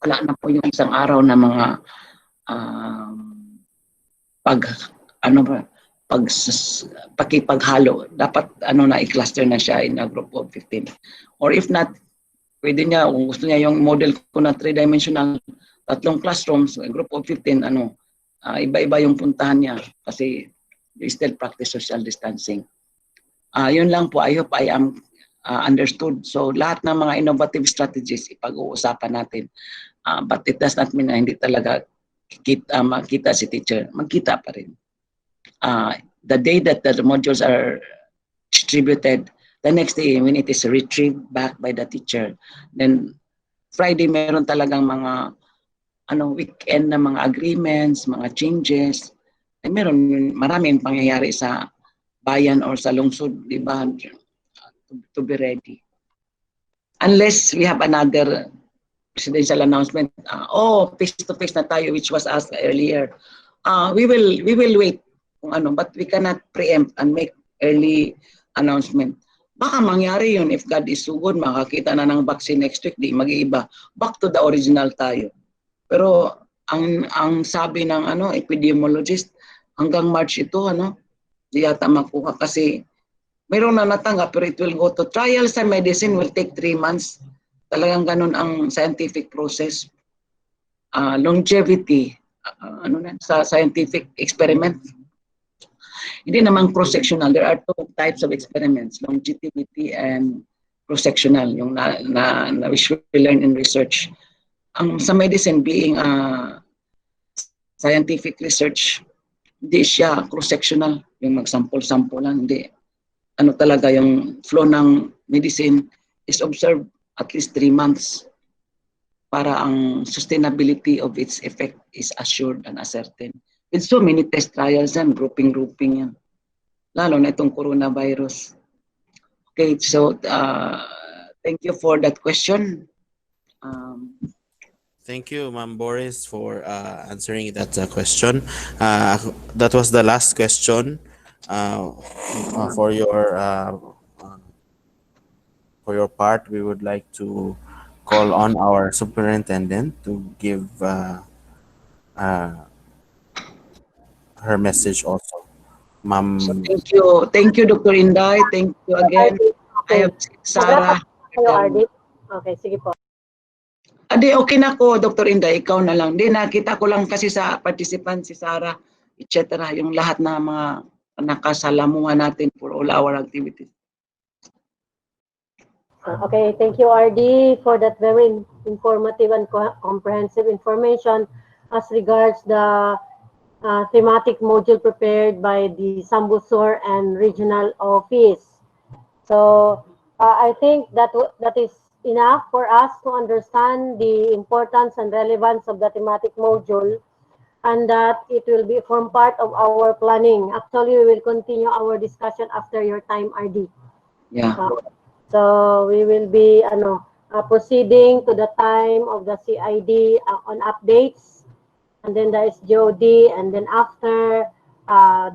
wala na po yung isang araw na mga pakipaghalo. Dapat na i-cluster na siya in a group of 15. Or if not, pwede niya, kung gusto niya yung model ko na 3-dimensional, 3 classrooms, a group of 15, iba-iba yung puntahan niya kasi you still practice social distancing. Yun lang po, I hope I am understood. So lahat ng mga innovative strategies ipag-uusapan natin. But it does not mean na hindi talaga makita si teacher. Magkita pa rin. The day that the modules are distributed, the next day when it is retrieved back by the teacher, then Friday meron talagang mga weekend na mga agreements, mga changes. Meron maraming pangyayari sa bayan or sa lungsod, di ba? To be ready. Unless we have another presidential announcement, face-to-face na tayo, which was asked earlier. We will wait kung but we cannot preempt and make early announcement. Baka mangyari yun if God is so good, makakita na ng vaccine next week, di mag-iiba. Back to the original tayo. Pero ang sabi ng epidemiologist, hanggang March ito, di yata makuha kasi mayroon na natanggap pero it will go to trials and medicine will take 3 months. Talagang ganun ang scientific process. Longevity, sa scientific experiment. Hindi naman cross-sectional. There are 2 types of experiments, longevity and cross-sectional, yung na which we learn in research. Sa medicine being scientific research, hindi siya cross-sectional, yung mag-sample-sample lang, hindi. Talaga yung flow ng medicine is observed at least 3 months para ang sustainability of its effect is assured and ascertained. With so many test trials and grouping yan. Lalo na itong coronavirus. Okay, so thank you for that question.
Thank you, Ma'am Boris, for answering that question. That was the last question for your part. We would like to call on our superintendent to give her message also. Ma'am.
So thank you, Dr. Inday. Thank you again. I have Sarah.
Okay, sige po.
Adi, okay na ko, Dr. Inday, ikaw na lang. Di, nakita ko lang kasi sa participant, si Sarah, etc. Yung lahat na mga nakasalamuhan natin for all our activities.
Okay, thank you, RD, for that very informative and comprehensive information as regards the thematic module prepared by the Sambusor and Regional Office. So I think that is enough for us to understand the importance and relevance of the thematic module, and that it will form part of our planning. Actually, we will continue our discussion after your time, RD.
Yeah.
So we will be proceeding to the time of the CID on updates, and then the SGOD, and then after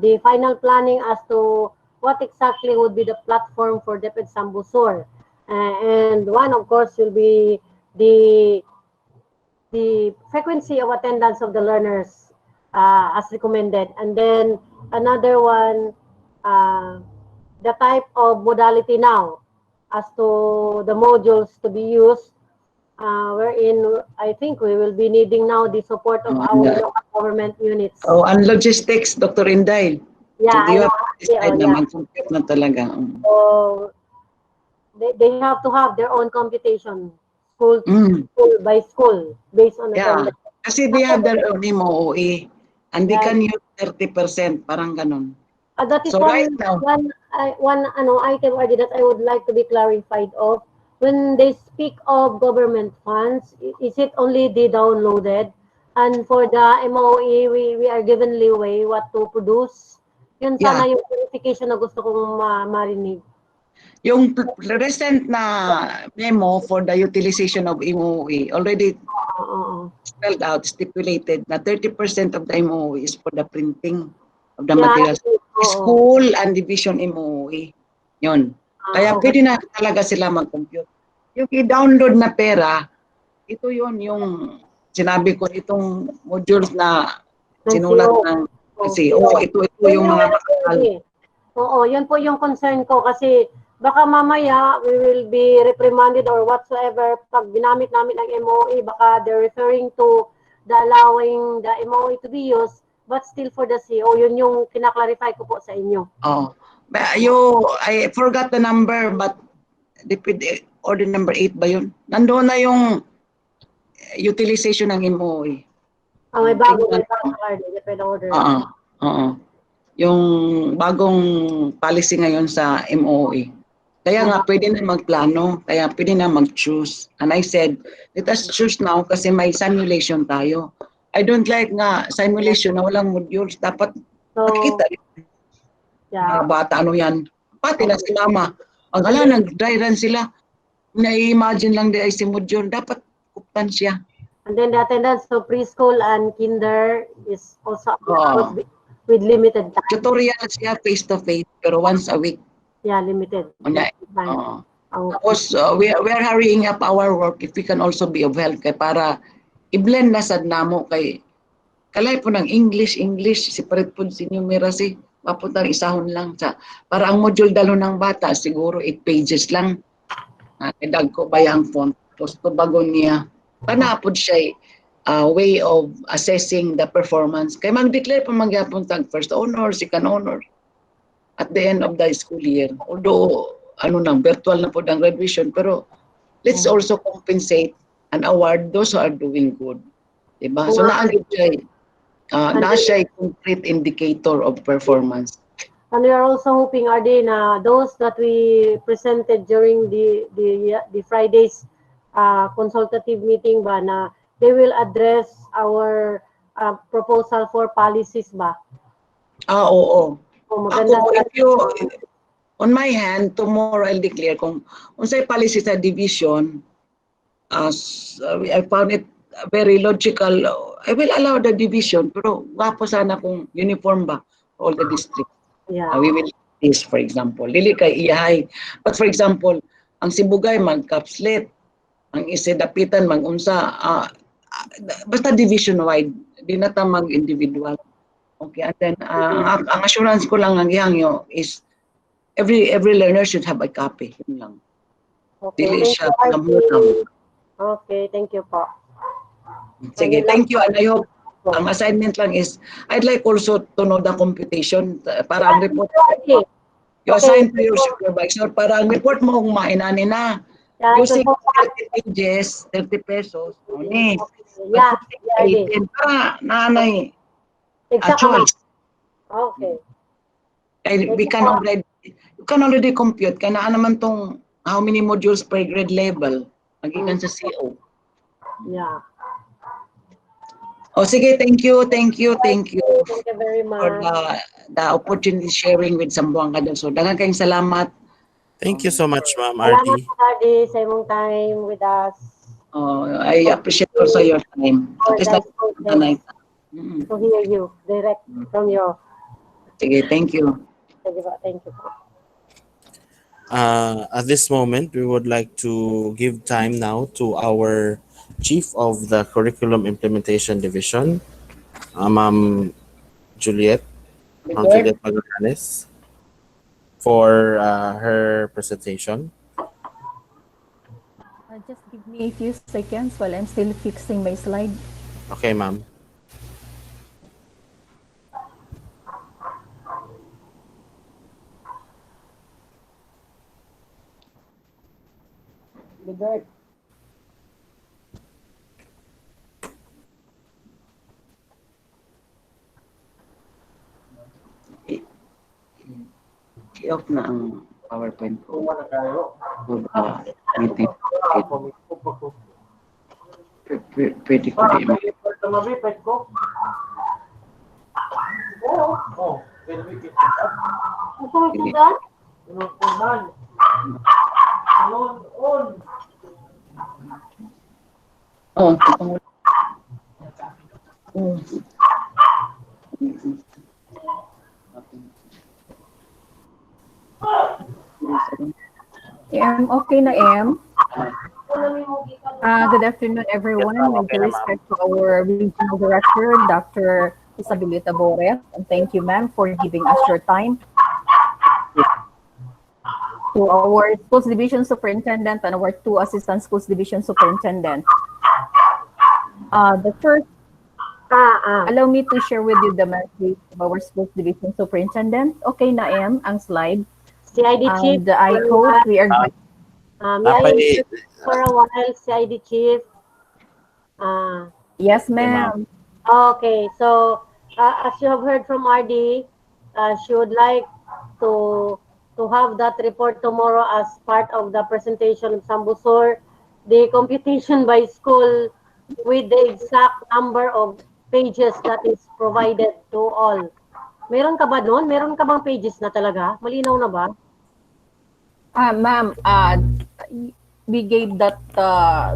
the final planning as to what exactly would be the platform for DepEd Sambusor. And one, of course, will be the frequency of attendance of the learners as recommended. And then another one uh, the type of modality now as to the modules to be used, wherein I think we will be needing now the support of our local government units.
Oh, and logistics, Dr. Inday.
Yeah, I
You
know.
have to decide
Yeah.
naman kung na talaga.
So they have to have their own computation, school
Mm.
school by school, based on
Yeah.
attendance.
Kasi they have their own MOE and they
Yeah.
can use 30%, parang ganun.
That is
So right now,
one item already that I would like to be clarified of. When they speak of government funds, is it only the downloaded? And for the MOE, we are given leeway what to produce. Yun
Yeah.
sana yung clarification na gusto kong marinig.
yung recent na memo for the utilization of MOE already
Oo.
spelled out, stipulated na 30% of the MOE is for the printing of the
Yeah,
materials.
oo.
School and division MOE. Yun. Kaya
Okay.
pwede na talaga sila mag-compute. Yung i-download na pera, ito yun yung sinabi ko, itong modules na sinulat ng CEO. Ito yung mga kasal.
Oo, yun po yung concern ko kasi baka mamaya we will be reprimanded or whatsoever pag ginamit namin ang MOE, baka they're referring to the allowing the MOE to be used but still for the CO. Yun yung kinaklarify ko po sa inyo.
Oh. I forgot the number but DepEd order number 8 ba yun? Nandoon na yung utilization ng MOE.
May bago card, DepEd order.
Oo. Yung bagong policy ngayon sa MOE. Kaya nga pwede na magplano, kaya pwede na mag-choose. And I said, let us choose now kasi may simulation tayo. I don't like nga simulation na walang modules. Dapat makita. Mga bata, ano yan? Pati na si mama. Ang nag-dry run sila. Na-imagine lang di ay si module. Dapat kuptan siya.
And then the attendance of preschool and kinder is also with limited time.
Tutorial siya face-to-face pero once a week.
Yeah, limited.
Okay. Tapos we are hurrying up our work if we can also be of help kay para i-blend na sad namo kay kalay po ng English separate po sa numeracy mapuntang isahon lang sa para ang module dalo ng bata siguro 8 pages lang. Dag ko ba ang font tapos bago niya panapod siya way of assessing the performance kay mag-declare pa magyapon tag first honor, second honor at the end of the school year. Although virtual na po ang graduation pero let's also compensate and award those who are doing good. Diba? So naagid siya siya complete indicator of performance.
And we are also hoping, RD, na those that we presented during the Friday's consultative meeting ba na they will address our proposal for policies ba?
Oo.
Maganda.
Ako, on my hand, tomorrow I'll declare kung unsay policy sa division, I found it very logical. I will allow the division, pero wapo sana kung uniform ba for all the districts.
Yeah.
We will this, for example. Dili kay iyahay. But for example, ang Sibugay mag-capslet, ang Isidapitan mag-unsa, basta division-wide, di na ta mag-individual. Okay, and then ang assurance ko lang ang gihangyo is every learner should have a copy. Yun lang.
Okay,
Dili siya
Okay, thank you po.
Sige, thank you. And I hope ang assignment lang is, I'd like also to know the computation para ang report. You assign to your supervisor para ang report mo kung mainani na. Using 30 pages, 30 pesos. Oni.
Yeah.
Para nanay.
Exactly.
Actual.
Okay.
You can already compute kaya na naman tong how many modules per grade level magikan sa CO.
Yeah.
Sige, thank you.
Thank you very much
For the opportunity sharing with Zamboanga del Sur. Daghang kayong salamat.
Thank you so much, Ma'am
Salamat
RD.
po, RD, sa imong time with us.
I appreciate also your time. At least
To hear you direct from your.
Sige, thank you.
Thank you.
At this moment, we would like to give time now to our Chief of the Curriculum Implementation Division, Ma'am Juliet Magallanes. for her presentation.
Just give me a few seconds while I'm still fixing my slide.
Okay, ma'am.
I-off na ang PowerPoint ko. Meeting. Pwede ko di Oh,
Okay na, M. Good afternoon, everyone. With respect to our Regional Director, Dr. Isabelita Bores, and thank you, ma'am, for giving us your time. To our Schools Division Superintendent and our 2 Assistant Schools Division Superintendent. The first, allow me to share with you the message of our Schools Division Superintendent. Okay na, M, ang slide.
CID Chief.
And I hope we are going.
May I interview for a while, CID Chief?
Yes, ma'am.
Okay, so as you have heard from RD, she would like to have that report tomorrow as part of the presentation of Sambusor, the computation by school with the exact number of pages that is provided to all. Meron ka ba noon? Meron ka bang pages na talaga? Malinaw na ba?
Ma'am, we gave that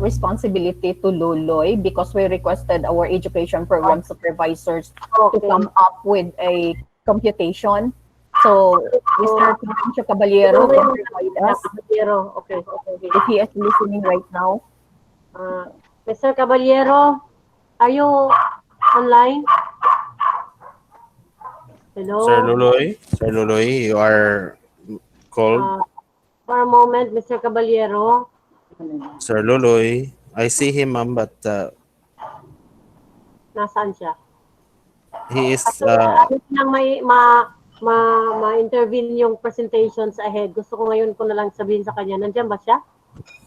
responsibility to Loloy because we requested our education program supervisors to come up with a computation. So, Mr. Florencio Caballero can provide us
Okay.
if he is listening right now.
Mr. Caballero, are you online? Hello?
Sir Luloy, you are called.
For a moment, Mr. Caballero.
Sir Luloy, I see him, ma'am, but
Nasaan siya?
he is
Nang ma-intervene yung presentations ahead. Gusto ko ngayon ko na lang sabihin sa kanya. Nandiyan ba siya?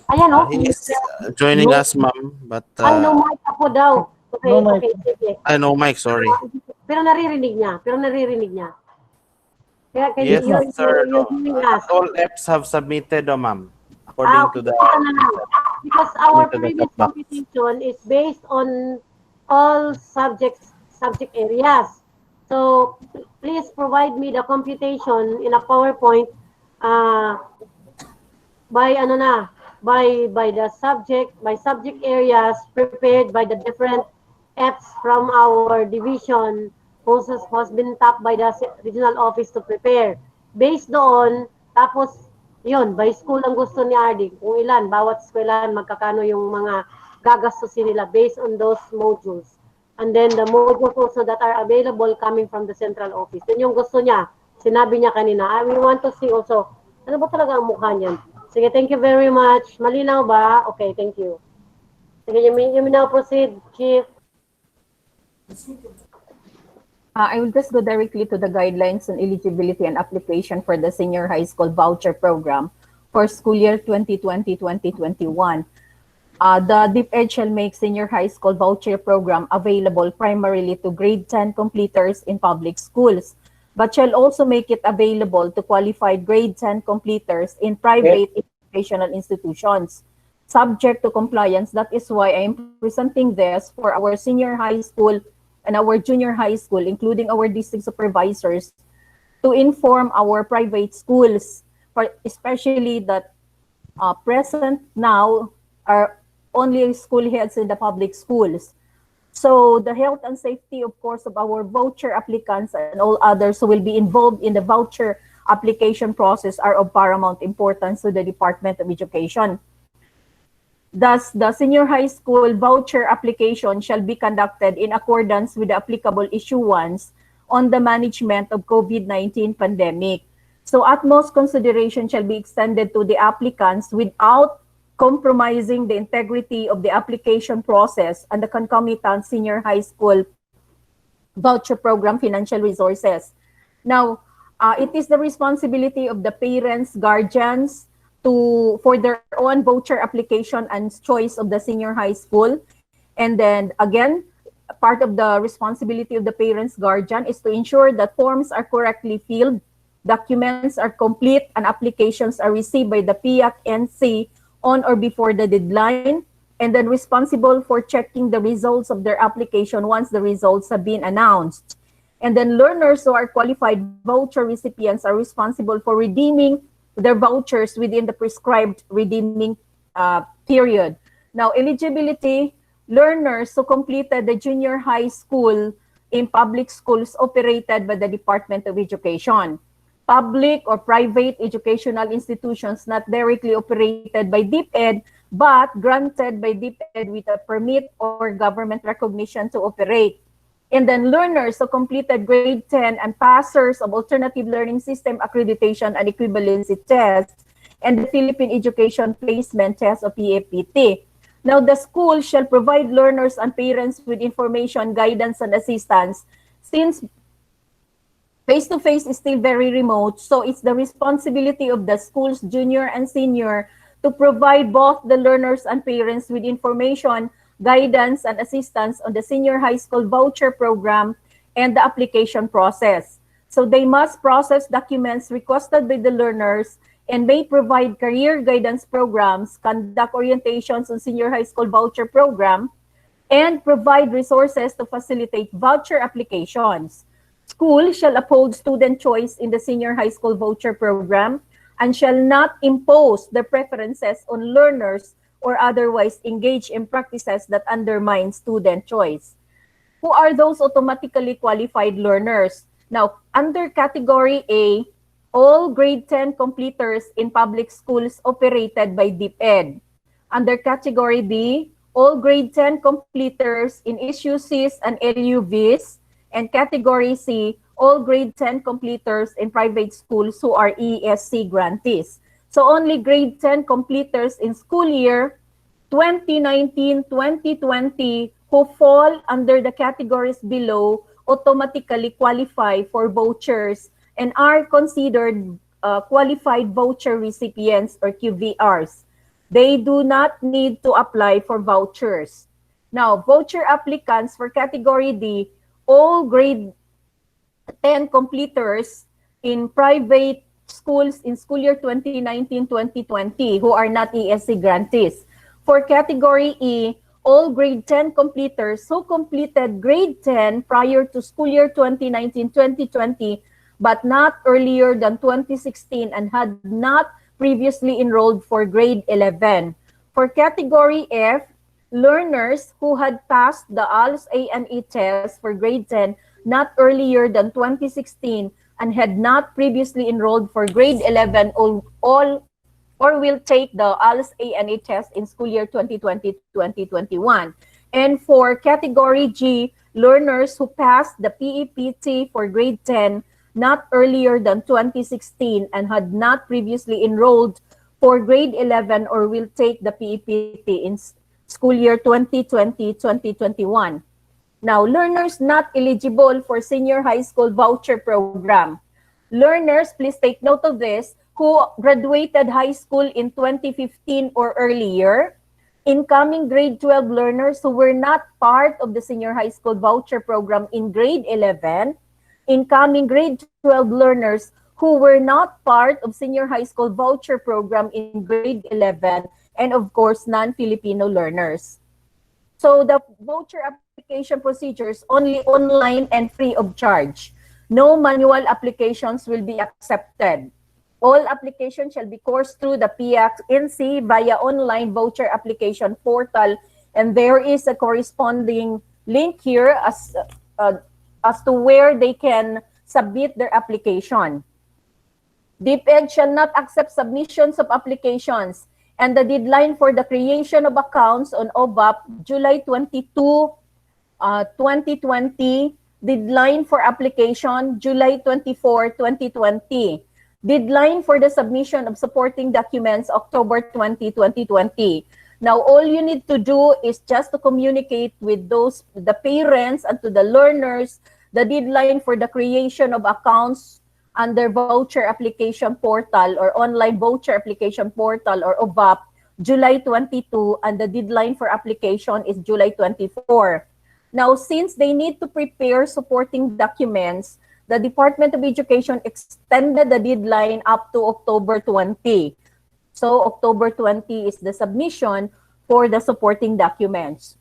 Ayan,
he is joining us, ma'am, but
no mic ako daw. Okay, sige.
no mic, sorry.
Pero naririnig niya. Kaya
Yes, sir.
you're us.
All apps have submitted, ma'am, according to the.
Because our
to the
previous
chat box.
computation is based on all subject areas. So please provide me the computation in a PowerPoint by the subject areas prepared by the different apps from our division who's been tapped by the regional office to prepare. Based doon, tapos yun, by school ang gusto ni RD, kung ilan, bawat eskwelahan, magkakano yung mga gagastusin nila based on those modules. And then the modules also that are available coming from the central office. Yun yung gusto niya. Sinabi niya kanina, we want to see also, ano ba talaga ang mukha niyan? Sige, thank you very much. Malinaw ba? Okay, thank you. Sige, you may now proceed, Chief.
I will just go directly to the guidelines on eligibility and application for the senior high school voucher program for school year 2020-2021. The DepEd shall make senior high school voucher program available primarily to grade 10 completers in public schools, but shall also make it available to qualified grade 10 completers in private educational institutions, subject to compliance. That is why I am presenting this for our senior high school and our junior high school, including our district supervisors, to inform our private schools, especially that present now are only school heads in the public schools. So the health and safety, of course, of our voucher applicants and all others who will be involved in the voucher application process are of paramount importance to the Department of Education. Thus, the senior high school voucher application shall be conducted in accordance with the applicable issuance on the management of COVID-19 pandemic. So utmost consideration shall be extended to the applicants without compromising the integrity of the application process and the concomitant senior high school voucher program financial resources. Now, it is the responsibility of the parents, guardians, for their own voucher application and choice of the senior high school. And then again, part of the responsibility of the parents, guardian is to ensure that forms are correctly filled, documents are complete, and applications are received by the PIAC NC on or before the deadline, and then responsible for checking the results of their application once the results have been announced. And then learners who are qualified voucher recipients are responsible for redeeming their vouchers within the prescribed redeeming period. Now, eligibility, learners who completed the junior high school in public schools operated by the Department of Education. Public or private educational institutions not directly operated by DepEd, but granted by DepEd with a permit or government recognition to operate. And then learners who completed grade 10 and passers of alternative learning system accreditation and equivalency tests and the Philippine Education Placement Test of PAPT. Now, the school shall provide learners and parents with information, guidance, and assistance. Since face-to-face is still very remote, so it's the responsibility of the school's junior and senior to provide both the learners and parents with information, guidance, and assistance on the senior high school voucher program and the application process. So they must process documents requested by the learners and may provide career guidance programs, conduct orientations on senior high school voucher program, and provide resources to facilitate voucher applications. School shall uphold student choice in the senior high school voucher program and shall not impose their preferences on learners or otherwise engage in practices that undermine student choice. Who are those automatically qualified learners? Now, under category A, all grade 10 completers in public schools operated by DepEd. Under category B, all grade 10 completers in SUCs and LUVs. And category C, all grade 10 completers in private schools who are ESC grantees. So only grade 10 completers in school year 2019-2020 who fall under the categories below automatically qualify for vouchers and are considered qualified voucher recipients or QVRs. They do not need to apply for vouchers. Now, voucher applicants for category D, all grade 10 completers in private schools in school year 2019-2020 who are not ESC grantees. For category E, all grade 10 completers who completed grade 10 prior to school year 2019-2020 but not earlier than 2016 and had not previously enrolled for grade 11. For category F, learners who had passed the ALS A&E test for grade 10 not earlier than 2016 and had not previously enrolled for grade 11 or will take the ALS A&E test in school year 2020-2021. And for category G, learners who passed the PEPT for grade 10 not earlier than 2016 and had not previously enrolled for grade 11 or will take the PEPT in school year 2020-2021. Now, learners not eligible for senior high school voucher program. Learners, please take note of this, who graduated high school in 2015 or earlier, incoming grade 12 learners who were not part of the senior high school voucher program in grade 11, incoming grade 12 learners who were not part of senior high school voucher program in grade 11, and of course, non-Filipino learners. So the voucher application procedures only online and free of charge. No manual applications will be accepted. All applications shall be coursed through the PIAC NC via online voucher application portal, and there is a corresponding link here as to where they can submit their application. DepEd shall not accept submissions of applications, and the deadline for the creation of accounts on OVAP, July 22, 2020, deadline for application, July 24, 2020. Deadline for the submission of supporting documents, October 20, 2020. Now, all you need to do is just to communicate with the parents and to the learners, the deadline for the creation of accounts under voucher application portal or online voucher application portal or OVAP, July 22, and the deadline for application is July 24. Now, since they need to prepare supporting documents, the Department of Education extended the deadline up to October 20. So October 20 is the submission for the supporting documents.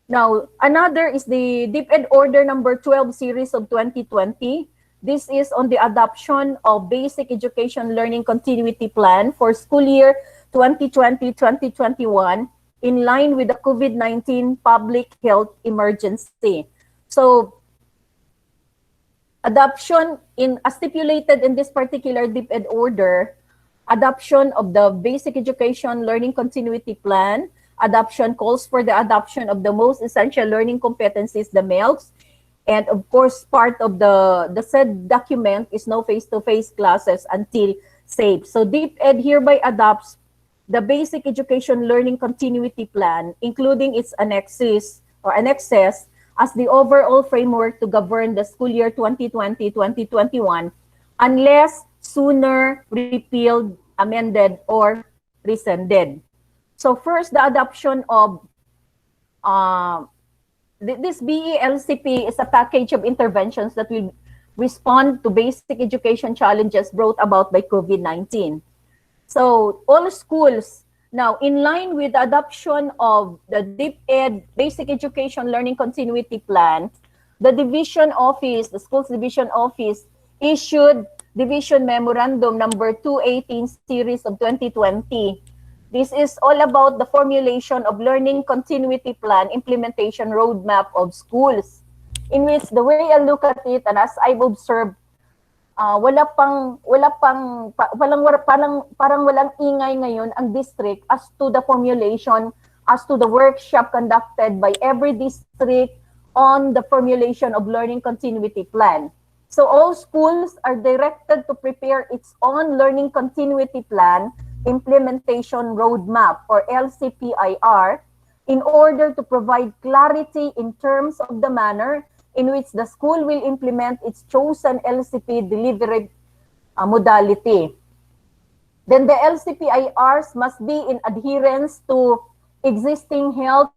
Now, another is the DepEd Order number 12 series of 2020. This is on the adoption of Basic Education Learning Continuity Plan for school year 2020-2021 in line with the COVID-19 public health emergency. So, adoption as stipulated in this particular DepEd order, adoption of the Basic Education Learning Continuity Plan, adoption calls for the adoption of the most essential learning competencies, the MELCs, and of course, part of the said document is no face-to-face classes until safe. So DepEd hereby adopts the Basic Education Learning Continuity Plan, including its annexes as the overall framework to govern the school year 2020-2021, unless sooner repealed, amended, or rescinded. So first, the adoption of this BELCP is a package of interventions that will respond to basic education challenges brought about by COVID-19. So all schools, now in line with the adoption of the DepEd Basic Education Learning Continuity Plan, the division office, the school's division office issued Division Memorandum number 218 series of 2020. This is all about the formulation of Learning Continuity Plan implementation roadmap of schools, in which the way I look at it and as I've observed, parang walang ingay ngayon ang district as to the formulation, as to the workshop conducted by every district on the formulation of Learning Continuity Plan. So all schools are directed to prepare its own Learning Continuity Plan implementation roadmap or Lcpir in order to provide clarity in terms of the manner in which the school will implement its chosen LCP delivery modality. Then the LCPIRs must be in adherence to existing health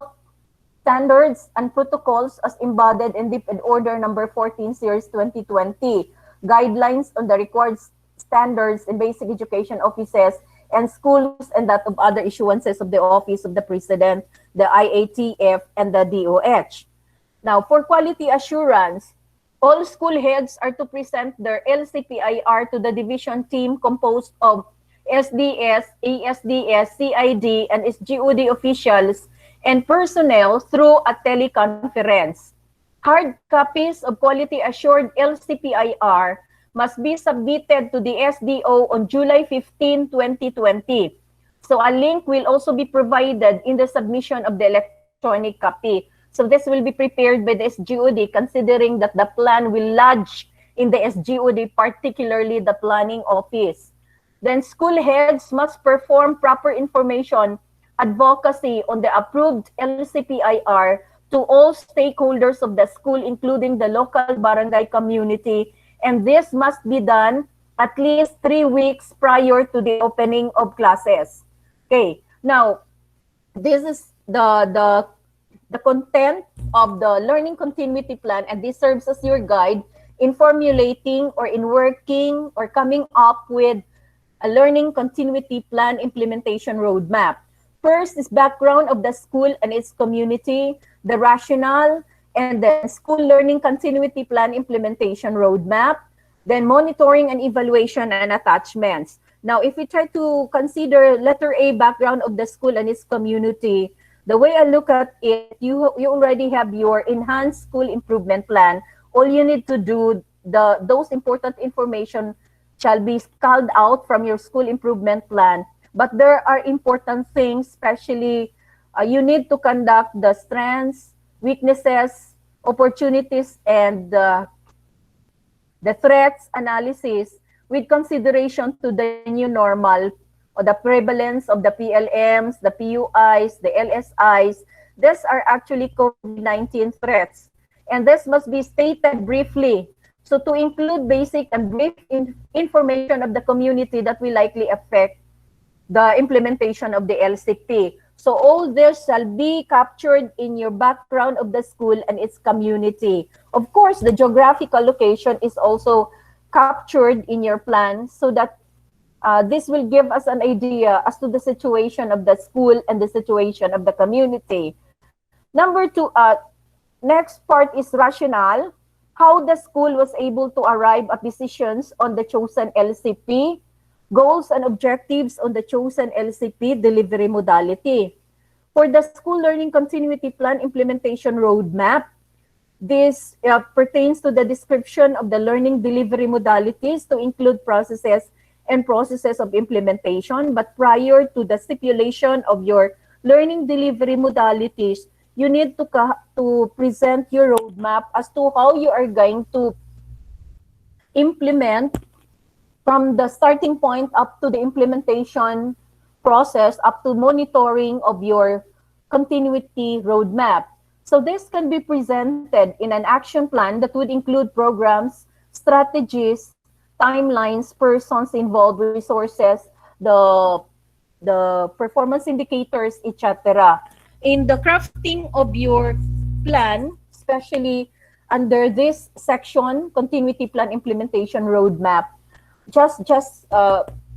standards and protocols as embodied in DepEd Order number 14 series 2020, guidelines on the required standards in basic education offices and schools and that of other issuances of the Office of the President, the IATF, and the DOH. Now, for quality assurance, all school heads are to present their LCPIR to the division team composed of SDS, ASDS, CID, and SGOD officials and personnel through a teleconference. Hard copies of quality assured LCPIR must be submitted to the SDO on July 15, 2020. So a link will also be provided in the submission of the electronic copy. So this will be prepared by the SGOD considering that the plan will lodge in the SGOD, particularly the planning office. Then school heads must perform proper information advocacy on the approved LCPIR to all stakeholders of the school, including the local barangay community, and this must be done at least 3 weeks prior to the opening of classes. Okay, now this is the content of the Learning Continuity Plan, and this serves as your guide in formulating or in working or coming up with a Learning Continuity Plan implementation roadmap. First is background of the school and its community, the rationale, and then school learning continuity plan implementation roadmap, then monitoring and evaluation and attachments. Now, if we try to consider letter A, background of the school and its community, the way I look at it, you already have your enhanced school improvement plan. All you need to do, those important information shall be called out from your school improvement plan. But there are important things, especially you need to conduct the strengths, weaknesses, opportunities, and the threats analysis with consideration to the new normal or the prevalence of the PLMs, the PUIs, the LSIs. These are actually COVID-19 threats. And this must be stated briefly. So to include basic and brief information of the community that will likely affect the implementation of the LCP. So all this shall be captured in your background of the school and its community. Of course, the geographical location is also captured in your plan so that this will give us an idea as to the situation of the school and the situation of the community. Number two, next part is rationale, how the school was able to arrive at decisions on the chosen LCP, goals and objectives on the chosen LCP delivery modality. For the school learning continuity plan implementation roadmap, this pertains to the description of the learning delivery modalities to include processes and processes of implementation. But prior to the stipulation of your learning delivery modalities, you need to present your roadmap as to how you are going to implement from the starting point up to the implementation process, up to monitoring of your continuity roadmap. So this can be presented in an action plan that would include programs, strategies, timelines, persons involved, resources, the performance indicators, etc. In the crafting of your plan, especially under this section, continuity plan implementation roadmap, just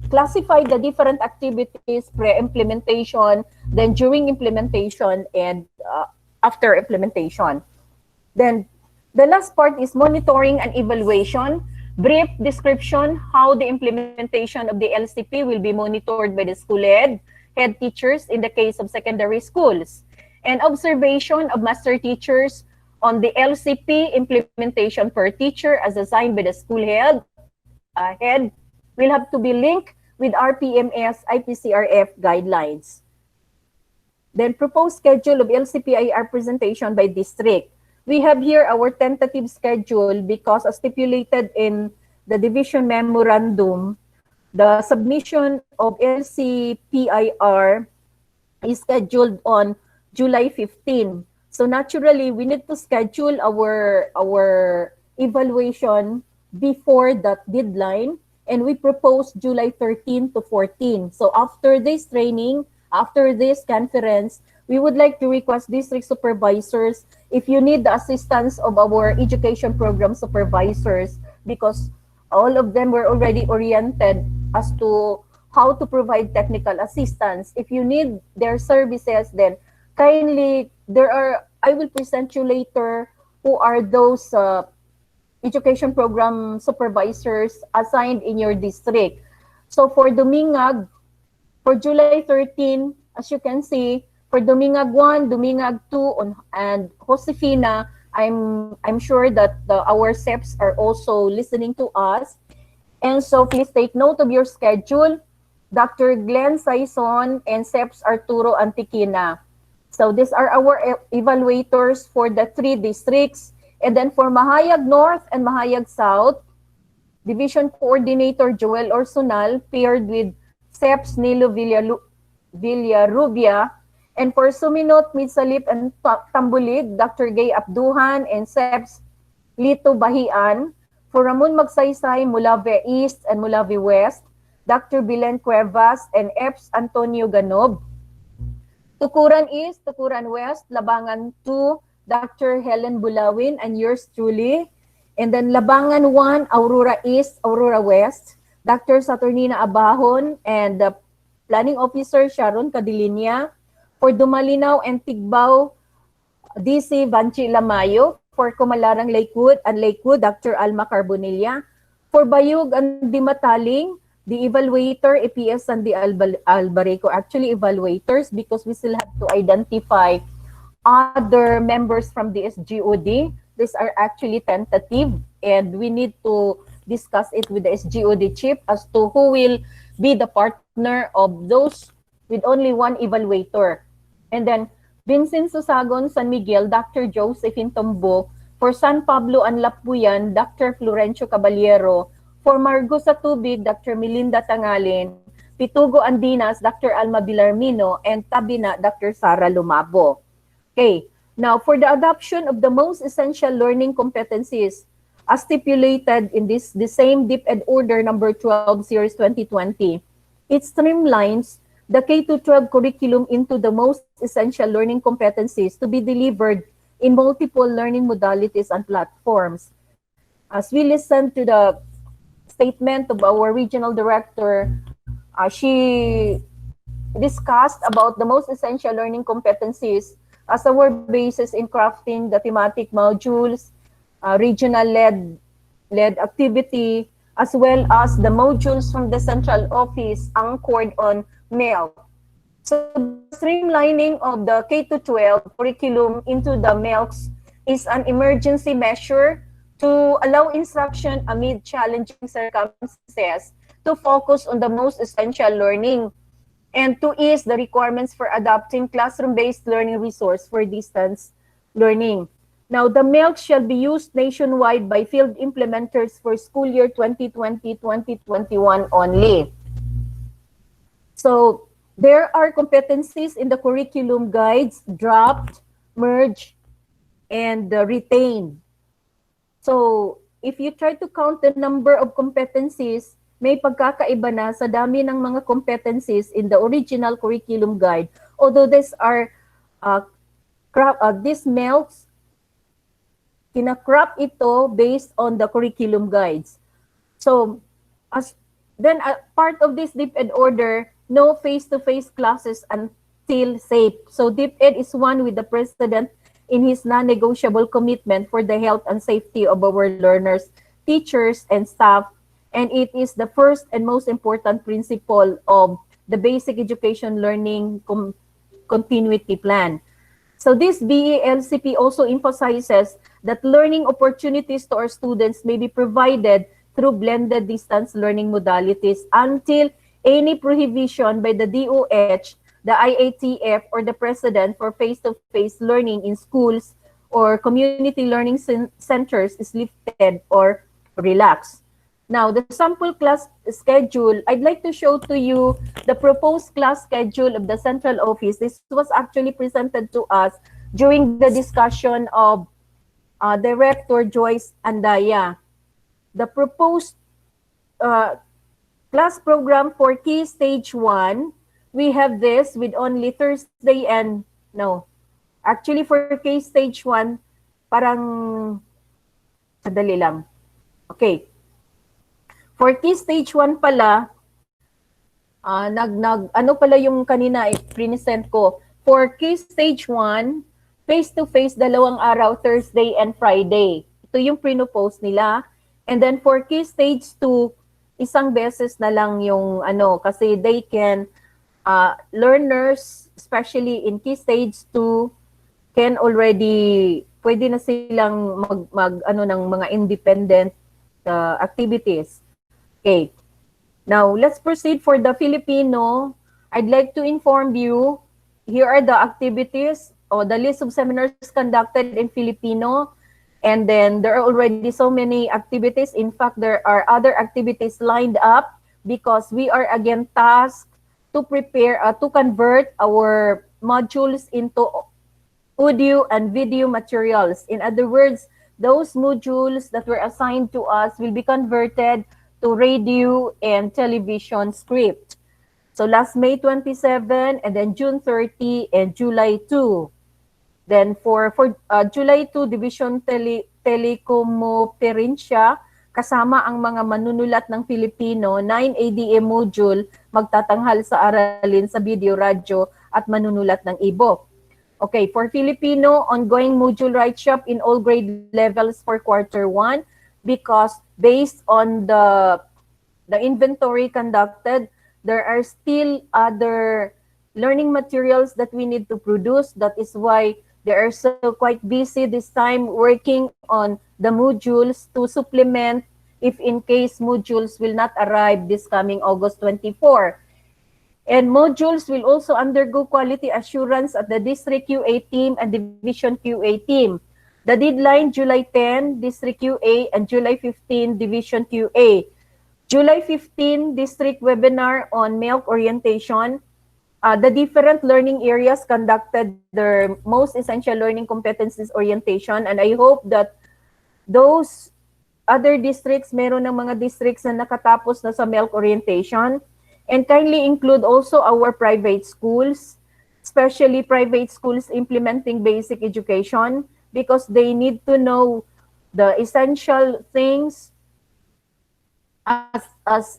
classify the different activities pre-implementation, then during implementation, and after implementation. Then the last part is monitoring and evaluation. Brief description how the implementation of the LCP will be monitored by the school head teachers in the case of secondary schools, and observation of master teachers on the LCP implementation per teacher as assigned by the school head will have to be linked with RPMS IPCRF guidelines. Then proposed schedule of LCPIR presentation by district. We have here our tentative schedule because as stipulated in the division memorandum, the submission of LCPIR is scheduled on July 15. So naturally, we need to schedule our evaluation before that deadline, and we propose July 13 to 14. So after this training, after this conference, we would like to request district supervisors if you need the assistance of our education program supervisors, because all of them were already oriented as to how to provide technical assistance. If you need their services, then kindly, I will present you later who are those education program supervisors assigned in your district. So for Dumingag, for July 13, as you can see, for Dumingag 1, Dumingag 2, and Josefina, I'm sure that our SEPs are also listening to us. And so please take note of your schedule. Dr. Glenn Saison and SEPs Arturo Antiquina. So these are our evaluators for the 3 districts. And then for Mahayag North and Mahayag South, Division Coordinator Joel Orsunal paired with SEPs Nilo Villarubia. And for Suminot, Midsalip, and Tambulig, Dr. Gay Abduhan and SEPs Lito Bahian. For Ramon Magsaysay, Mulave East and Mulave West, Dr. Bilen Cuevas and EPS Antonio Ganob. Tukuran East, Tukuran West, Labangan 2, Dr. Helen Bulawin and yours truly. And then Labangan 1, Aurora East, Aurora West, Dr. Saturnina Abahon and the Planning Officer Sharon Cadilinia. For Dumalinaw and Tigbao, DC Vanchi Lamayo. For Kumalarang Lakewood and Lakewood, Dr. Alma Carbonilla. For Bayug and Dimataling, the evaluator, EPS and the Albareco, actually evaluators because we still have to identify other members from the SGOD. These are actually tentative and we need to discuss it with the SGOD chief as to who will be the partner of those with only one evaluator. And then Vincent Susagon, San Miguel, Dr. Josephine Tombo. For San Pablo and Lapuyan, Dr. Florencio Caballero. For Margo sa Tubig, Dr. Melinda Tangalin. Pitugo Andinas, Dr. Alma Villarmino, and Tabina, Dr. Sara Lumabo. Okay, now for the adoption of the most essential learning competencies as stipulated in the same DepEd Order number 12 series 2020, it streamlines the K-12 curriculum into the most essential learning competencies to be delivered in multiple learning modalities and platforms. As we listen to the statement of our regional director, she discussed about the most essential learning competencies as our basis in crafting the thematic modules, regional led activity, as well as the modules from the central office anchored on MELC. So the streamlining of the K-12 curriculum into the MELCs is an emergency measure to allow instruction amid challenging circumstances to focus on the most essential learning and to ease the requirements for adopting classroom-based learning resource for distance learning. Now, the MELC shall be used nationwide by field implementers for school year 2020-2021 only. So, there are competencies in the curriculum guides, dropped, merged, and retained. So, if you try to count the number of competencies, may pagkakaiba na sa dami ng mga competencies in the original curriculum guide. Although these are, these MELCs, kina-crop ito based on the curriculum guides. So, then part of this DepEd order, no face-to-face classes until safe. So, DepEd is one with the President in his non-negotiable commitment for the health and safety of our learners, teachers, and staff. And it is the first and most important principle of the basic education learning continuity plan. So this BELCP also emphasizes that learning opportunities to our students may be provided through blended distance learning modalities until any prohibition by the DOH, the IATF, or the President for face-to-face learning in schools or community learning centers is lifted or relaxed. Now, the sample class schedule, I'd like to show to you the proposed class schedule of the central office. This was actually presented to us during the discussion of Director Joyce Andaya. The proposed class program for Key Stage 1, we have this with only Thursday and, no, actually for Key Stage 1, parang, sadali lang. Okay. For Key Stage 1 pala, ano pala yung kanina present ko. For Key Stage 1, face-to-face 2 araw, Thursday and Friday. Ito yung pre-post nila. And then for Key Stage 2, isang beses na lang yung kasi they can, learners, especially in Key Stage 2, can already, pwede na silang ng mga independent activities. Okay. Now, let's proceed for the Filipino. I'd like to inform you, here are the activities or the list of seminars conducted in Filipino. And then there are already so many activities. In fact, there are other activities lined up because we are again tasked to prepare, to convert our modules into audio and video materials. In other words, those modules that were assigned to us will be converted to radio and television script. So last May 27 and then June 30 and July 2. Then for July 2, Division Teleconference, kasama ang mga manunulat ng Filipino, 9 ADM module, magtatanghal sa aralin sa video, radyo, at manunulat ng e-book. Okay, for Filipino, ongoing module write-shop in all grade levels for quarter 1 because based on the inventory conducted, there are still other learning materials that we need to produce. That is why they are so quite busy this time working on the modules to supplement if in case modules will not arrive this coming August 24. And modules will also undergo quality assurance at the District QA team and Division QA team. The deadline, July 10, District QA, and July 15, Division QA. July 15, district webinar on milk orientation. The different learning areas conducted their most essential learning competencies orientation, and I hope that those other districts, meron ng mga districts na nakatapos na sa milk orientation, and kindly include also our private schools, especially private schools implementing basic education, because they need to know the essential things as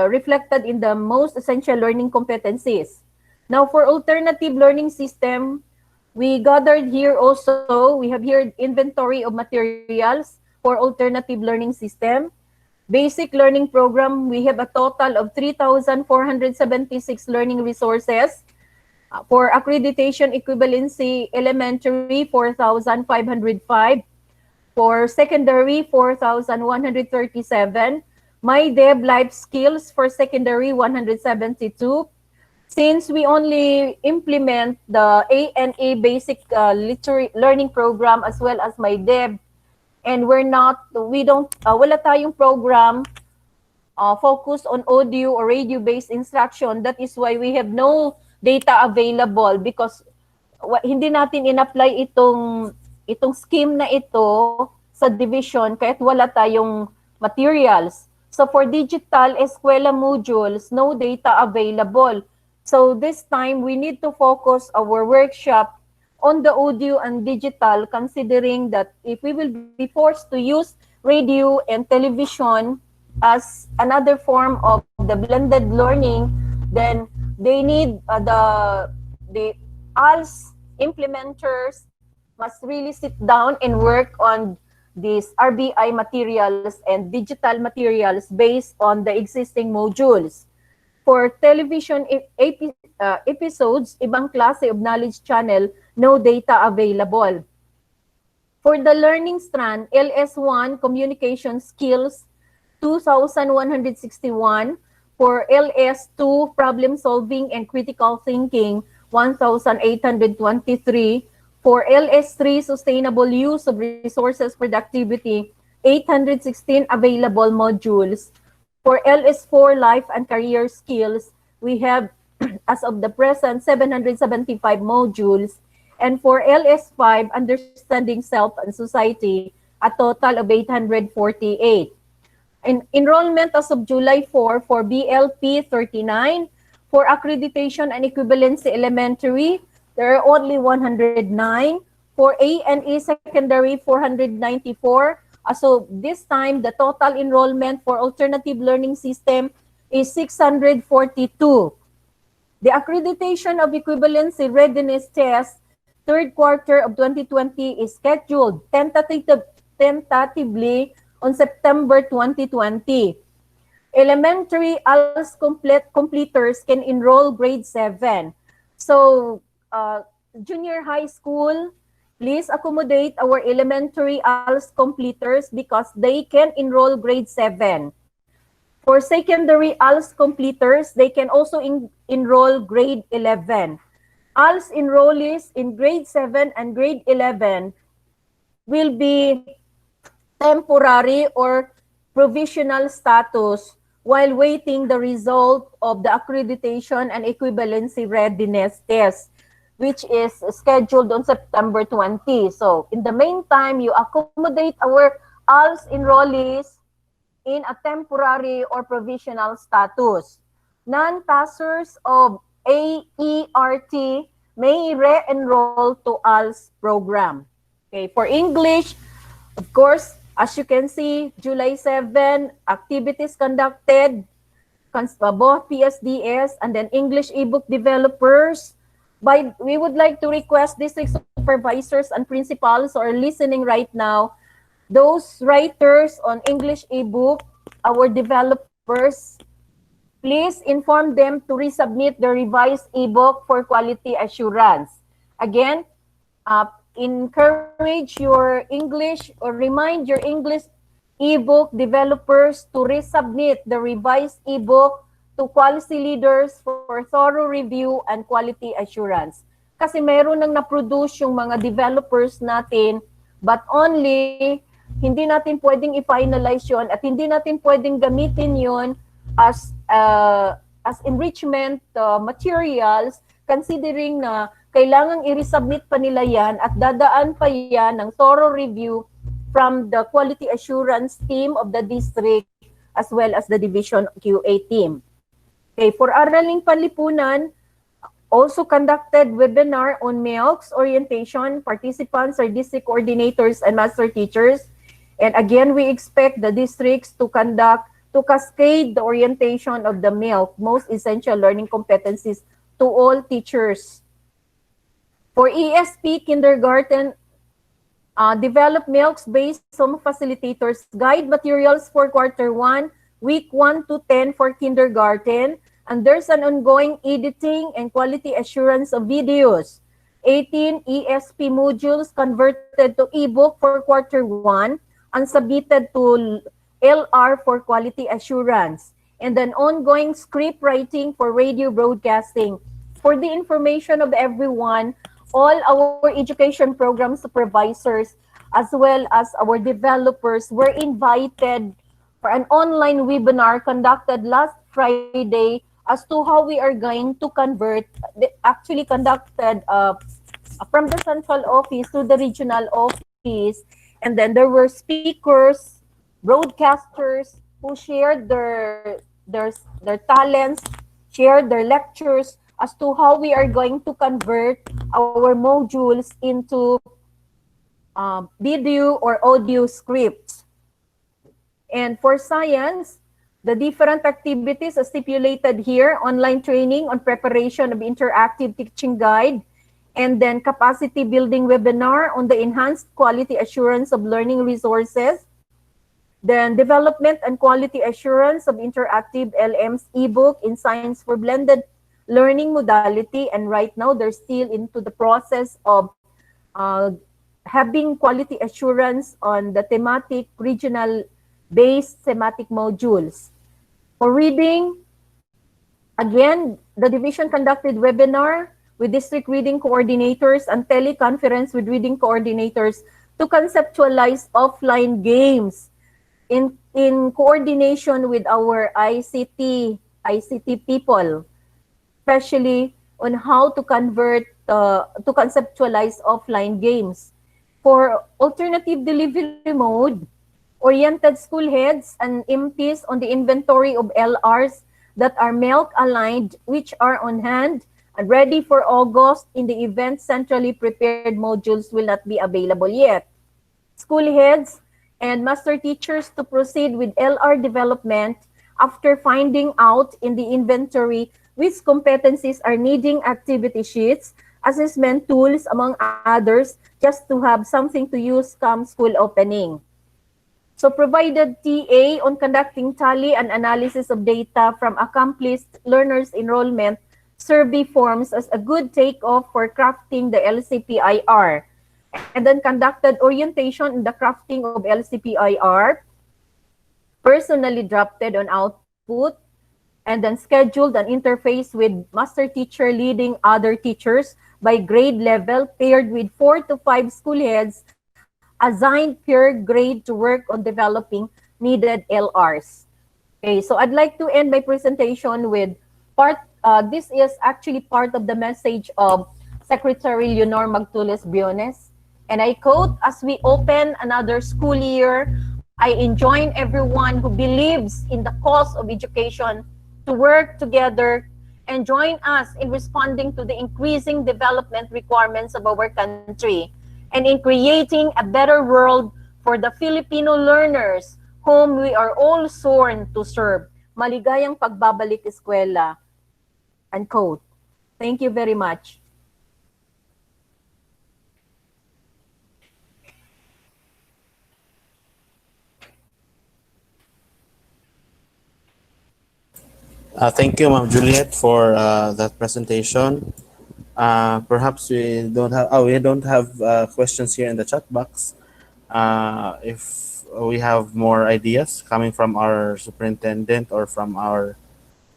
reflected in the most essential learning competencies. Now, for alternative learning system, we gathered here also, we have here inventory of materials for alternative learning system. Basic learning program, we have a total of 3,476 learning resources. For accreditation equivalency, elementary, 4,505. For secondary, 4,137. My Deb Life Skills for secondary, 172. Since we only implement the ANA basic learning program as well as My Deb, and wala tayong program focused on audio or radio-based instruction. That is why we have no data available, because hindi natin in-apply itong scheme na ito sa division kahit wala tayong materials. So for digital eskwela modules, no data available. So this time we need to focus our workshop on the audio and digital, considering that if we will be forced to use radio and television as another form of the blended learning, then they need the ALS implementers must really sit down and work on these RBI materials and digital materials based on the existing modules. For television episodes, ibang klase of knowledge channel, no data available. For the learning strand, LS1, communication skills, 2,161. For LS2, problem solving and critical thinking, 1,823. For LS3, sustainable use of resources productivity, 816 available modules. For LS4, life and career skills, we have, as of the present, 775 modules. And for LS5, understanding self and society, a total of 848. Enrollment as of July 4 for BLP, 39. For accreditation and equivalency elementary, there are only 109. For A&E secondary, 494. So this time, the total enrollment for alternative learning system is 642. The accreditation of equivalency readiness test, third quarter of 2020 is scheduled tentatively on September 2020. Elementary ALS completers can enroll grade 7. So, junior high school, please accommodate our elementary ALS completers because they can enroll grade 7. For secondary ALS completers, they can also enroll grade 11. ALS enrollees in grade 7 and grade 11 will be temporary or provisional status while waiting the result of the accreditation and equivalency readiness test, which is scheduled on September 20. So in the meantime, you accommodate our ALS enrollees in a temporary or provisional status. Non-passers of AERT may re-enroll to ALS program. Okay, for English, of course, as you can see, July 7, activities conducted, both PSDS and then English ebook developers. We would like to request district supervisors and principals who are listening right now, those writers on English ebook, our developers, please inform them to resubmit the revised ebook for quality assurance. Again, encourage your English or remind your English ebook developers to resubmit the revised ebook to quality leaders for thorough review and quality assurance. Kasi meron nang na-produce yung mga developers natin, but only hindi natin pwedeng i-finalize yun at hindi natin pwedeng gamitin yun as enrichment materials, considering na kailangang i-resubmit pa nila yan at dadaan pa yan ng thorough review from the quality assurance team of the district as well as the division QA team. Okay, for Araling Panlipunan, also conducted webinar on MELC's orientation. Participants are district coordinators and master teachers. And again, we expect the districts to cascade the orientation of the MELC, most essential learning competencies, to all teachers. For ESP kindergarten, develop MELCs based on facilitators, guide materials for Q1, week 1 to 10 for kindergarten, and there's an ongoing editing and quality assurance of videos. 18 ESP modules converted to ebook for Q1 and submitted to LR for quality assurance. And then ongoing script writing for radio broadcasting. For the information of everyone, all our education program supervisors as well as our developers were invited for an online webinar conducted last Friday as to how we are going to convert, actually conducted from the central office to the regional office. And then there were speakers, broadcasters who shared their talents, shared their lectures as to how we are going to convert our modules into video or audio scripts. And for science, the different activities are stipulated here: online training on preparation of interactive teaching guide, and then capacity building webinar on the enhanced quality assurance of learning resources, then development and quality assurance of interactive LM's ebook in science for blended learning modality, and right now they're still into the process of having quality assurance on the thematic regional based thematic modules. For reading, again, the division conducted webinar with district reading coordinators and teleconference with reading coordinators to conceptualize offline games in coordination with our ICT people, especially on how to to conceptualize offline games. For alternative delivery mode, oriented school heads and MTs on the inventory of LRs that are MELC aligned, which are on hand and ready for August in the event centrally prepared modules will not be available yet. School heads and master teachers to proceed with LR development after finding out in the inventory which competencies are needing activity sheets, assessment tools, among others, just to have something to use come school opening. So provided TA on conducting tally and analysis of data from accomplished learners enrollment survey forms as a good takeoff for crafting the LCPIR, and then conducted orientation in the crafting of LCPIR, personally drafted on output, and then scheduled an interface with master teacher leading other teachers by grade level, paired with 4 to 5 school heads assigned per grade to work on developing needed LRs. Okay, so I'd like to end my presentation with this is actually part of the message of Secretary Leonor Magtules Briones. And I quote, "As we open another school year, I enjoin everyone who believes in the cause of education to work together and join us in responding to the increasing development requirements of our country and in creating a better world for the Filipino learners whom we are all sworn to serve. Maligayang pagbabalik eskwela." Unquote. Thank you very much.
Thank you, Ma'am Juliet, for that presentation. Perhaps we don't have questions here in the chat box. If we have more ideas coming from our superintendent or from our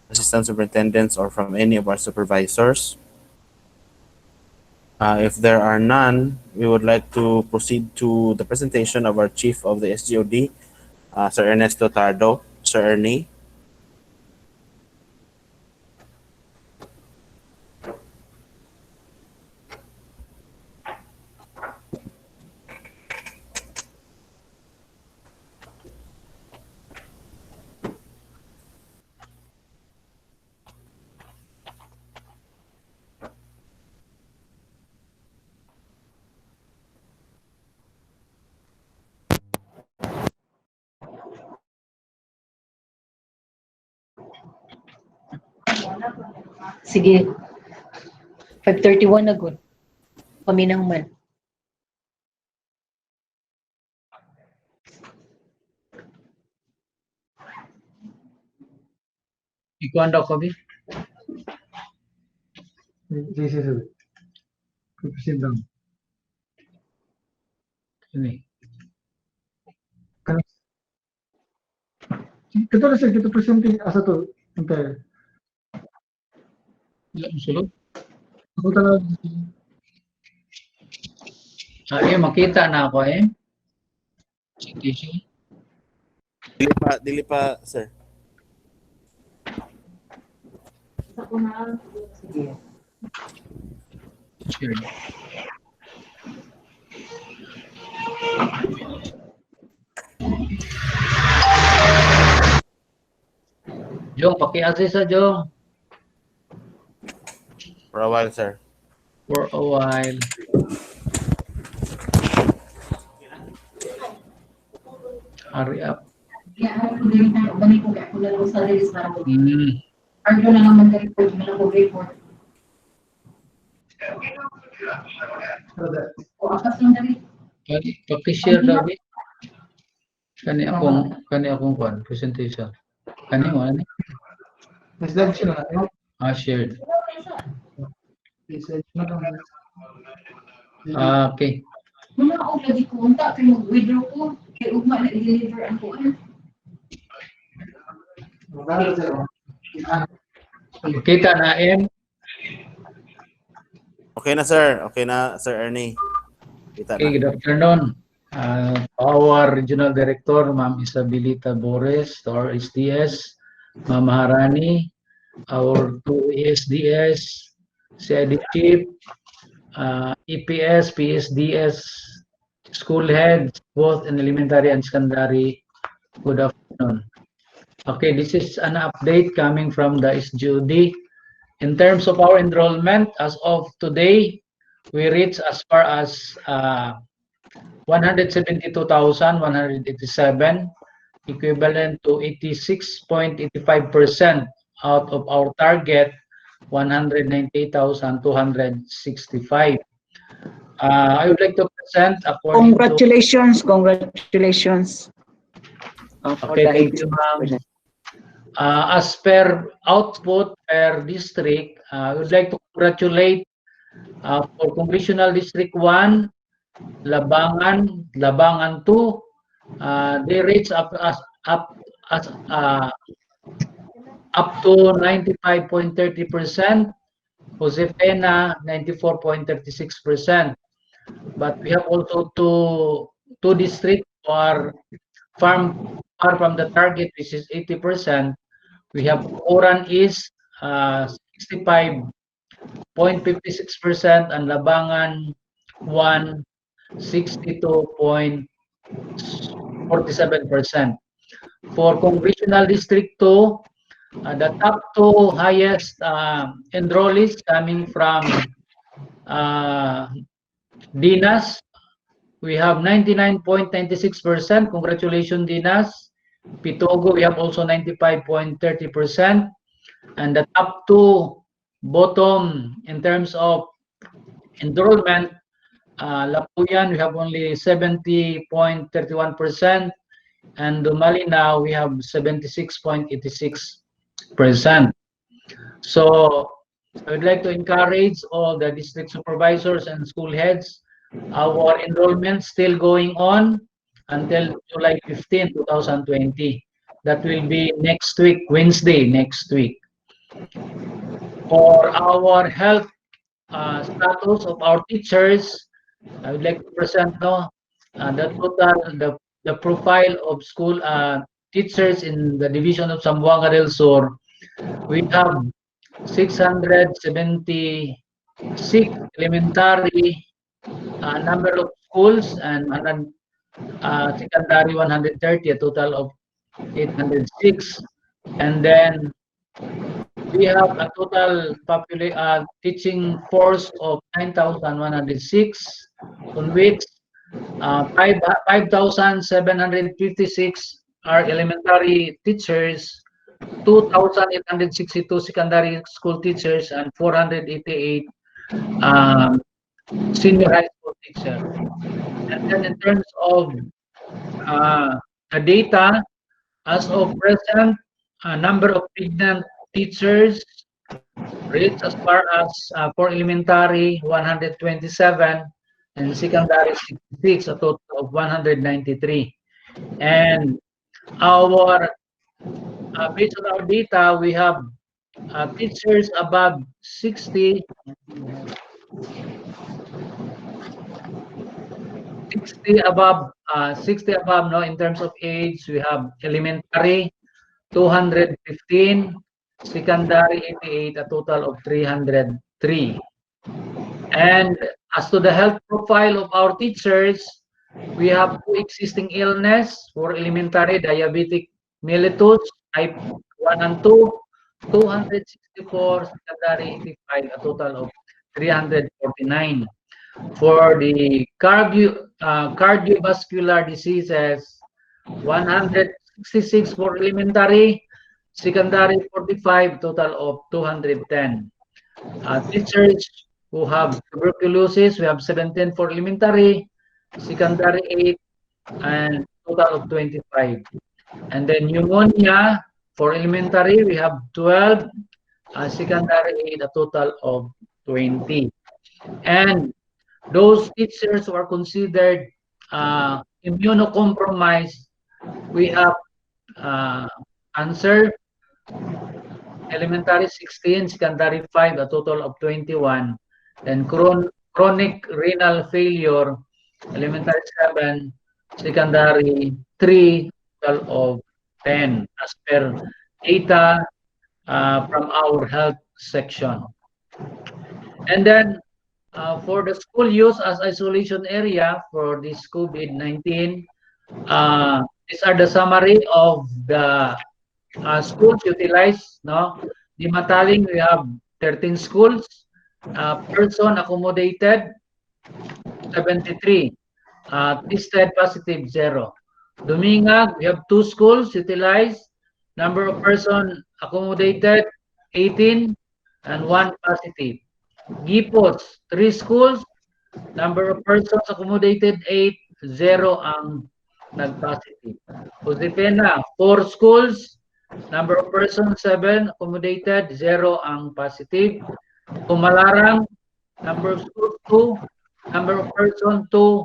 assistant superintendents or from any of our supervisors. If there are none, we would like to proceed to the presentation of our Chief of the SGOD, Sir Ernesto Tardo. Sir Ernie.
Sige. 5:31 na good. Paminang man.
Ikaw ang daw kami? Sige. Kupisin lang. Ini. Kita na sir, kita presenting asa to entire. Ya, sulod. Ako talaga. Ay, makita na ako eh. Citation.
Dili pa, sir.
Sure. Jong, paki-assist sa Jong.
For a while, sir.
For a while. Hurry up.
Argo na naman ka report, may lang report. O akas lang dali.
Paki-share daw eh. Kani akong kwan, presentation. Kani mo ani? Shared. Okay.
Muna ako lagi ko, unta kayo withdraw ko, kaya ugma na i-deliver ang kuan.
Kita na M.
Okay na, sir. Okay na, Sir Ernie. Kita
Okay,
na.
good afternoon. Our Regional Director, Ma'am Isabelita Bores, to our SDS, Ma'am Harani, our two ESDS, CID Chief, EPS, PSDS, school heads, both in elementary and secondary. Good afternoon. Okay, this is an update coming from the SGOD. In terms of our enrollment, as of today, we reached as far as 172,187, equivalent to 86.85% out of our target, 198,265. I would like to present according
Congratulations.
Okay, thank you, ma'am. As per output per district, I would like to congratulate for Congressional District 1, Labangan 2, they reach up to 95.30%, Josefina 94.36%. But we have also two districts who are far from the target, which is 80%. We have Oran East 65.56% and Labangan 1 62.47%. For Congressional District 2, the top two highest enrollees coming from Dinas, we have 99.96%. Congratulations, Dinas. Pitogo, we have also 95.30%. And the top two bottom in terms of enrollment, Lapuyan, we have only 70.31%. And Dumalina, we have 76.86%. So I would like to encourage all the district supervisors and school heads. Our enrollment still going on until July 15, 2020. That will be next week, Wednesday next week. For our health status of our teachers, I would like to present the total, the profile of school teachers in the division of Zamboanga del Sur. We have 676 elementary number of schools, and secondary 130, a total of 806. And then we have a total teaching force of 9,106, on which 5,756 are elementary teachers, 2,862 secondary school teachers, and 488 senior high school teachers. And then in terms of the data, as of present, number of pregnant teachers reached as far as for elementary 127 and secondary 66, a total of 193. And our based on our data, we have teachers above 60, 60 above, 60 above, no, in terms of age. We have elementary 215, secondary 88, a total of 303. And as to the health profile of our teachers, we have 2 existing illness for elementary: diabetic mellitus type 1 and 2, 264, secondary 85, a total of 349. For the cardiovascular diseases, 166 for elementary, secondary 45, total of 210. Teachers who have tuberculosis, we have 17 for elementary, secondary 8, and total of 25. And then pneumonia for elementary, we have 12, secondary 8, a total of 20. And those teachers who are considered immunocompromised, we have answer elementary 16, secondary 5, a total of 21. Then chronic renal failure, elementary 7, secondary 3, total of 10, as per data from our health section. And then for the school use as isolation area for this COVID-19, these are the summary of the schools utilized. No, the Mataling, we have 13 schools. Person accommodated 73. Tested positive 0. Dumingag, we have 2 schools utilized. Number of person accommodated 18 and 1 positive. Gipos, 3 schools. Number of persons accommodated 8, 0 ang nag-positive. Josepena, 4 schools. Number of persons 7, accommodated 0 ang positive. Pumalarang, number of schools 2, number of persons 2,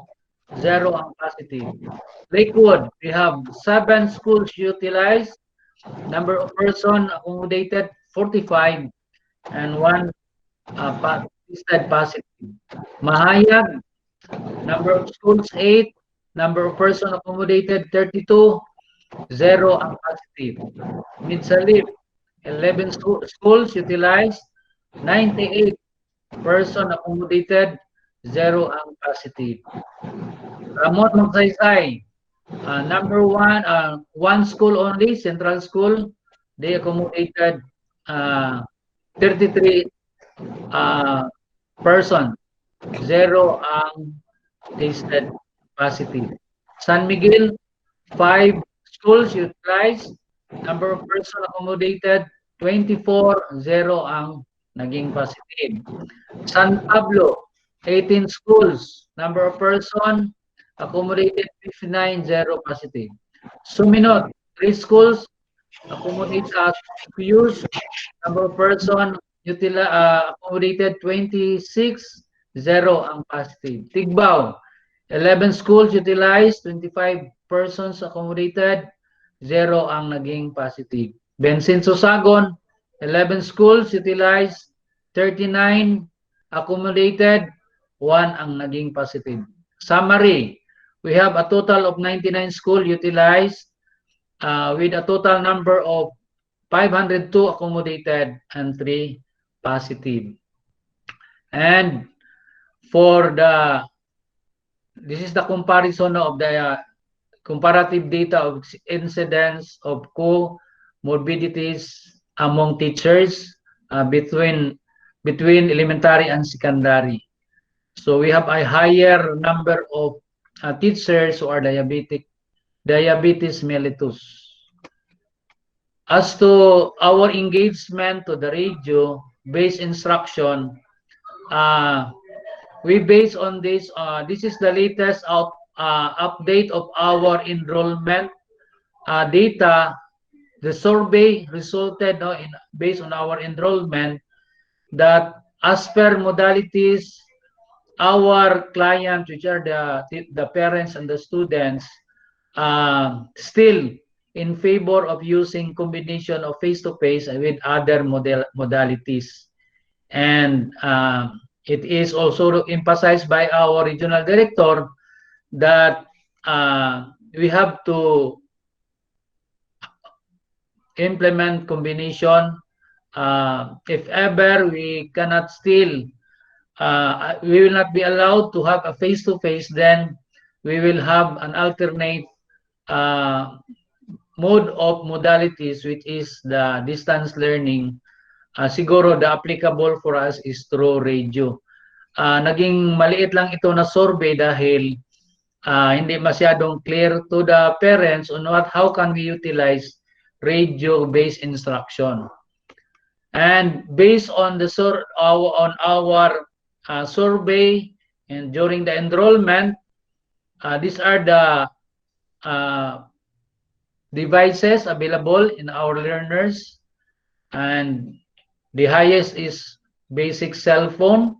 0 ang positive. Lakewood, we have 7 schools utilized. Number of persons accommodated 45 and 1 tested positive. Mahayag, number of schools 8, number of persons accommodated 32, 0 ang positive. Midsalip, 11 schools utilized, 98 person accommodated, 0 ang positive. Ramot Magsaysay, number 1, 1 school only, central school, they accommodated 33 person, 0 ang tested positive. San Miguel, 5 schools utilized, number of person accommodated 24, 0 ang naging positive. San Pablo, 18 schools, number of person accommodated 59, 0 positive. Suminot, 3 schools accommodated use, number of person accommodated 26, 0 ang positive. Tigbao, 11 schools utilized, 25 persons accommodated, 0 ang naging positive. Bensin Sosagon, 11 schools utilized, 39 accommodated, 1 ang naging positive. Summary, we have a total of 99 school utilized with a total number of 502 accommodated and 3 positive. And for this is the comparison of the comparative data of incidence of comorbidities among teachers between elementary and secondary. So we have a higher number of teachers who are diabetes mellitus. As to our engagement to the radio-based instruction, we base on this. This is the latest update of our enrollment data. The survey resulted based on our enrollment that as per modalities, our clients, which are the parents and the students, still in favor of using combination of face-to-face with other modalities. And it is also emphasized by our regional director that we have to implement combination. If ever we cannot still, we will not be allowed to have a face-to-face, then we will have an alternate mode of modalities, which is the distance learning. Siguro the applicable for us is through radio. Naging maliit lang ito na survey dahil hindi masyadong clear to the parents on how can we utilize radio-based instruction. And based on our survey and during the enrollment, these are the devices available in our learners, and the highest is basic cell phone.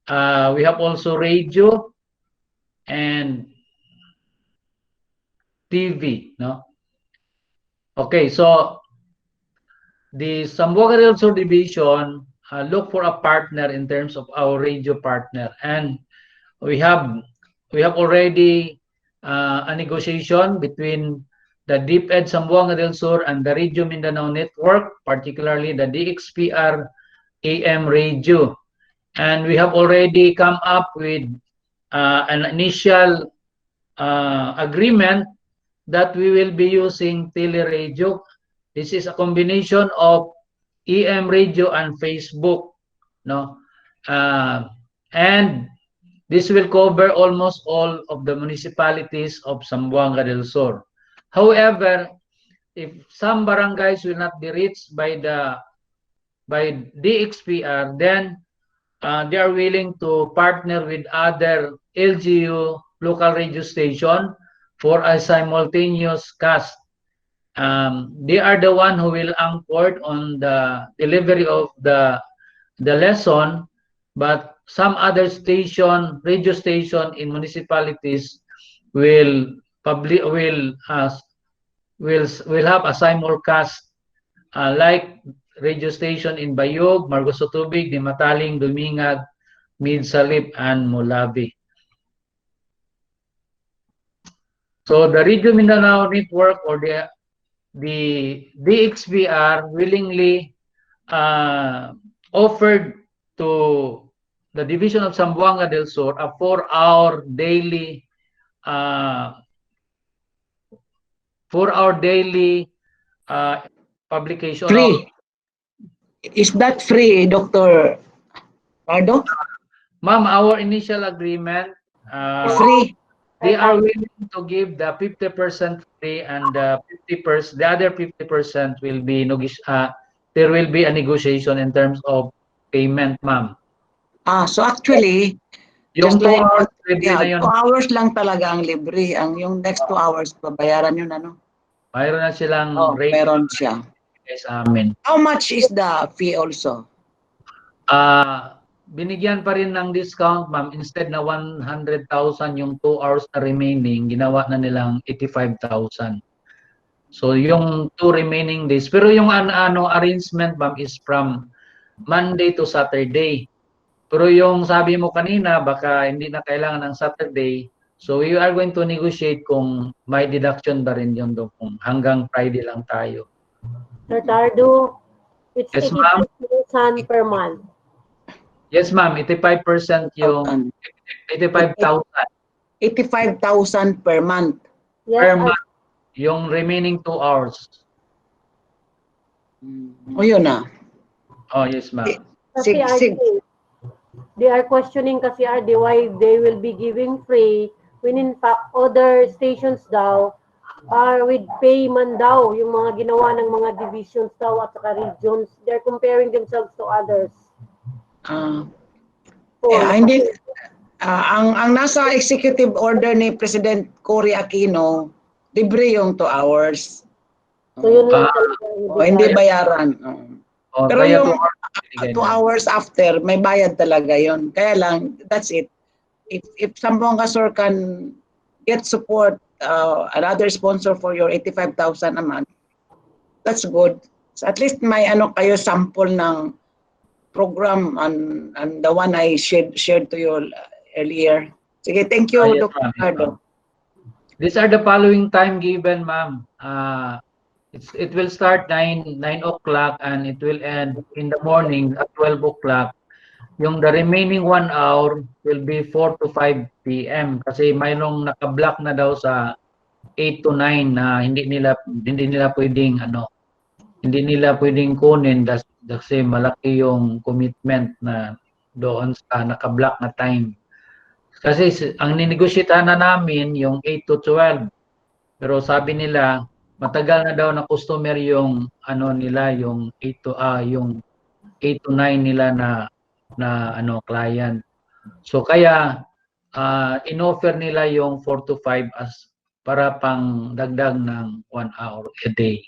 We have also radio and TV, no? Okay, so the Zamboanga del Sur division look for a partner in terms of our radio partner, and we have already a negotiation between the DepEd Zamboanga del Sur and the Radio Mindanao Network, particularly the DXPR AM radio. And we have already come up with an initial agreement that we will be using teleradio. This is a combination of EM radio and Facebook, no? And this will cover almost all of the municipalities of Zamboanga del Sur. However, if some barangays will not be reached by DXPR, then they are willing to partner with other LGU local radio station for a simultaneous cast. They are the one who will anchor on the delivery of the lesson, but some other radio station in municipalities will have a simulcast, like radio station in Bayog, Margosotubig, Dimataling, Dumingag, Midsalip, and Mulabi. So the Radio Mindanao Network, or the DXPR, willingly offered to the division of Zamboanga del Sur a 4-hour daily publication.
Free. Is that free, Dr. Pardo?
Ma'am, our initial agreement,
Free.
they are willing to give the 50% free, and the other 50% will be there will be a negotiation in terms of payment, ma'am.
So actually,
Yung
just like,
2 hours libre na yun.
2 hours lang talaga ang libre. Yung next 2 hours, babayaran yun, ano?
Mayroon na silang rate
Meron siya.
sa amin.
How much is the fee also?
Binigyan pa rin ng discount, ma'am. Instead na 100,000 yung 2 hours na remaining, ginawa na nilang 85,000. So yung 2 remaining days. Pero yung arrangement, ma'am, is from Monday to Saturday. Pero yung sabi mo kanina, baka hindi na kailangan ng Saturday. So we are going to negotiate kung may deduction ba rin yun doon kung hanggang Friday lang tayo.
Sir Tardo, it's
Yes, ma'am.
85,000 per month.
Yes, ma'am. 85% yung 85,000
85,000 per month.
Yes,
per month. Yung remaining 2 hours.
O yun na.
Oh, yes, ma'am.
kasi they are questioning kasi RD why they will be giving free when in fact other stations daw are with payment daw, yung mga ginawa ng mga divisions daw at saka regions. They're comparing themselves to others.
Hindi, ang nasa executive order ni President Cory Aquino, libre yung 2 hours.
So yun lang talaga.
Hindi bayaran. Pero
kaya
yung
2 hours,
2 hours after, may bayad talaga yon. Kaya lang, that's it. If Zamboanga Sur can get support, another sponsor for your 85,000 a month, that's good. So at least may kayo sample ng program and the one I shared to you earlier. Sige, thank you,
yes,
Dr. Ricardo.
These are the following time given, ma'am. It will start 9 o'clock and it will end in the morning at 12 o'clock. Yung the remaining 1 hour will be 4 to 5 p.m. kasi mayroong naka-block na daw sa 8 to 9 na hindi nila pwedeng hindi nila pwedeng kunin kasi malaki yung commitment na doon sa naka-block na time. Kasi ang ninegosyetahan na namin yung 8 to 12. Pero sabi nila matagal na daw na customer yung nila yung 8 to 9 nila na client. So kaya in-offer nila yung 4 to 5 as para pang dagdag ng 1 hour a day.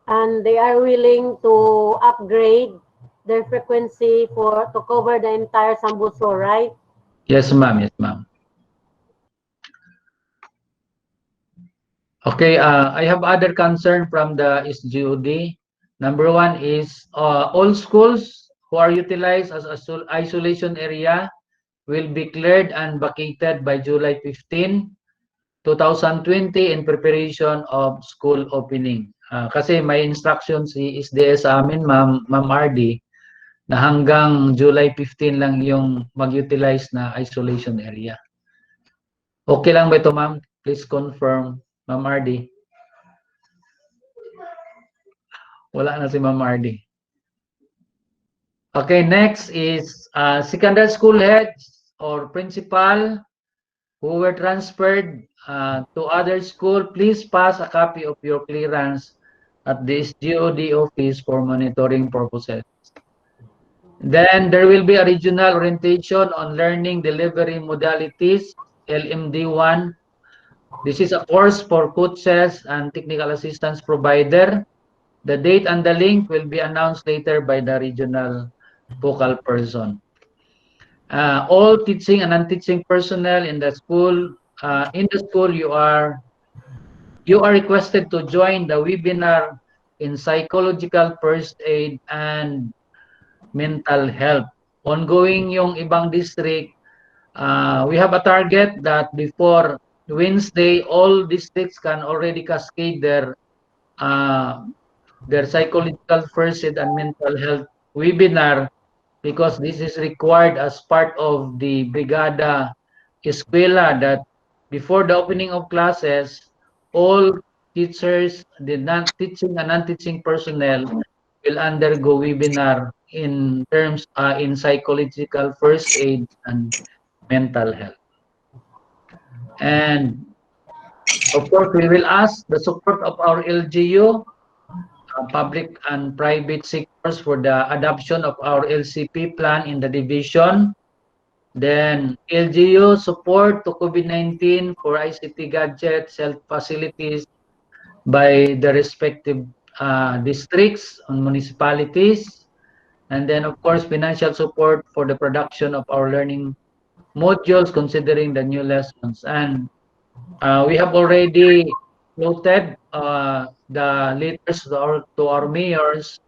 And they are willing to upgrade their frequency to cover the entire Sambuso, right?
Yes, ma'am. Yes, ma'am. Okay, I have other concern from the SGOD. Number 1 is all schools who are utilized as isolation area will be cleared and vacated by July 15, 2020 in preparation of school opening. Kasi may instruction si SDS sa amin, Ma'am RD, na hanggang July 15 lang yung mag-utilize na isolation area. Okay lang ba ito, ma'am? Please confirm, Ma'am RD. Wala na si Ma'am RD. Okay, next is secondary school heads or principal who were transferred to other school. Please pass a copy of your clearance at the SGOD office for monitoring purposes. Then there will be a regional orientation on learning delivery modalities, LMD1. This is a course for coaches and technical assistance provider. The date and the link will be announced later by the regional focal person. All teaching and non-teaching personnel in the school, you are requested to join the webinar in psychological first aid and mental health. Ongoing yung ibang district. We have a target that before Wednesday, all districts can already cascade their psychological first aid and mental health webinar because this is required as part of the Brigada Escuela that before the opening of classes, all teachers, the non-teaching and non-teaching personnel will undergo webinar in terms in psychological first aid and mental health. And of course, we will ask the support of our LGU, public and private sectors for the adoption of our LCP plan in the division. Then LGU support to COVID-19 for ICT gadgets, health facilities by the respective districts and municipalities. And then of course, financial support for the production of our learning modules considering the new lessons. And we have already noted the letters to our mayors,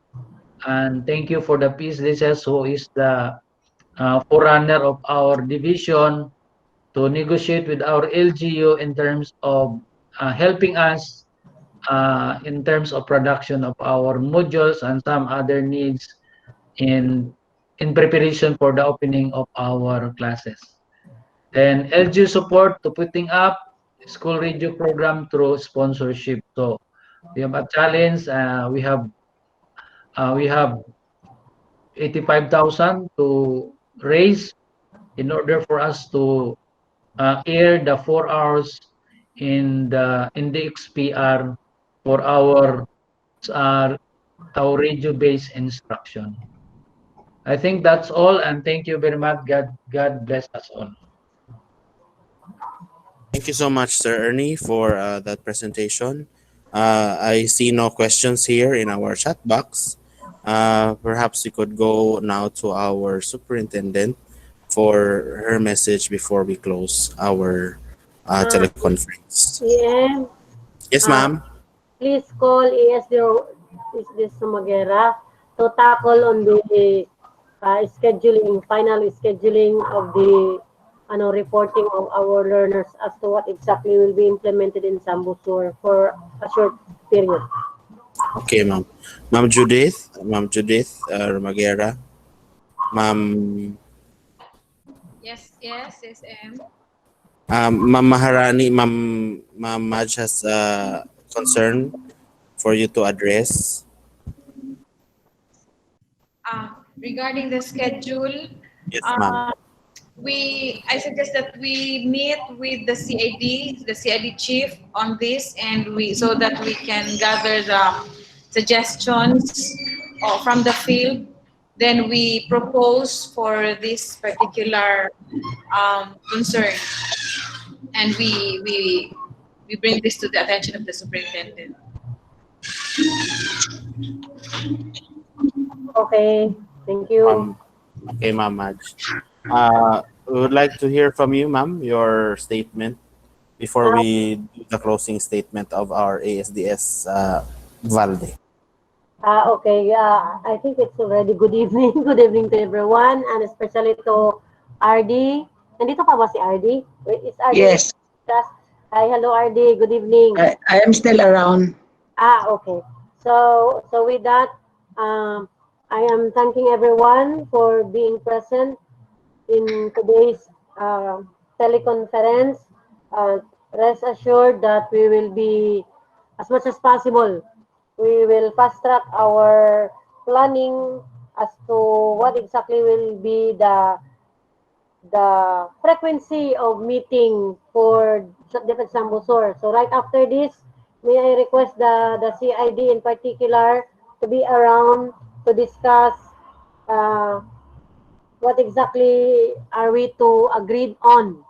and thank you for the PSDSS who is the forerunner of our division to negotiate with our LGU in terms of helping us in terms of production of our modules and some other needs in preparation for the opening of our classes. Then LGU support to putting up school radio program through sponsorship. So we have a challenge. We have 85,000 to raise in order for us to air the 4 hours in the XPR for uh, our radio-based instruction. I think that's all, and thank you very much. God bless us all.
Thank you so much, Sir Ernie, for that presentation. I see no questions here in our chat box. Perhaps we could go now to our superintendent for her message before we close our teleconference.
PM,
Yes, ma'am.
please call ESD Sumagera to tackle on the final scheduling of the reporting of our learners as to what exactly will be implemented in Sambusur for a short period.
Okay, ma'am. Ma'am Judith Romagera. Ma'am
Yes, yes, SM.
Ma'am Maharani, Ma'am Madge has a concern for you to address.
Regarding the schedule,
Yes, ma'am.
I suggest that we meet with the CID chief on this, and so that we can gather the suggestions from the field. Then we propose for this particular concern, and we bring this to the attention of the superintendent.
Okay, thank you.
Okay, Ma'am Madge. We would like to hear from you, ma'am, your statement before we do the closing statement of our ASDS Valde.
Okay, I think it's already good evening. Good evening to everyone, and especially to RD. Nandito pa ba si RD? Wait, is RD?
Yes,
Hi, hello RD. Good evening.
I am still around.
Okay. So with that, I am thanking everyone for being present in today's teleconference. Rest assured that we will be, as much as possible, we will fast track our planning as to what exactly will be the frequency of meeting for DepEd Sambusor. So right after this, may I request the CID in particular to be around to discuss uh, what exactly are we to agreed on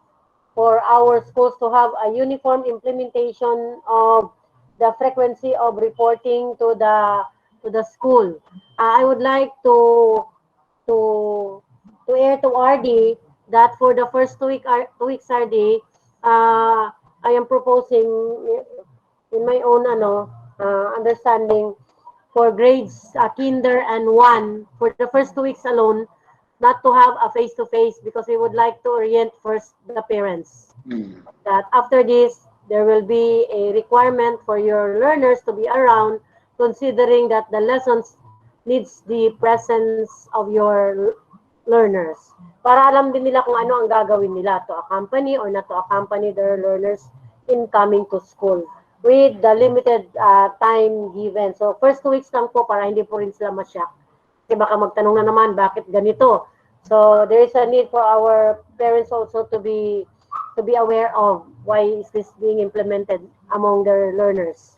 for our schools to have a uniform implementation of the frequency of reporting to the school. I would like to to air to RD that for the first 2 weeks RD, I am proposing in my own understanding for grades kinder and 1 for the first 2 weeks alone, not to have a face-to-face because we would like to orient first the parents. That after this, there will be a requirement for your learners to be around, considering that the lessons needs the presence of your learners. Para alam din nila kung ano ang gagawin nila to accompany or not to accompany their learners in coming to school with the limited time given. So first 2 weeks lang po para hindi po rin sila masyak. Kasi baka magtanong na naman bakit ganito. So there is a need for our parents also to be aware of why is this being implemented among their learners.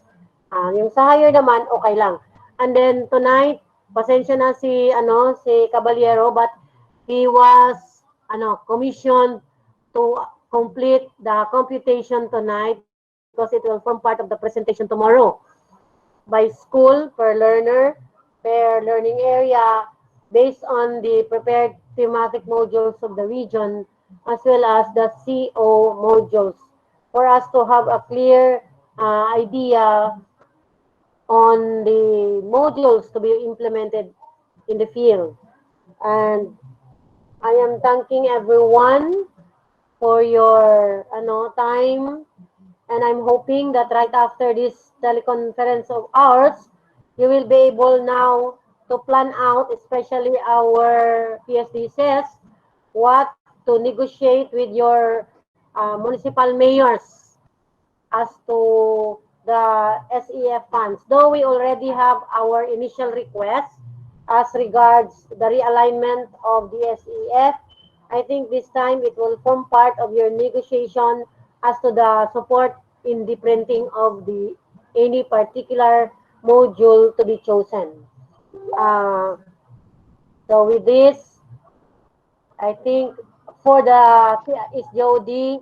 Yung sa higher naman okay lang. And then tonight, pasensya na si Caballero, but he was commissioned to complete the computation tonight because it will form part of the presentation tomorrow by school per learner, per learning area, based on the prepared thematic modules of the region, as well as the CO modules, for us to have a clear idea on the modules to be implemented in the field. And I am thanking everyone for your time, and I'm hoping that right after this teleconference of ours, you will be able now to plan out, especially our PSDCs, what to negotiate with your municipal mayors as to the SEF funds. Though we already have our initial request as regards the realignment of the SEF, I think this time it will form part of your negotiation as to the support in the printing of the any particular module to be chosen. Uh, so with this, I think for the SJOD,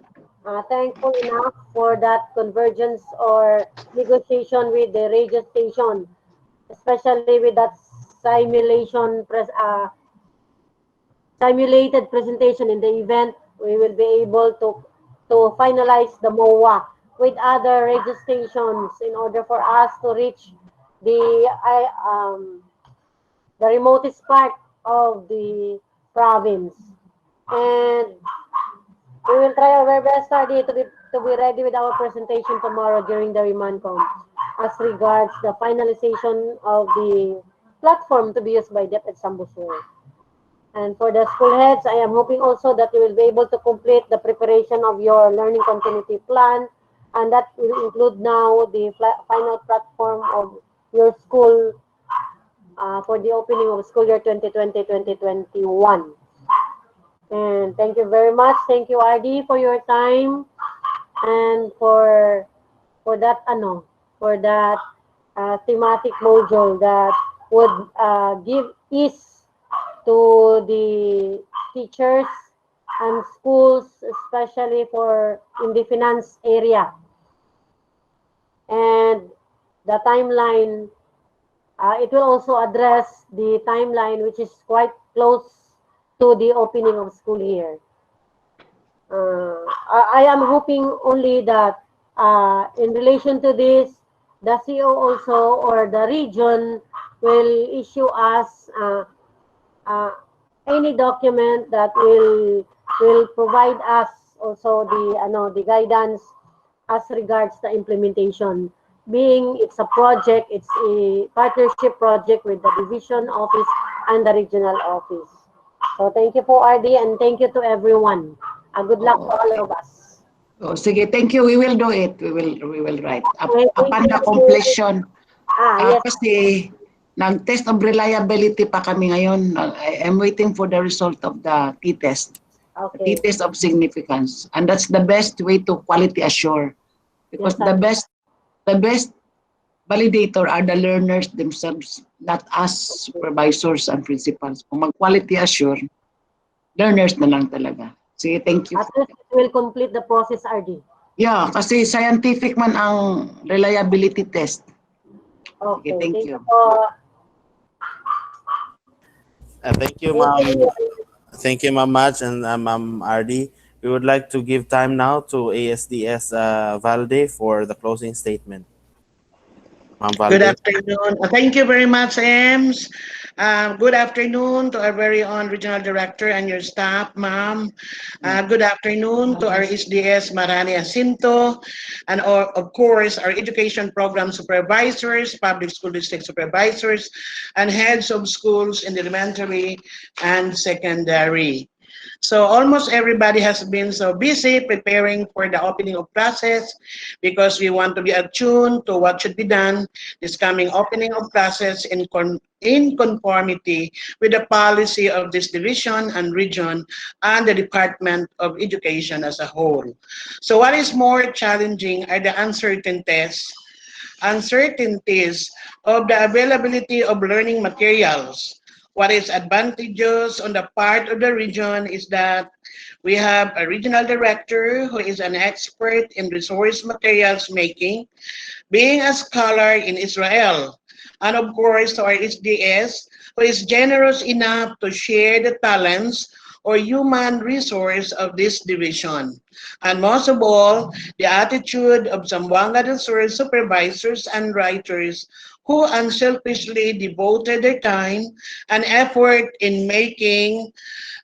thankful enough for that convergence or negotiation with the radio station, especially with that simulated presentation in the event. We will be able to finalize the MOA with other radio stations in order for us to reach the the remotest part of the province. And we will try our very best, RD, to be ready with our presentation tomorrow during the Rimancom as regards the finalization of the platform to be used by DepEd Sambusur. And for the school heads, I am hoping also that you will be able to complete the preparation of your learning continuity plan, and that will include now the final platform of your school for the opening of school year 2020-2021. And thank you very much. Thank you, RD, for your time and for that thematic module that would give ease to the teachers and schools, especially for in the finance area. And the timeline, it will also address the timeline, which is quite close to the opening of school year. I am hoping only that in relation to this, the CO also or the region will issue us any document that will provide us also the guidance as regards the implementation. Being it's a project, it's a partnership project with the division office and the regional office. So thank you for RD and thank you to everyone. Good luck to all of us.
Oh, sige, thank you. We will do it. We will write.
Okay,
Upon the
thank you.
completion,
Yes.
kasi nag-test of reliability pa kami ngayon. I'm waiting for the result of the t-test.
Okay.
T-test of significance. And that's the best way to quality assure. Because
Yes,
the best validator are the learners themselves, not us supervisors and principals. Kung mag-quality assure, learners na lang talaga. Sige, thank you.
At least it will complete the process, RD.
Yeah, kasi scientific man ang reliability test.
Okay,
Okay, thank you.
Thank you, Ma'am. Thank you, Ma'am Maj and Ma'am RD. We would like to give time now to ASDS Valde for the closing statement. Ma'am Valde.
Good afternoon. Thank you very much, Ems. Good afternoon to our very own regional director and your staff, ma'am. Good afternoon to our SDS Marani Jacinto, and of course our education program supervisors, public school district supervisors, and heads of schools in the elementary and secondary. So almost everybody has been so busy preparing for the opening of classes because we want to be attuned to what should be done this coming opening of classes in conformity with the policy of this division and region and the Department of Education as a whole. So what is more challenging are the uncertainties of the availability of learning materials. What is advantageous on the part of the region is that we have a regional director who is an expert in resource materials making, being a scholar in Israel, and of course to our SDS who is generous enough to share the talents or human resource of this division. And most of all, the attitude of Zamboanga del Sur supervisors and writers who unselfishly devoted their time and effort in making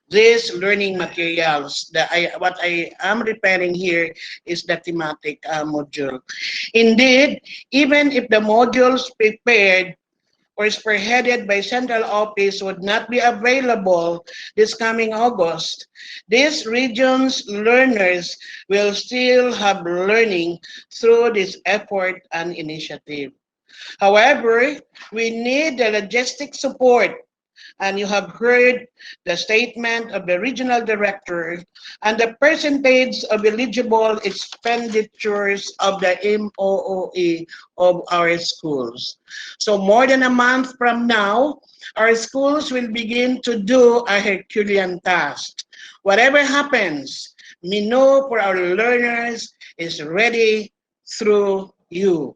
these learning materials. What I am referring here is the thematic module. Indeed, even if the modules prepared or spearheaded by central office would not be available this coming August, these regions' learners will still have learning through this effort and initiative. However, we need the logistic support, and you have heard the statement of the regional director and the percentage of eligible expenditures of the MOOE of our schools. So more than a month from now, our schools will begin to do a Herculean task. Whatever happens, Mino for our learners is ready through you.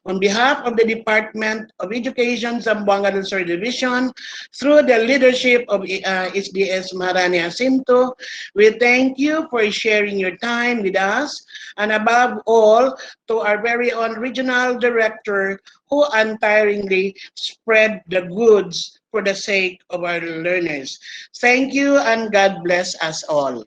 On behalf of the Department of Education, Zamboanga del Sur Division, through the leadership of SDS Marani Jacinto, we thank you for sharing your time with us, and above all, to our very own Regional Director who untiringly spread the goods for the sake of our learners. Thank you, and God bless us all.